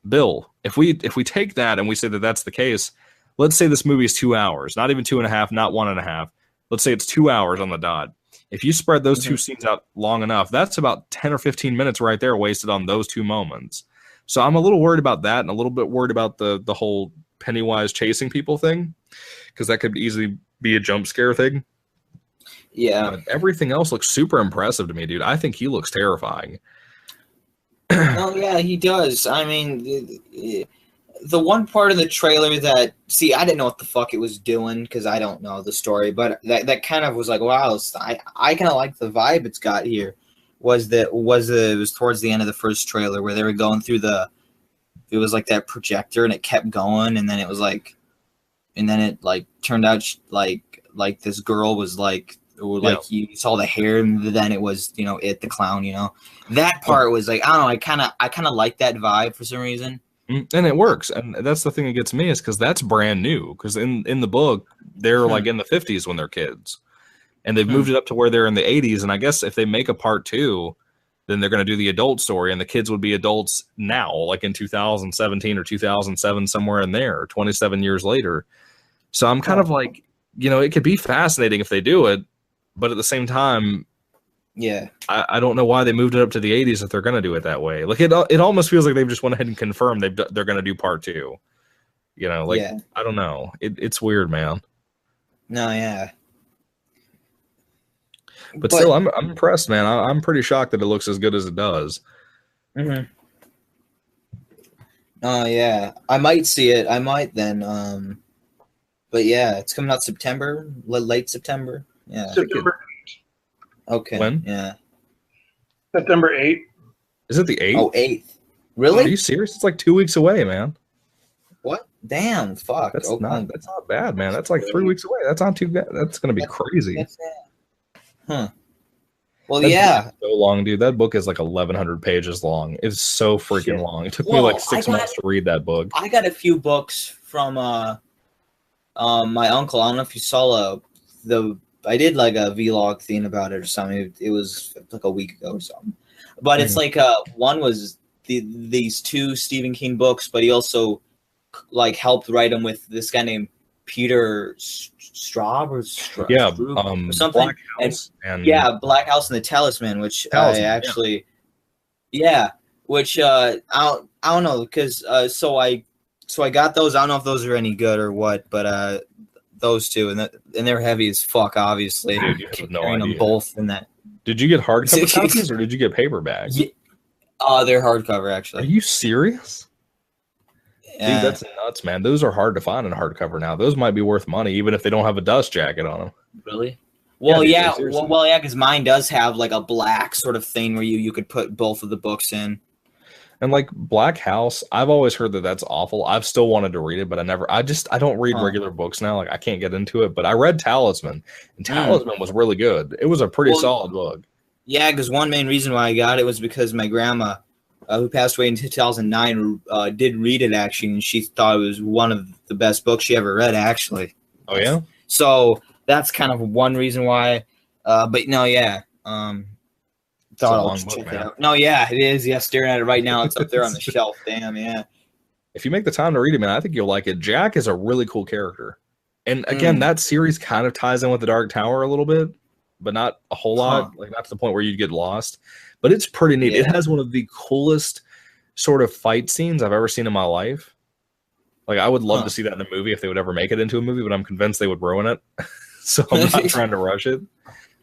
Bill, if we take that and we say that that's the case, let's say this movie is 2 hours, not even 2.5, not 1.5. Let's say it's 2 hours on the dot. If you spread those 2 scenes out long enough, that's about 10 or 15 minutes right there wasted on those 2 moments. So I'm a little worried about that and a little bit worried about the whole Pennywise chasing people thing, because that could easily be a jump scare thing. Yeah. But everything else looks super impressive to me, dude. I think he looks terrifying. Oh, yeah, he does. I mean, the one part of the trailer that, see, I didn't know what the fuck it was doing because I don't know the story, but that kind of was like, wow, I kind of like the vibe it's got here. It was towards the end of the first trailer where they were going through it was like that projector and it kept going, and then it was like, and then it like turned out like this girl was like, you saw the hair, and then it was, the clown, that part was like, I don't know, I kind of like that vibe for some reason. And it works, and that's the thing that gets me, is because that's brand new. Because in the book, they're like in the 50s when they're kids, and they've moved it up to where they're in the 80s. And I guess if they make a part 2, then they're going to do the adult story, and the kids would be adults now, like in 2017 or 2007, somewhere in there, 27 years later. So I'm kind of like, it could be fascinating if they do it, but at the same time, I don't know why they moved it up to the 80s if they're going to do it that way. Like, it almost feels like they've just went ahead and confirmed they're going to do part 2. I don't know. It's weird, man. No, yeah. But still, I'm impressed, man. I'm pretty shocked that it looks as good as it does. Mm-hmm. Oh, yeah. I might see it. I might then. But yeah, it's coming out September, late September. Yeah. September. Okay. When? Yeah. September 8th. Is it the 8th? Oh, 8th. Really? Are you serious? It's like 2 weeks away, man. What? Damn, fuck. That's not bad, man. That's like 3 weeks away. That's not too bad. That's going to be crazy. Huh. Well, yeah. So long, dude. That book is like 1,100 pages long. It's so freaking long. It took me like 6 months to read that book. I got a few books from my uncle. I don't know if you saw I did like a vlog thing about it or something. It was like a week ago or something. But it's like one was these 2 Stephen King books, but he also like helped write them with this guy named Peter Straub or something. Black House and Black House and the Talisman, which Talisman, I actually, which I don't know, because so I got those. I don't know if those are any good or what, but those 2, and they're heavy as fuck, obviously. Dude, you have no idea. Them both in that. Did you get hardcover copies or did you get paperback? Yeah. They're hardcover, actually. Are you serious? Yeah. Dude, that's nuts, man. Those are hard to find in hardcover now. Those might be worth money, even if they don't have a dust jacket on them. Really? Well, yeah, because mine does have like a black sort of thing where you could put both of the books in. And like Black House, I've always heard that that's awful. I've still wanted to read it, but I don't read regular books now. Like, I can't get into it, but I read Talisman, and Talisman was really good. It was a pretty solid book. Yeah, because one main reason why I got it was because my grandma, who passed away in 2009, did read it, actually, and she thought it was one of the best books she ever read, actually. Oh, yeah? So that's kind of one reason why. But no, yeah. Thought I'll check it out. No, yeah, it is. Yeah, staring at it right now. It's up there on the shelf. Damn, yeah. If you make the time to read it, man, I think you'll like it. Jack is a really cool character. And again, that series kind of ties in with the Dark Tower a little bit, but not a whole lot. Like, not to the point where you'd get lost. But it's pretty neat. Yeah. It has one of the coolest sort of fight scenes I've ever seen in my life. Like, I would love to see that in a movie if they would ever make it into a movie, but I'm convinced they would ruin it. So I'm not trying to rush it.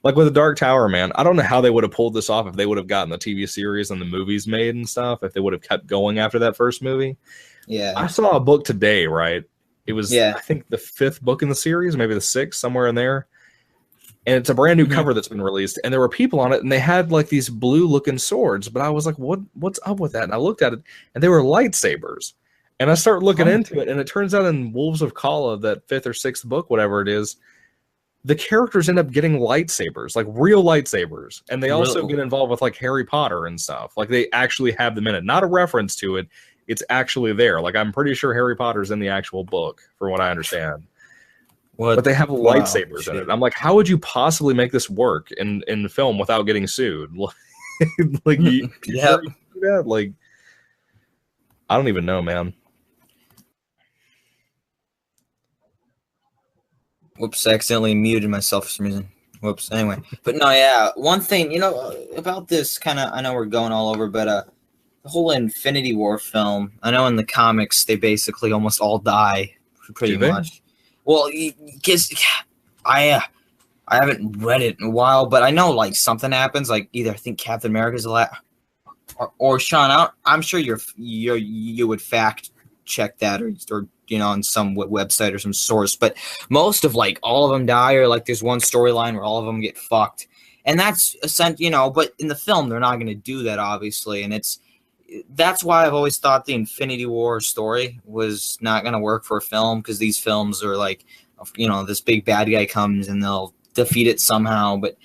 Like with the Dark Tower, man, I don't know how they would have pulled this off if they would have gotten the TV series and the movies made and stuff, if they would have kept going after that first movie. Yeah. I saw a book today, right? It was, I think, the 5th book in the series, maybe the 6th, somewhere in there. and it's a brand new cover that's been released, and there were people on it, and they had like these blue looking swords, but I was like, what's up with that? And I looked at it, and they were lightsabers. And I start looking into it, and it turns out in Wolves of Kala, that 5th or 6th book, whatever it is, the characters end up getting lightsabers, like real lightsabers. And they also get involved with like Harry Potter and stuff. Like they actually have them in it. Not a reference to it. It's actually there. Like I'm pretty sure Harry Potter's in the actual book, for what I understand. But they have lightsabers in it. I'm like, how would you possibly make this work in film without getting sued? Like, sure you do that? Like, I don't even know, man. Whoops, I accidentally muted myself for some reason. Whoops. Anyway, but no, yeah. One thing, about this kind of, I know we're going all over, but the whole Infinity War film, I know in the comics they basically almost all die, pretty much. Well, because I haven't read it in a while, but I know like something happens. Like either I think Captain America's the last, or Sean. I'm sure you would fact check that or on some website or some source, but most of like all of them die, or like there's one storyline where all of them get fucked, and that's but in the film they're not going to do that, obviously, and that's why I've always thought the Infinity War story was not going to work for a film, because these films are like, this big bad guy comes and they'll defeat it somehow, but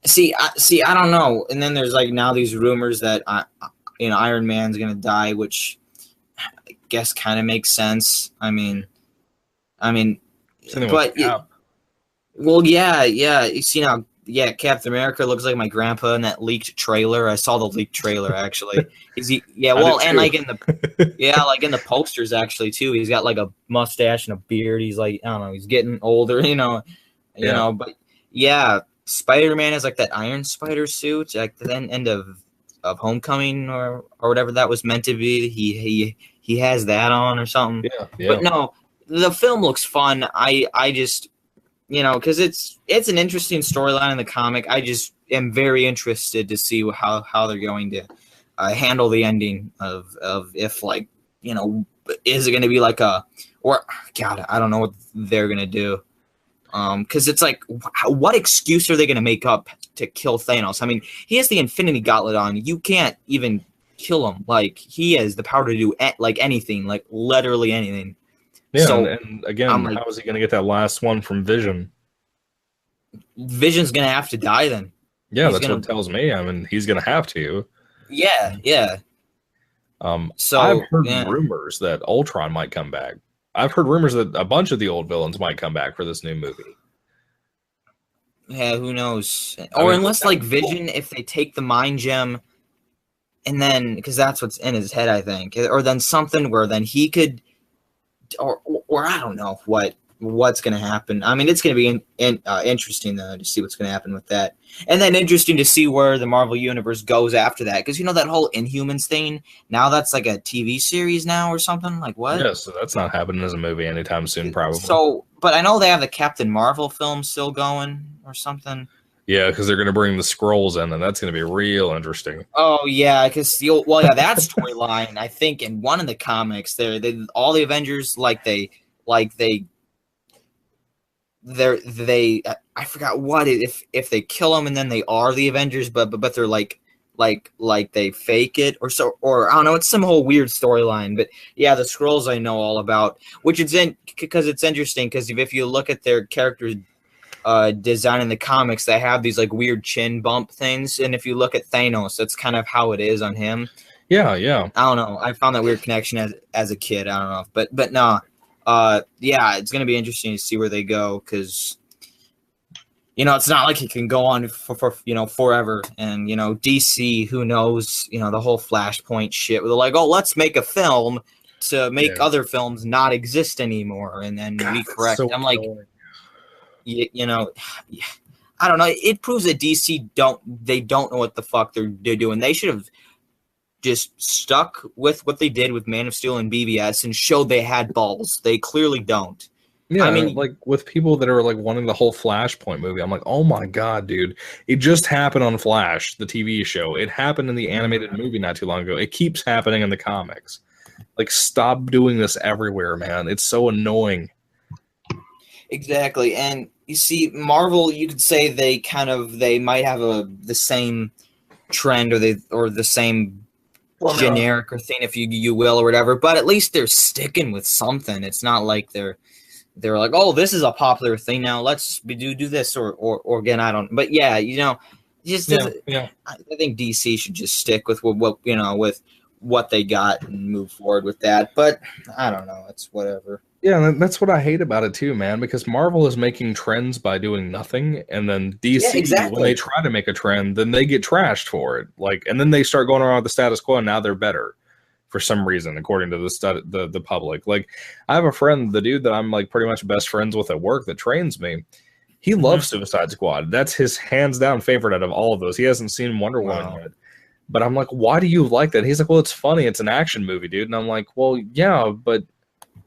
see, I don't know, and then there's like now these rumors that Iron Man's going to die, which guess kind of makes sense. I mean, but yeah. You see now, Captain America looks like my grandpa in that leaked trailer. I saw the leaked trailer actually. And like in the posters actually too. He's got like a mustache and a beard. He's like, I don't know, he's getting older, But yeah, Spider-Man has like that Iron Spider suit at the end of Homecoming or whatever that was meant to be. He has that on or something. Yeah. But no, the film looks fun. I just, because it's an interesting storyline in the comic. I just am very interested to see how they're going to handle the ending of if like, is it going to be like I don't know what they're going to do. Because it's like, what excuse are they going to make up to kill Thanos? I mean, he has the Infinity Gauntlet on. You can't even kill him. Like, he has the power to do like anything, like literally anything. Yeah, so, and again, how is he going to get that last one from Vision? Vision's going to have to die then. Yeah, that's what it tells me. I mean, he's going to have to. Yeah. So I've heard rumors that Ultron might come back. I've heard rumors that a bunch of the old villains might come back for this new movie. Yeah, who knows? Unless like Vision, if they take the mind gem, and then because that's what's in his head, I think, or then something where then he could, or I don't know what's going to happen. I mean, it's going to be interesting though to see what's going to happen with that, and then interesting to see where the Marvel Universe goes after that, because that whole Inhumans thing, now that's like a TV series now or something. Like what? Yeah, so that's not happening as a movie anytime soon, probably. So, but I know they have the Captain Marvel film still going or something. Yeah, because they're going to bring the Skrulls in, and that's going to be real interesting. Oh yeah, because that storyline, I think in one of the comics, all the Avengers I forgot what if they kill them and then they are the Avengers, but they're like they fake it or I don't know. It's some whole weird storyline, but yeah, the Skrulls I know all about, which it's because it's interesting because if you look at their characters. Design in the comics, they have these like weird chin bump things, and if you look at Thanos, that's kind of how it is on him. Yeah. I don't know. I found that weird connection as a kid. I don't know, but no. Yeah, it's gonna be interesting to see where they go because it's not like it can go on for forever. And DC, who knows? The whole Flashpoint shit. Where they're like, oh, let's make a film to make other films not exist anymore, and then we correct. So I'm like. I don't know. It proves that DC don't know what the fuck they're doing. They should have just stuck with what they did with Man of Steel and BVS and showed they had balls. They clearly don't. Yeah, I mean, like with people that are like wanting the whole Flashpoint movie, I'm like, oh my god, dude! It just happened on Flash, the TV show. It happened in the animated movie not too long ago. It keeps happening in the comics. Like, stop doing this everywhere, man. It's so annoying. Exactly, and you see, Marvel, you could say they might have the same trend or the same generic or thing, if you will, or whatever. But at least they're sticking with something. It's not like they're like, oh, this is a popular thing now. Let's do this or again, I don't. But yeah, just I think DC should just stick with what with what they got and move forward with that. But I don't know. It's whatever. Yeah, that's what I hate about it too, man, because Marvel is making trends by doing nothing, and then DC, when they try to make a trend, then they get trashed for it. And then they start going around with the status quo, and now they're better for some reason, according to the public. I have a friend, the dude that I'm pretty much best friends with at work that trains me. He loves Suicide Squad. That's his hands down favorite out of all of those. He hasn't seen Wonder Woman yet. But I'm like, why do you like that? He's like, well, it's funny. It's an action movie, dude. And I'm like, well, yeah, but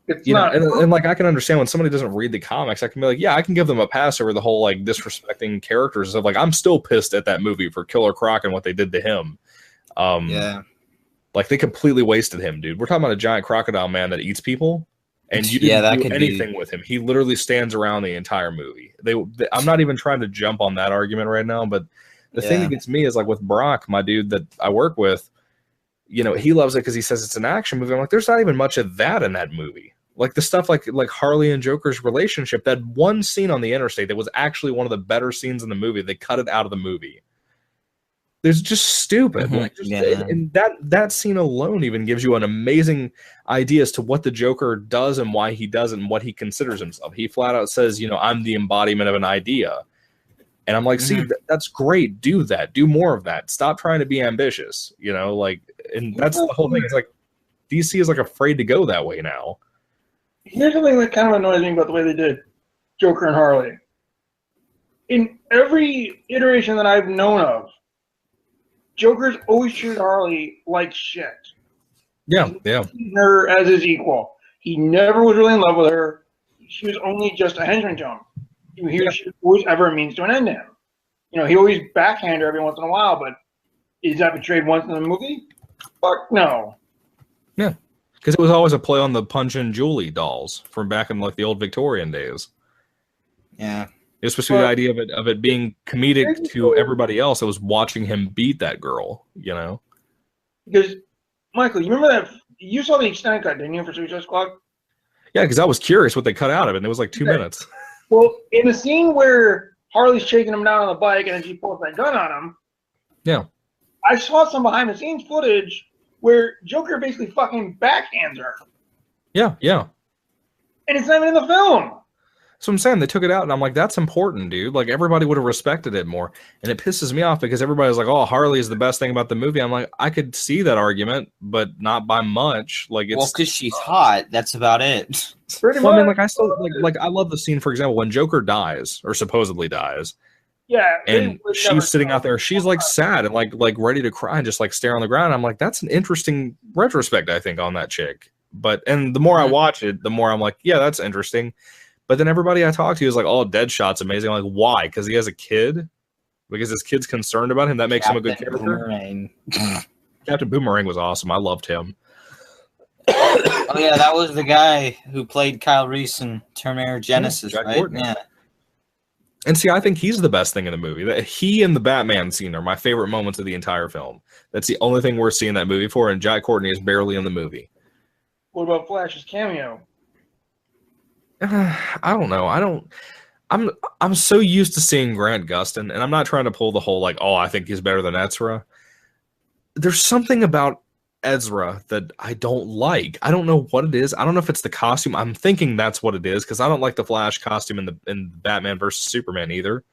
and I can understand when somebody doesn't read the comics, I can be like, yeah, I can give them a pass over the whole disrespecting characters of I'm still pissed at that movie for Killer Croc and what they did to him. They completely wasted him, dude. We're talking about a giant crocodile man that eats people, and you didn't do anything with him. He literally stands around the entire movie. I'm not even trying to jump on that argument right now, but the thing that gets me is with Brock, my dude that I work with, he loves it because he says it's an action movie. I'm like, there's not even much of that in that movie. The stuff like Harley and Joker's relationship, that one scene on the interstate that was actually one of the better scenes in the movie, they cut it out of the movie. There's just stupid. And that scene alone even gives you an amazing idea as to what the Joker does and why he does it and what he considers himself. He flat out says, I'm the embodiment of an idea. And I'm like, see, that's great. Do that. Do more of that. Stop trying to be ambitious, and that's the whole thing. It's DC is afraid to go that way now. Here's something that kind of annoys me about the way they did Joker and Harley. In every iteration that I've known of, Joker's always treated Harley like shit. Yeah. He her as his equal. He never was really in love with her. She was only just a henchman to him. She always ever means to an end to him. He always backhand her every once in a while, but is that betrayed once in the movie? Fuck no. Yeah. Because it was always a play on the Punch and Julie dolls from back in the old Victorian days. Yeah. It was supposed to be the idea of it being comedic to everybody else that was watching him beat that girl, Because, Michael, you remember that? You saw the extended cut, didn't you, for Suicide Squad? Yeah, because I was curious what they cut out of it, and it was 2 minutes. Well, in the scene where Harley's shaking him down on the bike and then she pulls that gun on him, yeah, I saw some behind-the-scenes footage where Joker basically fucking backhands her. Yeah. And it's not even in the film. So I'm saying they took it out, and I'm like, that's important, dude. Everybody would have respected it more. And it pisses me off because everybody's like, oh, Harley is the best thing about the movie. I'm like, I could see that argument, but not by much. It's because she's hot. That's about it. Pretty much. I mean, I still I love the scene, for example, when Joker dies or supposedly dies. Yeah. And she's sitting out there. She's sad and ready to cry and just stare on the ground. I'm like, that's an interesting retrospect, I think, on that chick. And the more I watch it, the more I'm like, yeah, that's interesting. But then everybody I talk to is like, oh, Deadshot's amazing. I'm like, why? Because he has a kid? Because his kid's concerned about him? That makes him a good character? Boomerang. Captain Boomerang was awesome. I loved him. Oh, yeah, that was the guy who played Kyle Reese in Terminator Genesis, Jack right? Courtney. Yeah. And see, I think he's the best thing in the movie. He and the Batman scene are my favorite moments of the entire film. That's the only thing worth seeing that movie for, and Jack Courtney is barely in the movie. What about Flash's cameo? I don't know. I'm so used to seeing Grant Gustin, and I'm not trying to pull the whole I think he's better than Ezra. There's something about Ezra that I don't like. I don't know what it is. I don't know if it's the costume. I'm thinking that's what it is because I don't like the Flash costume in Batman versus Superman either.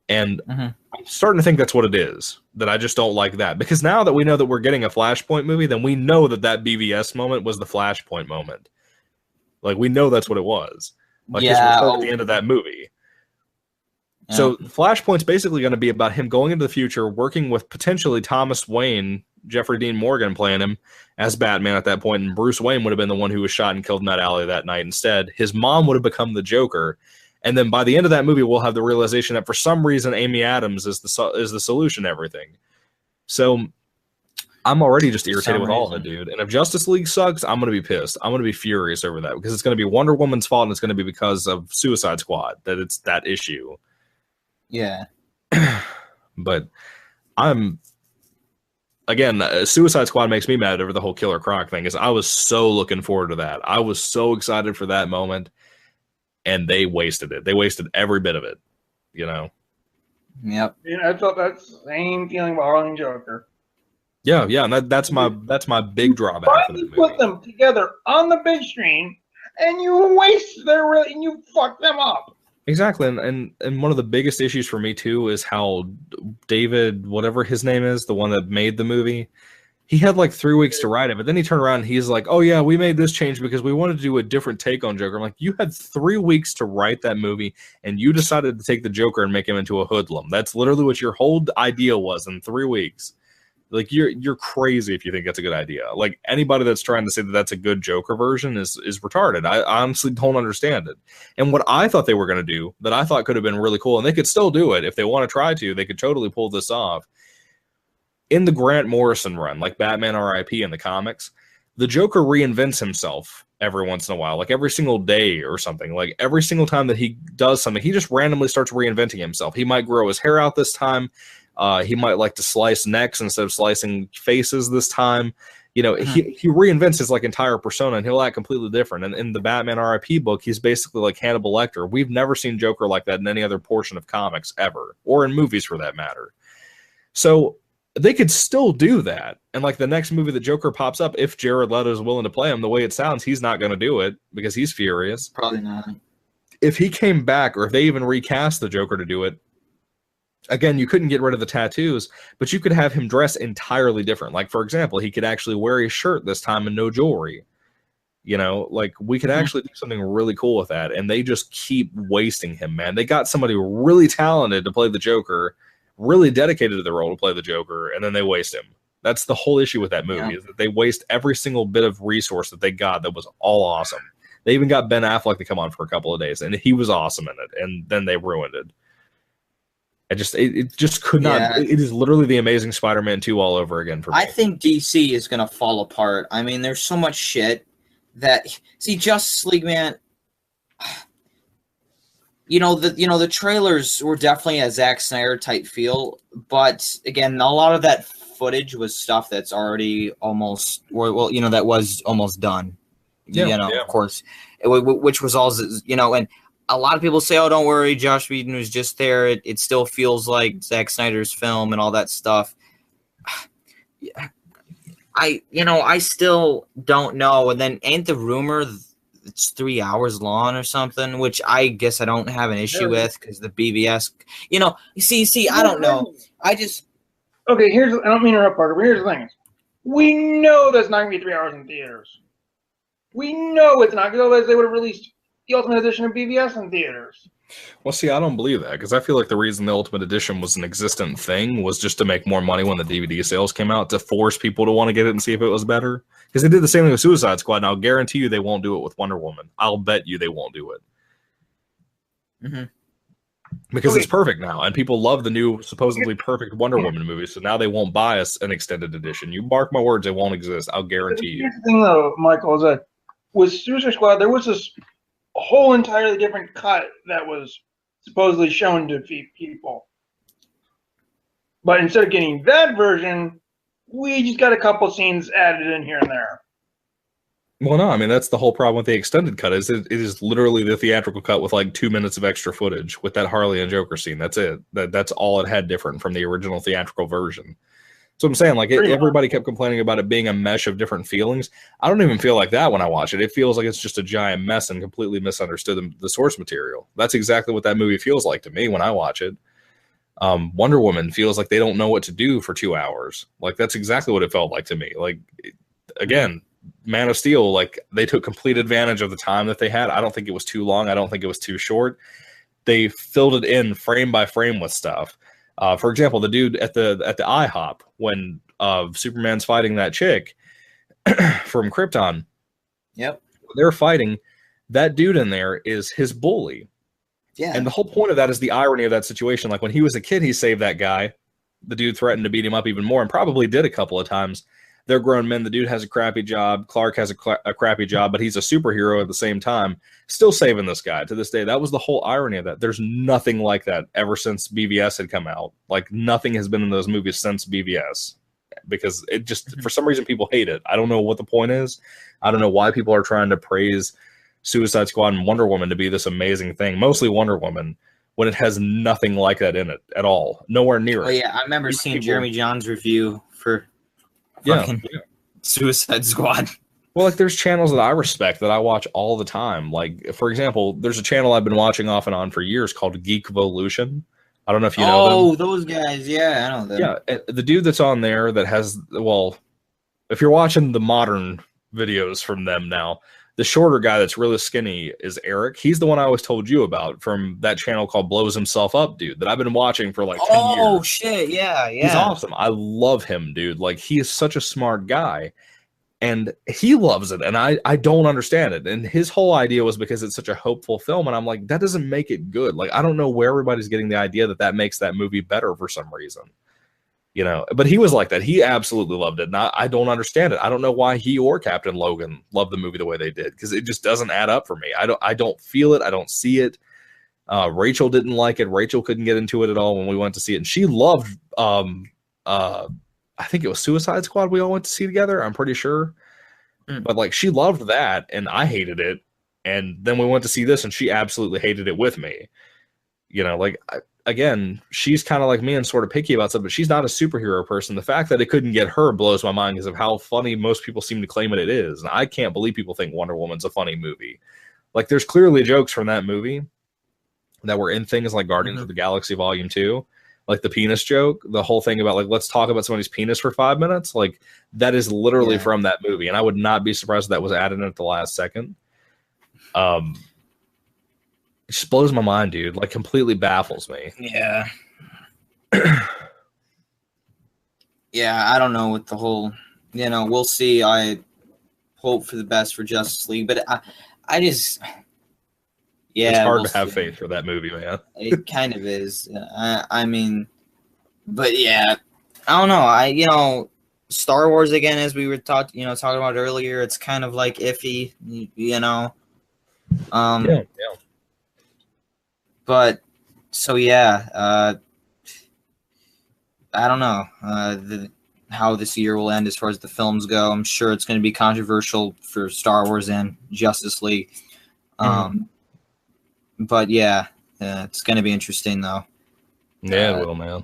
And I'm starting to think that's what it is, that I just don't like that. Because now that we know that we're getting a Flashpoint movie, then we know that BVS moment was the Flashpoint moment. We know that's what it was. At the end of that movie. Yeah. So Flashpoint's basically going to be about him going into the future, working with potentially Thomas Wayne, Jeffrey Dean Morgan playing him as Batman at that point, and Bruce Wayne would have been the one who was shot and killed in that alley that night instead. His mom would have become the Joker. And then by the end of that movie, we'll have the realization that for some reason Amy Adams is the solution to everything. So I'm already just irritated with all of it, dude. And if Justice League sucks, I'm going to be pissed. I'm going to be furious over that because it's going to be Wonder Woman's fault and it's going to be because of Suicide Squad that it's that issue. Yeah. But again, Suicide Squad makes me mad over the whole Killer Croc thing. Is I was so looking forward to that. I was so excited for that moment, and they wasted it. They wasted every bit of it, you know? Yep. I felt that same feeling about Harley and Joker. Yeah, and that's my big drawback. Finally put them together on the big screen, and you waste and you fuck them up. Exactly, and one of the biggest issues for me too is how David, whatever his name is, the one that made the movie, he had like 3 weeks to write it, but then he turned around and he's like, "Oh yeah, we made this change because we wanted to do a different take on Joker." I'm like, you had 3 weeks to write that movie, and you decided to take the Joker and make him into a hoodlum. That's literally what your whole idea was in 3 weeks. Like you're crazy if you think that's a good idea. Like anybody that's trying to say that that's a good Joker version is retarded. I honestly don't understand it. And what I thought they were going to do that I thought could have been really cool, and they could still do it if they want to try to, they could totally pull this off. In the Grant Morrison run, like Batman R.I.P. in the comics, the Joker reinvents himself every once in a while, like every single day or something. Like every single time that he does something, he just randomly starts reinventing himself. He might grow his hair out this time. He might like to slice necks instead of slicing faces this time. You know, he reinvents his like entire persona, and he'll act completely different. And in the Batman R.I.P. book, he's basically like Hannibal Lecter. We've never seen Joker like that in any other portion of comics ever, or in movies for that matter. So they could still do that. And like the next movie that Joker pops up, if Jared Leto is willing to play him, the way it sounds, he's not going to do it because he's furious. Probably not. If he came back, or if they even recast the Joker to do it, again, you couldn't get rid of the tattoos, but you could have him dress entirely different. Like, for example, he could actually wear a shirt this time and no jewelry. You know, like we could actually do something really cool with that. And they just keep wasting him, man. They got somebody really talented to play the Joker, really dedicated to the role to play the Joker, and then they waste him. That's the whole issue with that movie, is that they waste every single bit of resource that they got that was all awesome. They even got Ben Affleck to come on for a couple of days, and he was awesome in it, and then they ruined it. It just could not. Yeah. It is literally the Amazing Spider-Man 2 all over again for me. I think DC is going to fall apart. I mean, there's so much shit that Justice League, man. The trailers were definitely a Zack Snyder type feel, but again, a lot of that footage was stuff that's already almost, that was almost done. Of course, which was all, and a lot of people say, "Oh, don't worry, Josh Whedon was just there. It still feels like Zack Snyder's film and all that stuff." I still don't know. And then ain't the rumor it's 3 hours long or something, which I guess I don't have an issue with because the BVS, I don't know. I just okay. I don't mean to interrupt, Parker, but here's the thing: we know that's not gonna be 3 hours in theaters. We know it's not, because otherwise they would have released the Ultimate Edition of BVS in theaters. Well, see, I don't believe that, because I feel like the reason the Ultimate Edition was an existent thing was just to make more money when the DVD sales came out, to force people to want to get it and see if it was better. Because they did the same thing with Suicide Squad, and I'll guarantee you they won't do it with Wonder Woman. I'll bet you they won't do it. Mm-hmm. Because it's perfect now, and people love the new, supposedly perfect Wonder Woman movie, so now they won't buy us an extended edition. You mark my words, it won't exist. I'll guarantee you. Here's the thing, though, Michael, is that with Suicide Squad, there was this whole entirely different cut that was supposedly shown to people. But instead of getting that version, we just got a couple scenes added in here and there. Well, no, I mean, that's the whole problem with the extended cut. It is literally the theatrical cut with like 2 minutes of extra footage with that Harley and Joker scene. That's it. That's all it had different from the original theatrical version. So I'm saying, like, everybody kept complaining about it being a mesh of different feelings. I don't even feel like that when I watch it. It feels like it's just a giant mess and completely misunderstood the source material. That's exactly what that movie feels like to me when I watch it. Wonder Woman feels like they don't know what to do for 2 hours. Like, that's exactly what it felt like to me. Like, again, Man of Steel, like, they took complete advantage of the time that they had. I don't think it was too long. I don't think it was too short. They filled it in frame by frame with stuff. For example, the dude at the IHOP when Superman's fighting that chick from Krypton. Yep. They're fighting. That dude in there is his bully. Yeah. And the whole point of that is the irony of that situation. Like, when he was a kid, he saved that guy. the dude threatened to beat him up even more and probably did a couple of times. They're grown men. The dude has a crappy job. Clark has a crappy job, but he's a superhero at the same time, still saving this guy to this day. That was the whole irony of that. There's nothing like that ever since BVS had come out. Like, nothing has been in those movies since BVS, because it just, for some reason, people hate it. I don't know what the point is. I don't know why people are trying to praise Suicide Squad and Wonder Woman to be this amazing thing, mostly Wonder Woman, when it has nothing like that in it at all. Nowhere near it. Oh, yeah. I remember seeing Jeremy John's review for Suicide Squad. Well, like, there's channels that I respect that I watch all the time. Like, for example, there's a channel I've been watching off and on for years called Geekvolution. I don't know if you know them. Oh, those guys. Yeah, I know them. Yeah, the dude that's on there that has, well, if you're watching the modern videos from them now, the shorter guy that's really skinny is Eric. He's the one I always told you about from that channel called Blows Himself Up, dude, that I've been watching for like 10 years. Oh, shit, yeah. He's awesome. I love him, dude. Like, he is such a smart guy. And he loves it, and I don't understand it. And his whole idea was because it's such a hopeful film, and I'm like, that doesn't make it good. Like, I don't know where everybody's getting the idea that makes that movie better for some reason. You know, but he was like that. He absolutely loved it, and I don't understand it. I don't know why he or Captain Logan loved the movie the way they did, because it just doesn't add up for me. I don't feel it. I don't see it. Rachel didn't like it. Rachel couldn't get into it at all when we went to see it, and she loved I think it was Suicide Squad we all went to see together, I'm pretty sure. But, like, she loved that, and I hated it. And then we went to see this, and she absolutely hated it with me. You know, like, again, she's kind of like me and sort of picky about stuff, but she's not a superhero person. The fact that it couldn't get her blows my mind because of how funny most people seem to claim it is. And I can't believe people think Wonder Woman's a funny movie. Like, there's clearly jokes from that movie that were in things like Guardians of the Galaxy Volume 2. Like the penis joke, the whole thing about, like, let's talk about somebody's penis for 5 minutes. Like, that is literally from that movie. And I would not be surprised if that was added in at the last second. It just blows my mind, dude. Like, completely baffles me. Yeah. Yeah, I don't know what the whole, you know, we'll see. I hope for the best for Justice League, but I just... Yeah, it's hard to have faith for that movie, man. It kind of is. I mean, but yeah, I don't know. Star Wars again, as we were talking about earlier, it's kind of like iffy, you know. Yeah. But so yeah, I don't know how this year will end as far as the films go. I'm sure it's going to be controversial for Star Wars and Justice League. But yeah, it's going to be interesting, though. Yeah, it will, man.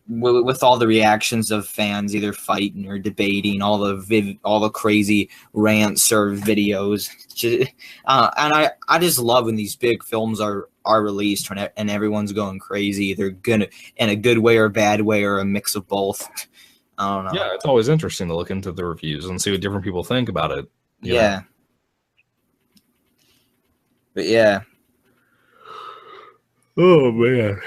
With all the reactions of fans either fighting or debating, all the crazy rants or videos, and I just love when these big films are released and everyone's going crazy. They're gonna in a good way or a bad way or a mix of both. I don't know. Yeah, it's always interesting to look into the reviews and see what different people think about it. Yeah. But yeah. Oh, man.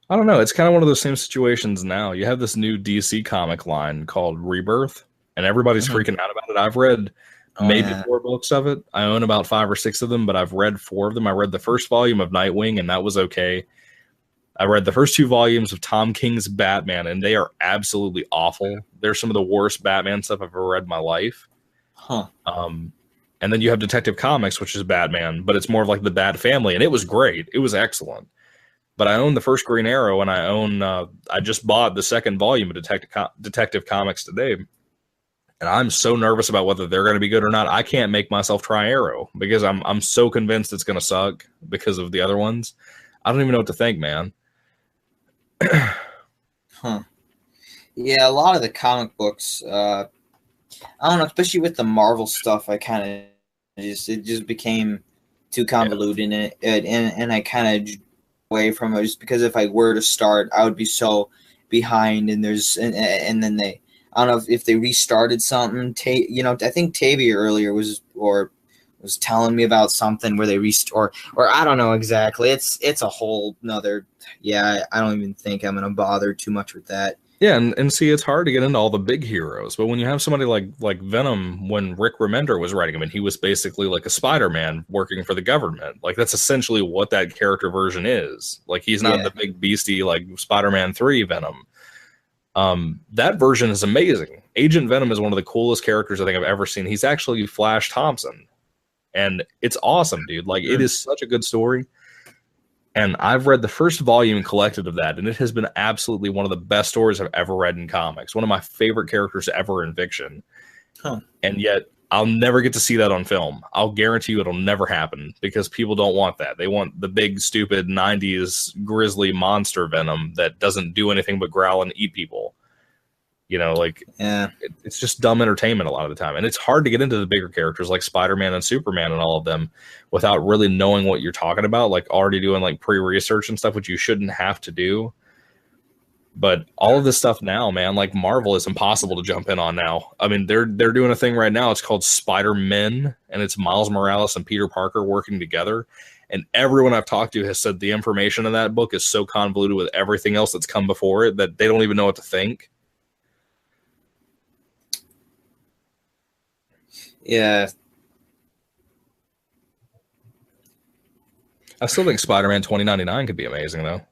I don't know. It's kind of one of those same situations now. You have this new DC comic line called Rebirth, and everybody's freaking out about it. I've read maybe 4 books of it. I own about 5 or 6 of them, but I've read 4 of them. I read the first volume of Nightwing, and that was okay. I read the first 2 volumes of Tom King's Batman, and they are absolutely awful. They're some of the worst Batman stuff I've ever read in my life. And then you have Detective Comics, which is Batman, but it's more of like the Bat family, and it was great. It was excellent. But I own the first Green Arrow, and I just bought the 2nd volume of Detective Comics today. And I'm so nervous about whether they're going to be good or not. I can't make myself try Arrow because I'm so convinced it's going to suck because of the other ones. I don't even know what to think, man. Yeah, a lot of the comic books, I don't know, especially with the Marvel stuff, I kind of it just became too convoluted, and I kind of away from it just because if I were to start, I would be so behind, and then they, I don't know if they restarted something. I think Tavia earlier was telling me about something where they or I don't know exactly. It's a whole nother. Yeah, I don't even think I'm gonna bother too much with that. Yeah, and see, it's hard to get into all the big heroes, but when you have somebody like Venom, when Rick Remender was writing him, and he was basically like a Spider-Man working for the government, like that's essentially what that character version is. Like he's not the big beastie like Spider-Man 3 Venom. That version is amazing. Agent Venom is one of the coolest characters I think I've ever seen. He's actually Flash Thompson, and it's awesome, dude. Like it is such a good story. And I've read the first volume collected of that, and it has been absolutely one of the best stories I've ever read in comics. One of my favorite characters ever in fiction. And yet, I'll never get to see that on film. I'll guarantee you it'll never happen because people don't want that. They want the big, stupid 90s grizzly monster Venom that doesn't do anything but growl and eat people. You know, like, it's just dumb entertainment a lot of the time. And it's hard to get into the bigger characters like Spider-Man and Superman and all of them without really knowing what you're talking about, like already doing like pre-research and stuff, which you shouldn't have to do. But all of this stuff now, man, like Marvel is impossible to jump in on now. I mean, they're doing a thing right now. It's called Spider-Men, and it's Miles Morales and Peter Parker working together. And everyone I've talked to has said the information in that book is so convoluted with everything else that's come before it that they don't even know what to think. Yeah. I still think Spider-Man 2099 could be amazing, though.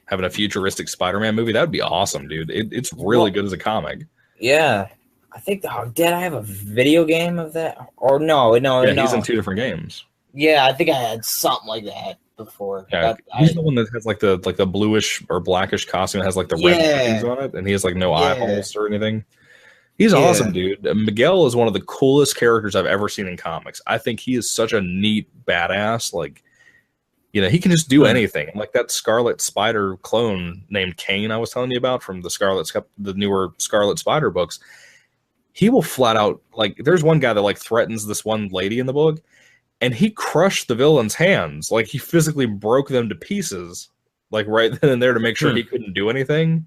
Having a futuristic Spider-Man movie, that would be awesome, dude. It's really good as a comic. Yeah. I think, did I have a video game of that? Or no. He's in 2 different games. Yeah, I think I had something like that before. Yeah, he's the one that has like the bluish or blackish costume that has like the red things on it, and he has like no eye holes or anything. He's awesome, dude. Miguel is one of the coolest characters I've ever seen in comics. I think he is such a neat badass. Like, you know, he can just do anything. Like that Scarlet Spider clone named Kane I was telling you about from the newer Scarlet Spider books. He will flat out, like, there's one guy that like threatens this one lady in the book, and he crushed the villain's hands. Like he physically broke them to pieces, like right then and there to make sure he couldn't do anything.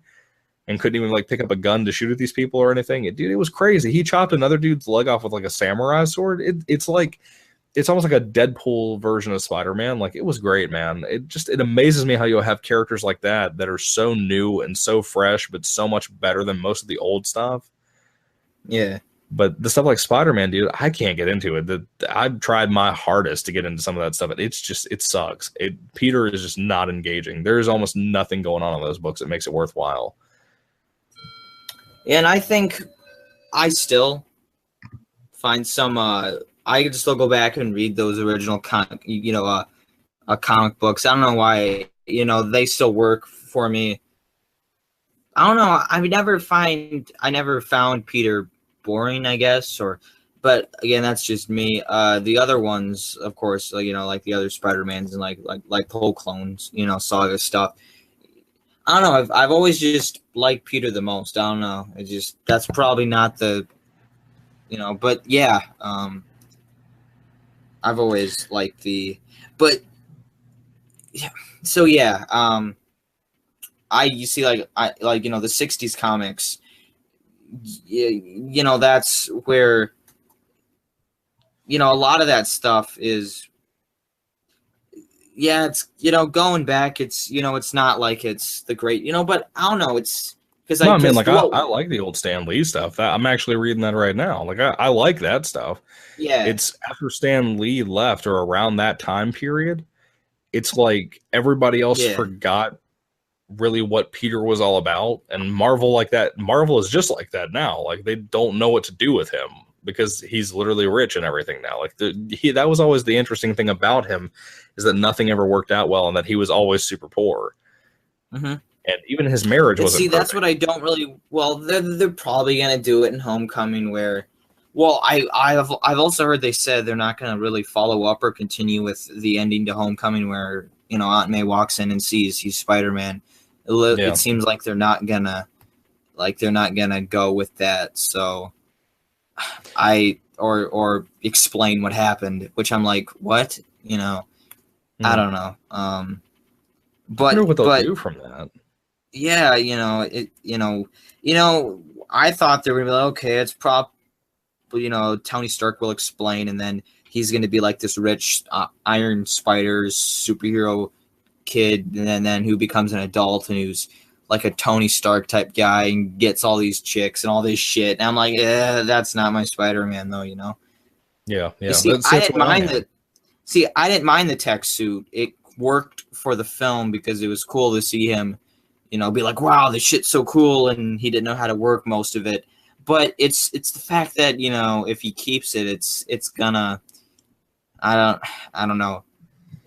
And couldn't even like pick up a gun to shoot at these people or anything. Dude, it was crazy. He chopped another dude's leg off with like a samurai sword. It's almost like a Deadpool version of Spider-Man. Like it was great, man. It amazes me how you'll have characters like that are so new and so fresh, but so much better than most of the old stuff. Yeah. But the stuff like Spider-Man, dude, I can't get into it. I've tried my hardest to get into some of that stuff. It sucks. Peter is just not engaging. There's almost nothing going on in those books that makes it worthwhile. And I think I still find some. I could still go back and read those original comic books. I don't know why. They still work for me. I don't know. I never found Peter boring, I guess, but again, that's just me. The other ones, of course, like the other Spider-Mans and like the whole clones, Saga stuff. I don't know. I've always just liked Peter the most. I don't know. That's probably not the, but yeah. I've always liked but yeah. So yeah. You see the 60s comics. That's where, a lot of that stuff is. Yeah, it's going back. It's it's not like it's the great but I don't know. It's because I like the old Stan Lee stuff. I'm actually reading that right now. Like I like that stuff. Yeah, it's after Stan Lee left or around that time period. It's like everybody else forgot really what Peter was all about, and Marvel is just like that now. Like they don't know what to do with him. Because he's literally rich and everything now. Like that was always the interesting thing about him, is that nothing ever worked out well, and that he was always super poor. Mm-hmm. And even his marriage wasn't. See, that's what I don't really. Well, they're probably gonna do it in Homecoming, where, well, I've also heard they said they're not gonna really follow up or continue with the ending to Homecoming, where Aunt May walks in and sees he's Spider-Man. It seems like they're not gonna go with that. So. Or explain what happened, which I'm like, what? I don't know. But I wonder what they'll do from that. Yeah, I thought they were gonna be like, okay, it's Tony Stark will explain, and then he's gonna be like this rich Iron Spider superhero kid, and then who becomes an adult and who's like a Tony Stark type guy and gets all these chicks and all this shit. And I'm like, that's not my Spider-Man though, you know? Yeah. See, I didn't mind the tech suit. It worked for the film because it was cool to see him, you know, be like, wow, this shit's so cool, and he didn't know how to work most of it. But it's the fact that, you know, if he keeps it, it's gonna, I don't know.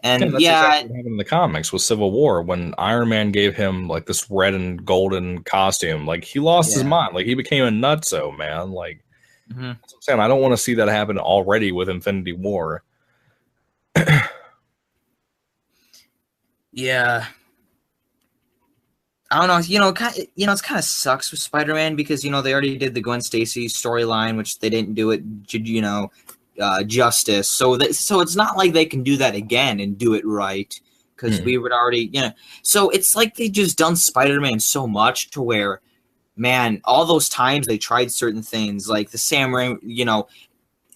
And that's exactly what happened in the comics with Civil War when Iron Man gave him like this red and golden costume. Like he lost his mind. Like he became a nutso, man. Like that's what I'm saying. I don't want to see that happen already with Infinity War. Yeah. I don't know. You know, it's kind of sucks with Spider-Man because, you know, they already did the Gwen Stacy storyline, which they didn't do it, you know, justice. So it's not like they can do that again and do it right because we would already, you know. So it's like they just done Spider-Man so much to where, man, all those times they tried certain things like the Sam Raimi, you know,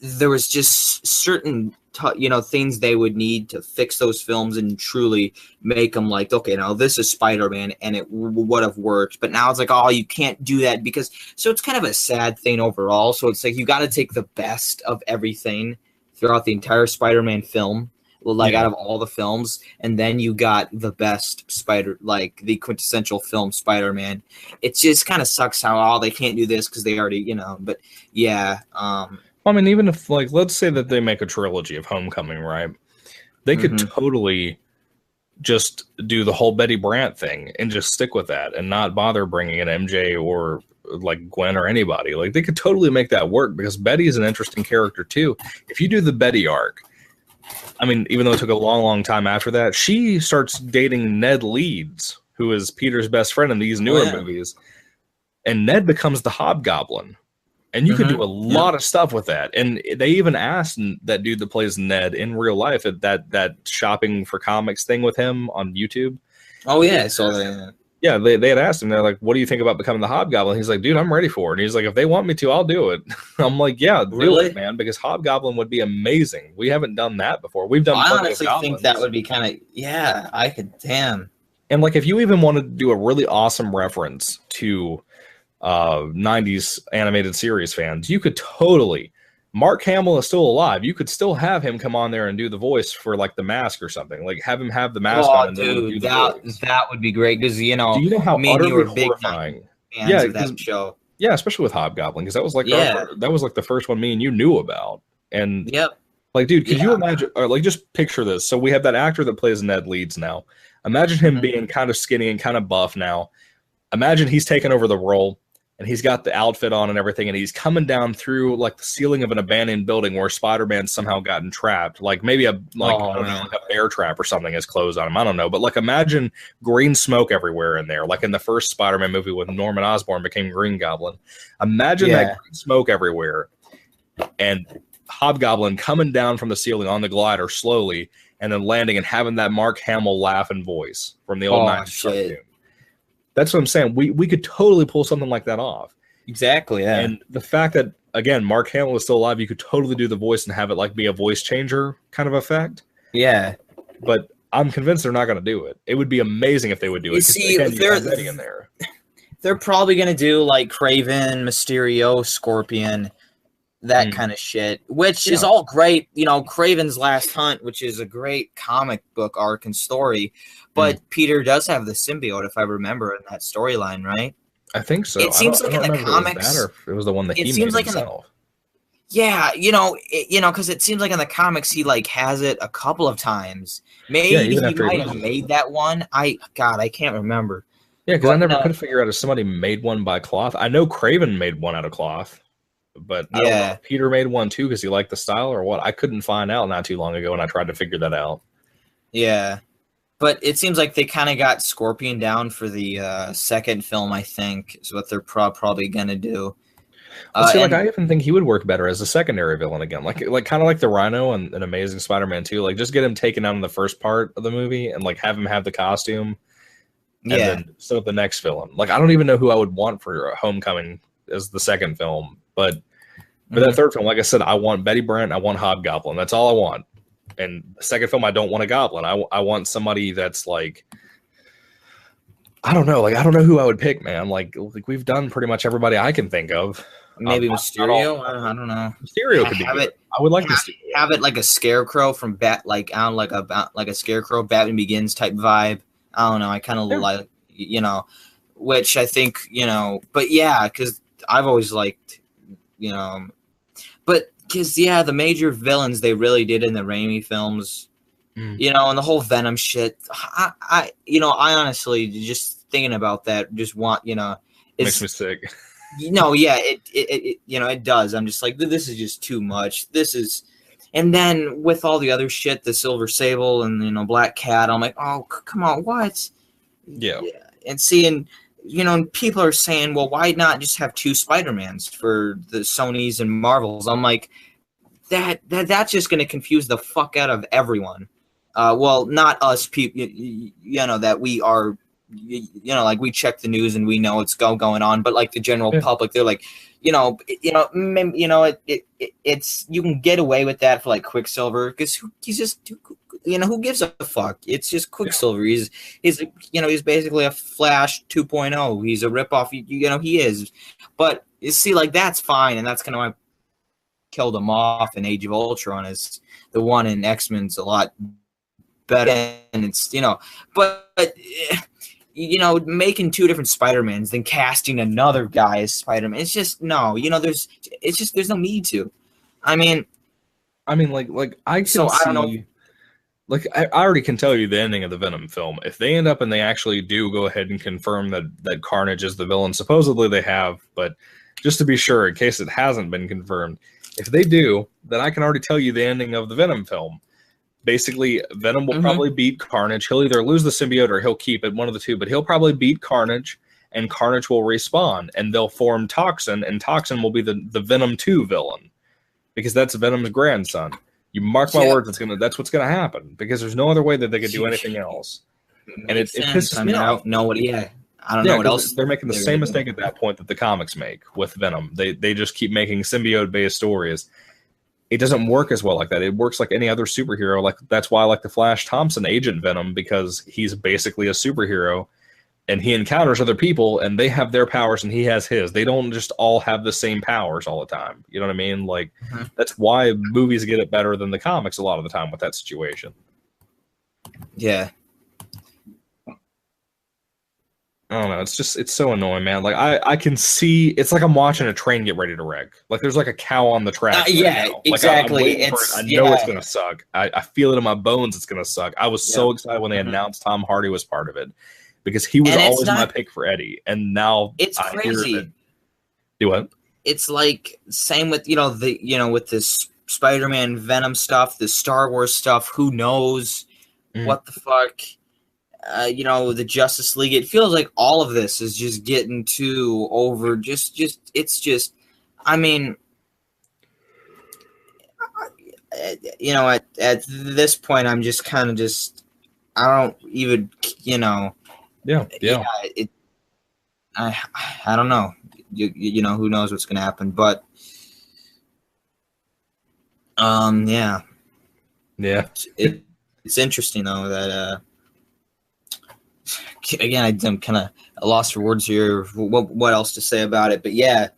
there was just certain you know, things they would need to fix those films and truly make them like, okay, now this is Spider-Man, and it would have worked. But now it's like, oh, you can't do that because, so it's kind of a sad thing overall. So it's like you got to take the best of everything throughout the entire Spider-Man film, like out of all the films, and then you got the best like the quintessential film Spider-Man. It just kind of sucks how they can't do this because they already, you know. But yeah. I mean, even if, like, let's say that they make a trilogy of Homecoming, right? They could totally just do the whole Betty Brant thing and just stick with that and not bother bringing in MJ or, like, Gwen or anybody. Like, they could totally make that work because Betty is an interesting character, too. If you do the Betty arc, I mean, even though it took a long, long time after that, she starts dating Ned Leeds, who is Peter's best friend in these newer movies. And Ned becomes the Hobgoblin. And you could do a lot of stuff with that. And they even asked that dude that plays Ned in real life at that shopping for comics thing with him on YouTube. Oh, yeah. So that. Yeah, they had asked him, they're like, what do you think about becoming the Hobgoblin? He's like, dude, I'm ready for it. And he's like, if they want me to, I'll do it. I'm like, yeah, do it, man, because Hobgoblin would be amazing. We haven't done that before. We've done I honestly think that would be kind of, I could, damn. And like, if you even want to do a really awesome reference to 90s animated series fans, you could totally, Mark Hamill is still alive, you could still have him come on there and do the voice for like the mask or something, like have him have the mask on and dude, that would be great because, you know, do you know how me and you were big horrifying fans of that show. Yeah, especially with Hobgoblin, because that was like that was like the first one me and you knew about. And like, dude, could you imagine, or like, just picture this. So we have that actor that plays Ned Leeds now. Imagine him being kind of skinny and kind of buff now. Imagine he's taken over the role and he's got the outfit on and everything, and he's coming down through like the ceiling of an abandoned building where Spider-Man's somehow gotten trapped, like maybe a bear trap or something has closed on him. I don't know, but like imagine green smoke everywhere in there, like in the first Spider-Man movie when Norman Osborn became Green Goblin. Imagine that green smoke everywhere, and Hobgoblin coming down from the ceiling on the glider slowly, and then landing and having that Mark Hamill laugh and voice from the old 90s cartoon. That's what I'm saying. We could totally pull something like that off. Exactly, yeah. And the fact that, again, Mark Hamill is still alive, you could totally do the voice and have it like be a voice changer kind of effect. Yeah. But I'm convinced they're not going to do it. It would be amazing if they would do it. You see, they're in there. They're probably going to do like Kraven, Mysterio, Scorpion, that kind of shit, which is all great. You know, Kraven's Last Hunt, which is a great comic book arc and story. But Peter does have the symbiote, if I remember, in that storyline, right? I think so. It seems like in the comics, it was the one that he made himself. Because it seems like in the comics he like has it a couple of times. Maybe he might have made that one. I can't remember. Yeah, because I never could figure out if somebody made one by cloth. I know Kraven made one out of cloth, but I don't know if Peter made one too because he liked the style or what. I couldn't find out not too long ago, and I tried to figure that out. Yeah. But it seems like they kind of got Scorpion down for the second film, I think, is what they're probably going to do. I even think he would work better as a secondary villain again. Like kind of like the Rhino and an Amazing Spider-Man 2. Like, just get him taken out in the first part of the movie and, like, have him have the costume. And then set up the next villain. Like, I don't even know who I would want for Homecoming as the second film. But for that third film, like I said, I want Betty Brant, I want Hobgoblin. That's all I want. And the second film, I don't want a goblin. I want somebody that's like, I don't know. Like, I don't know who I would pick, man. Like we've done pretty much everybody I can think of. Maybe Mysterio. I don't know. Mysterio could be good. I would like Mysterio. Have it like a Scarecrow from like a Scarecrow Batman Begins type vibe. I don't know. I kind of like, which I think, but yeah, because I've always liked, but because the major villains they really did in the Raimi films. And the whole Venom shit. I honestly just thinking about that, just want makes me sick. It does. I'm just like, this is just too much. And then with all the other shit, the Silver Sable and Black Cat, I'm like, oh come on, what? Yeah. And seeing, people are saying, well, why not just have 2 Spider-Mans for the Sonys and Marvels? I'm like, that's just going to confuse the fuck out of everyone. Well, not us people, that we are, like we check the news and we know what's going on, but like the general public, they're like, it's you can get away with that for like Quicksilver because he's just, who gives a fuck? It's just Quicksilver. He's basically a Flash 2.0. He's a ripoff. He is, but you see, like that's fine, and that's kind of why I killed him off in Age of Ultron. Is the one in X-Men's a lot better, and it's but making 2 different Spider-Mans then casting another guy as Spider-Man, it's just no, there's no need to. I mean like I don't know. Like I already can tell you the ending of the Venom film. If they end up and they actually do go ahead and confirm that Carnage is the villain, supposedly they have, but just to be sure, in case it hasn't been confirmed, if they do, then I can already tell you the ending of the Venom film. Basically, Venom will probably beat Carnage. He'll either lose the symbiote or he'll keep it, one of the two, but he'll probably beat Carnage, and Carnage will respawn, and they'll form Toxin, and Toxin will be the Venom 2 villain, because that's Venom's grandson. You mark my words, that's what's gonna happen, because there's no other way that they could do anything else. And it pisses me off. I don't know what else. They're making the same mistake at that point that the comics make with Venom. They just keep making symbiote-based stories. It doesn't work as well like that. It works like any other superhero. Like that's why I like the Flash Thompson Agent Venom, because he's basically a superhero, and he encounters other people, and they have their powers, and he has his. They don't just all have the same powers all the time. You know what I mean? Like that's why movies get it better than the comics a lot of the time with that situation. Yeah. I don't know. It's so annoying, man. Like I can see, it's like I'm watching a train get ready to wreck. Like there's like a cow on the track. Exactly. I know it's gonna suck. I feel it in my bones. It's gonna suck. I was so excited when they announced Tom Hardy was part of it, because he was always my pick for Eddie, and now it's crazy. Do what? It's like same with with this Spider-Man Venom stuff, the Star Wars stuff. Who knows what the fuck? The Justice League. It feels like all of this is just getting too over. I mean, at this point, I'm just kind of I don't even, Yeah. I don't know. Who knows what's going to happen, but yeah. It's interesting though that again, I'm kind of lost for words here. What else to say about it? But yeah,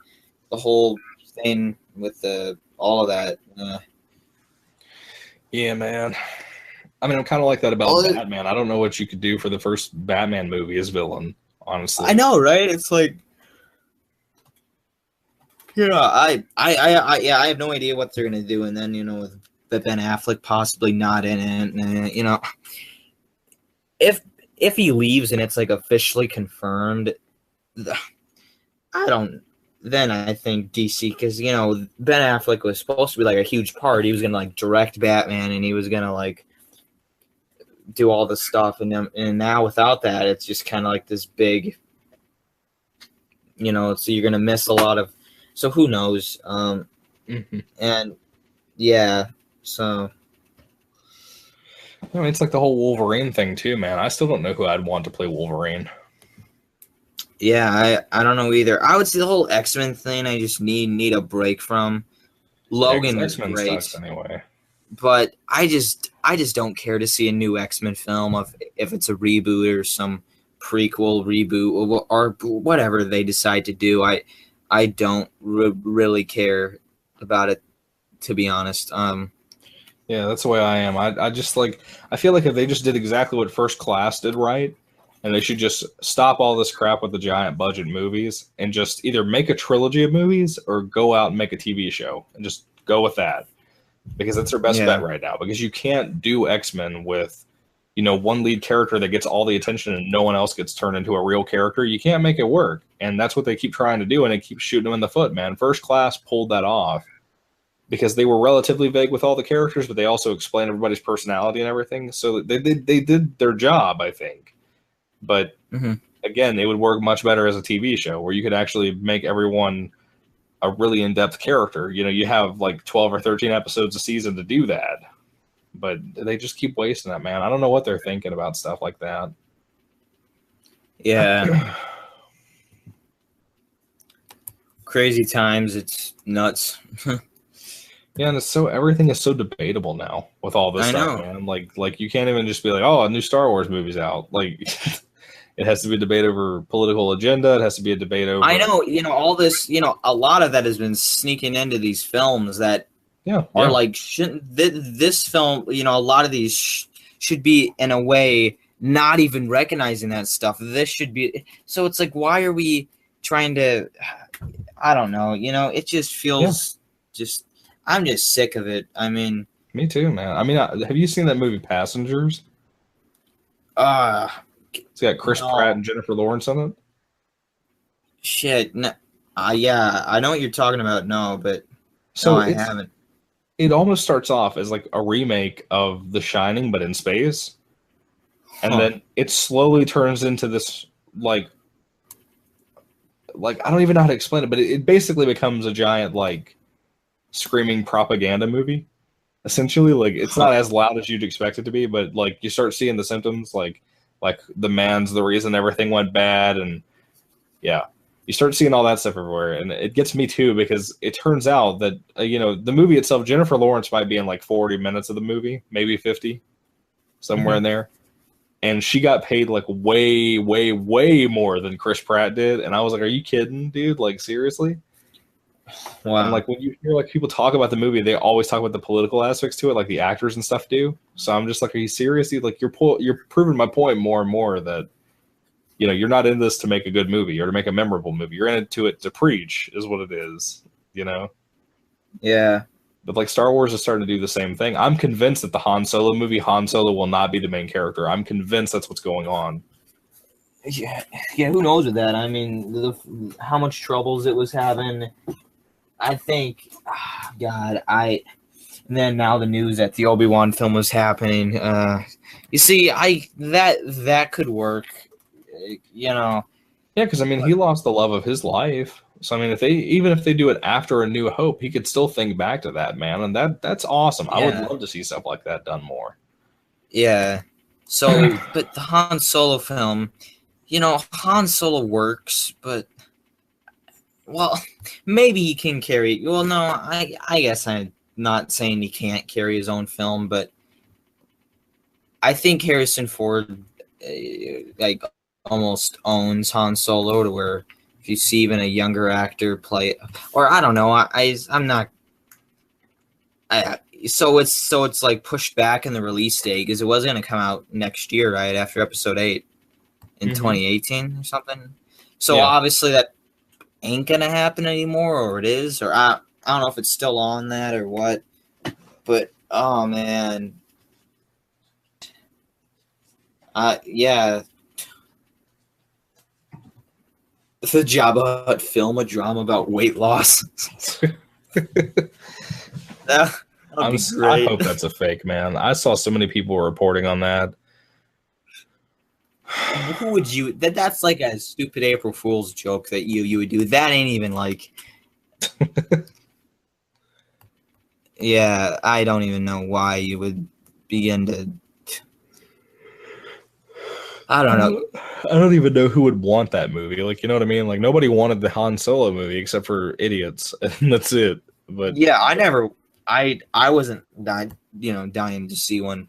the whole thing with all of that. Yeah, man. I mean, I'm kind of like that about Batman. I don't know what you could do for the first Batman movie as villain, honestly. I know, right? It's like, I have no idea what they're gonna do, and then with Ben Affleck possibly not in it, if he leaves and it's like officially confirmed, then I think DC, because Ben Affleck was supposed to be like a huge part. He was gonna like direct Batman, and he was gonna like do all this stuff, and now without that, it's just kind of like this big, so you're gonna miss a lot of. So who knows? And yeah, so. I mean, it's like the whole Wolverine thing too, man. I still don't know who I'd want to play Wolverine. Yeah, I don't know either. I would say the whole X-Men thing, I just need a break from. Logan was great sucks anyway, but I just don't care to see a new X-Men film if it's a reboot or some prequel, reboot, or whatever they decide to do. I don't really care about it, to be honest. Yeah, that's the way I am. I just like, I feel like if they just did exactly what First Class did right, and they should just stop all this crap with the giant budget movies and just either make a trilogy of movies or go out and make a TV show and just go with that. Because that's their best bet right now. Because you can't do X-Men with, you know, one lead character that gets all the attention and no one else gets turned into a real character. You can't make it work. And that's what they keep trying to do, and it keeps shooting them in the foot, man. First Class pulled that off because they were relatively vague with all the characters, but they also explained everybody's personality and everything. So they did their job, I think. But again, it would work much better as a TV show where you could actually make everyone a really in-depth character. You know, you have like 12 or 13 episodes a season to do that, but they just keep wasting that, man. I don't know what they're thinking about stuff like that. Yeah. Crazy times. It's nuts. Yeah, and it's so, everything is so debatable now with all this stuff, man. Like you can't even just be like, oh, a new Star Wars movie's out. Like it has to be a debate over political agenda. It has to be a debate over. I know, you know, all this, you know, a lot of that has been sneaking into these films that are like, shouldn't this film, you know, a lot of these should be in a way not even recognizing that stuff. This should be, so it's like, why are we trying to, I don't know, you know, it just feels just, I'm just sick of it. I mean, me too, man. I mean, have you seen that movie Passengers? It's got Chris Pratt and Jennifer Lawrence on it. Shit. No, yeah, I know what you're talking about. No, but so I haven't. It almost starts off as like a remake of The Shining, but in space. And then it slowly turns into this like I don't even know how to explain it, but it basically becomes a giant like screaming propaganda movie. Essentially, like it's not as loud as you'd expect it to be, but like you start seeing the symptoms, like the man's the reason everything went bad, and you start seeing all that stuff everywhere, and it gets me too because it turns out that you know, the movie itself, Jennifer Lawrence might be in like 40 minutes of the movie, maybe 50, somewhere in there, and she got paid like way more than Chris Pratt did, and I was like, are you kidding, dude? Like seriously? Wow. And like when you hear like people talk about the movie, they always talk about the political aspects to it, like the actors and stuff do. So I'm just like, are you serious? Like you're proving my point more and more that, you know, you're not in this to make a good movie or to make a memorable movie. You're in it to preach, is what it is. You know? Yeah. But like Star Wars is starting to do the same thing. I'm convinced that the Han Solo movie, Han Solo will not be the main character. I'm convinced that's what's going on. Yeah. Who knows with that? I mean, how much troubles it was having. I think, God, and then now the news that the Obi-Wan film was happening. You see, that could work, you know. Yeah, because I mean, he lost the love of his life. So I mean, even if they do it after A New Hope, he could still think back to that, man, and that's awesome. I would love to see stuff like that done more. Yeah. So, but the Han Solo film, you know, Han Solo works, but. Well, maybe he can carry. Well, no, I guess I'm not saying he can't carry his own film, but I think Harrison Ford like almost owns Han Solo to where if you see even a younger actor play it, or I don't know, I'm not. So it's like pushed back in the release date because it was going to come out next year, right after Episode 8 in 2018 or something. So obviously that ain't gonna happen anymore, or it is, or I don't know if it's still on that or what, but oh man, the Jabba Hutt film, a drama about weight loss. I hope that's a fake, man. I saw so many people reporting on that. Who would you? That's like a stupid April Fool's joke that you would do. That ain't even like. Yeah, I don't even know why you would begin to. I don't know. I don't even know who would want that movie. Like, you know what I mean? Like, nobody wanted the Han Solo movie except for idiots, and that's it. But yeah, I wasn't dying to see one.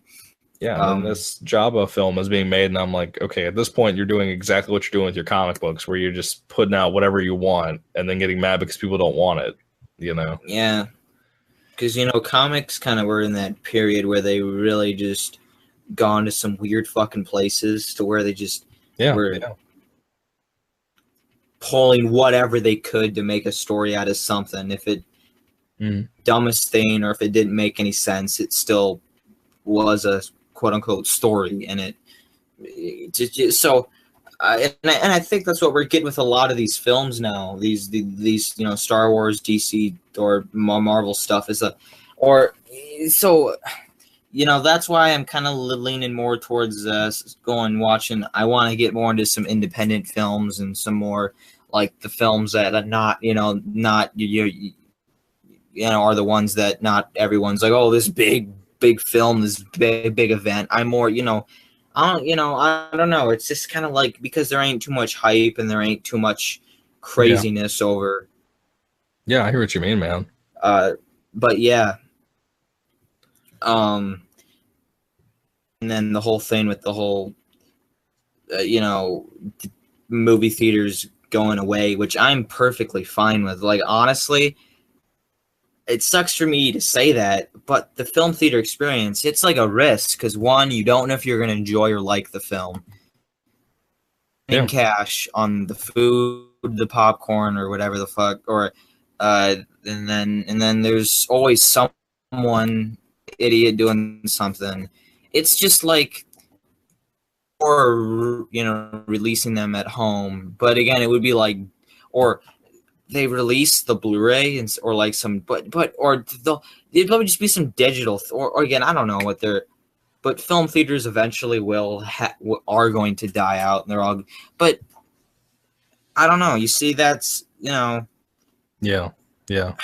Yeah, and this Jabba film is being made, and I'm like, okay, at this point, you're doing exactly what you're doing with your comic books, where you're just putting out whatever you want, and then getting mad because people don't want it, Yeah, because, comics kind of were in that period where they really just gone to some weird fucking places to where they just were pulling whatever they could to make a story out of something. If it dumbest thing or if it didn't make any sense, it still was a quote-unquote story, and I think that's what we're getting with a lot of these films now. These Star Wars, DC, or Marvel stuff that's why I'm kind of leaning more towards watching. I want to get more into some independent films and some more like the films that are not are the ones that not everyone's like, oh, this big film, this big event. I'm more, I don't know. It's just kind of like, because there ain't too much hype and there ain't too much craziness over. Yeah, I hear what you mean, man. But yeah. And then the whole thing with the whole, movie theaters going away, which I'm perfectly fine with. Like, honestly, it sucks for me to say that, but the film theater experience, it's like a risk, because one, you don't know if you're going to enjoy or like the film. In cash on the food, the popcorn, or whatever the fuck, or and then there's always someone idiot doing something. It's just like, or releasing them at home, but again, it would be like, or they release the Blu-ray or like some, it'd probably just be some digital, or again, I don't know what but film theaters eventually are going to die out, and they're all, but I don't know. You see, that's Yeah. No,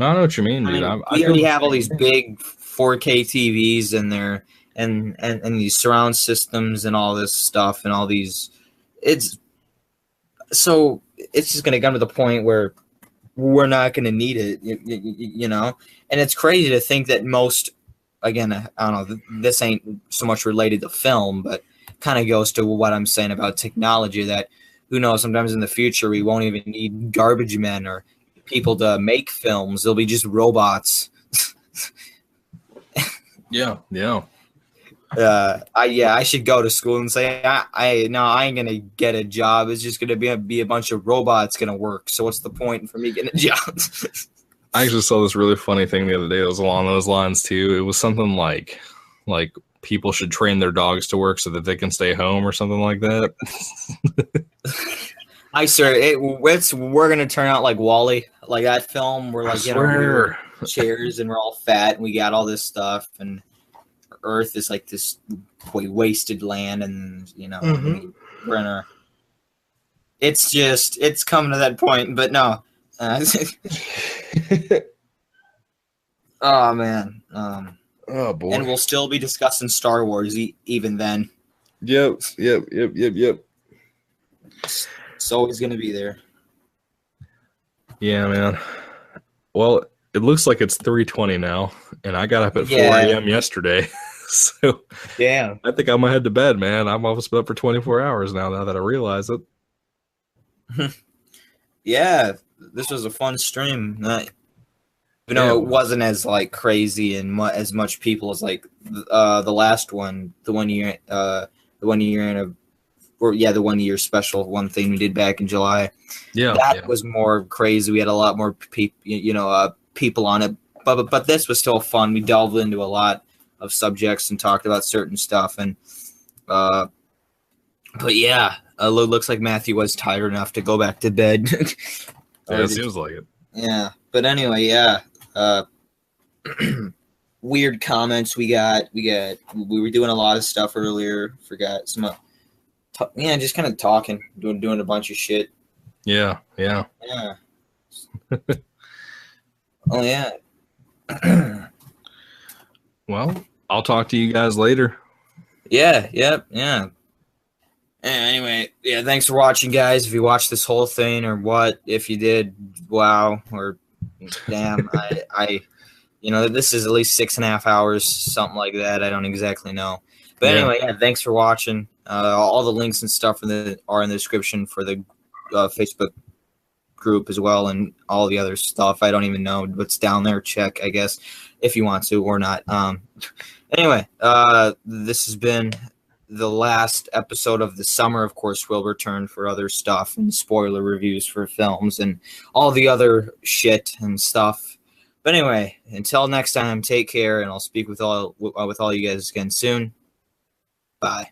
I know what you mean, dude. We already have all these big 4K TVs and these surround systems and all this stuff and all these. It's just going to come to the point where we're not going to need it, And it's crazy to think that most, again, I don't know, this ain't so much related to film, but kind of goes to what I'm saying about technology, that who knows, sometimes in the future we won't even need garbage men or people to make films. They'll be just robots. Yeah. I should go to school and say, I ain't gonna get a job. It's just gonna be a bunch of robots gonna work. So what's the point for me getting a job? I actually saw this really funny thing the other day. It was along those lines too. It was something like people should train their dogs to work so that they can stay home or something like that. I swear, we're gonna turn out like Wall-E, like that film. We're like in our chairs and we're all fat and we got all this stuff, and Earth is like this wasted land, and we're in our. It's coming to that point, but no. Oh man. Oh boy. And we'll still be discussing Star Wars even then. Yep. It's always gonna be there. Yeah, man. Well, it looks like it's 3:20 now, and I got up at 4 a.m. yesterday. So damn. I think I'm gonna head to bed, man. I'm almost up for 24 hours now that I realize it. Yeah, this was a fun stream. Even though it wasn't as like crazy and as much people as like the last one, the 1 year special one thing we did back in July. Yeah, that was more crazy. We had a lot more people on it, but this was still fun. We delved into a lot of subjects and talked about certain stuff, and but yeah, looks like Matthew was tired enough to go back to bed. Yeah, it seems like it. Yeah, but anyway, yeah. Weird comments we were doing a lot of stuff earlier. Forgot some. Just kind of talking, doing a bunch of shit. Yeah. Oh yeah. Well, I'll talk to you guys later. Yeah. Anyway, yeah, thanks for watching, guys. If you watched this whole thing or what, if you did, wow, or damn, this is at least 6.5 hours, something like that. I don't exactly know. But anyway, thanks for watching. All the links and stuff are in the description for the Facebook group as well, and all the other stuff. I don't even know what's down there. Check, I guess, if you want to or not. Anyway, this has been the last episode of the summer. Of course, we'll return for other stuff and spoiler reviews for films and all the other shit and stuff. But anyway, until next time, take care, and I'll speak with all you guys again soon. Bye.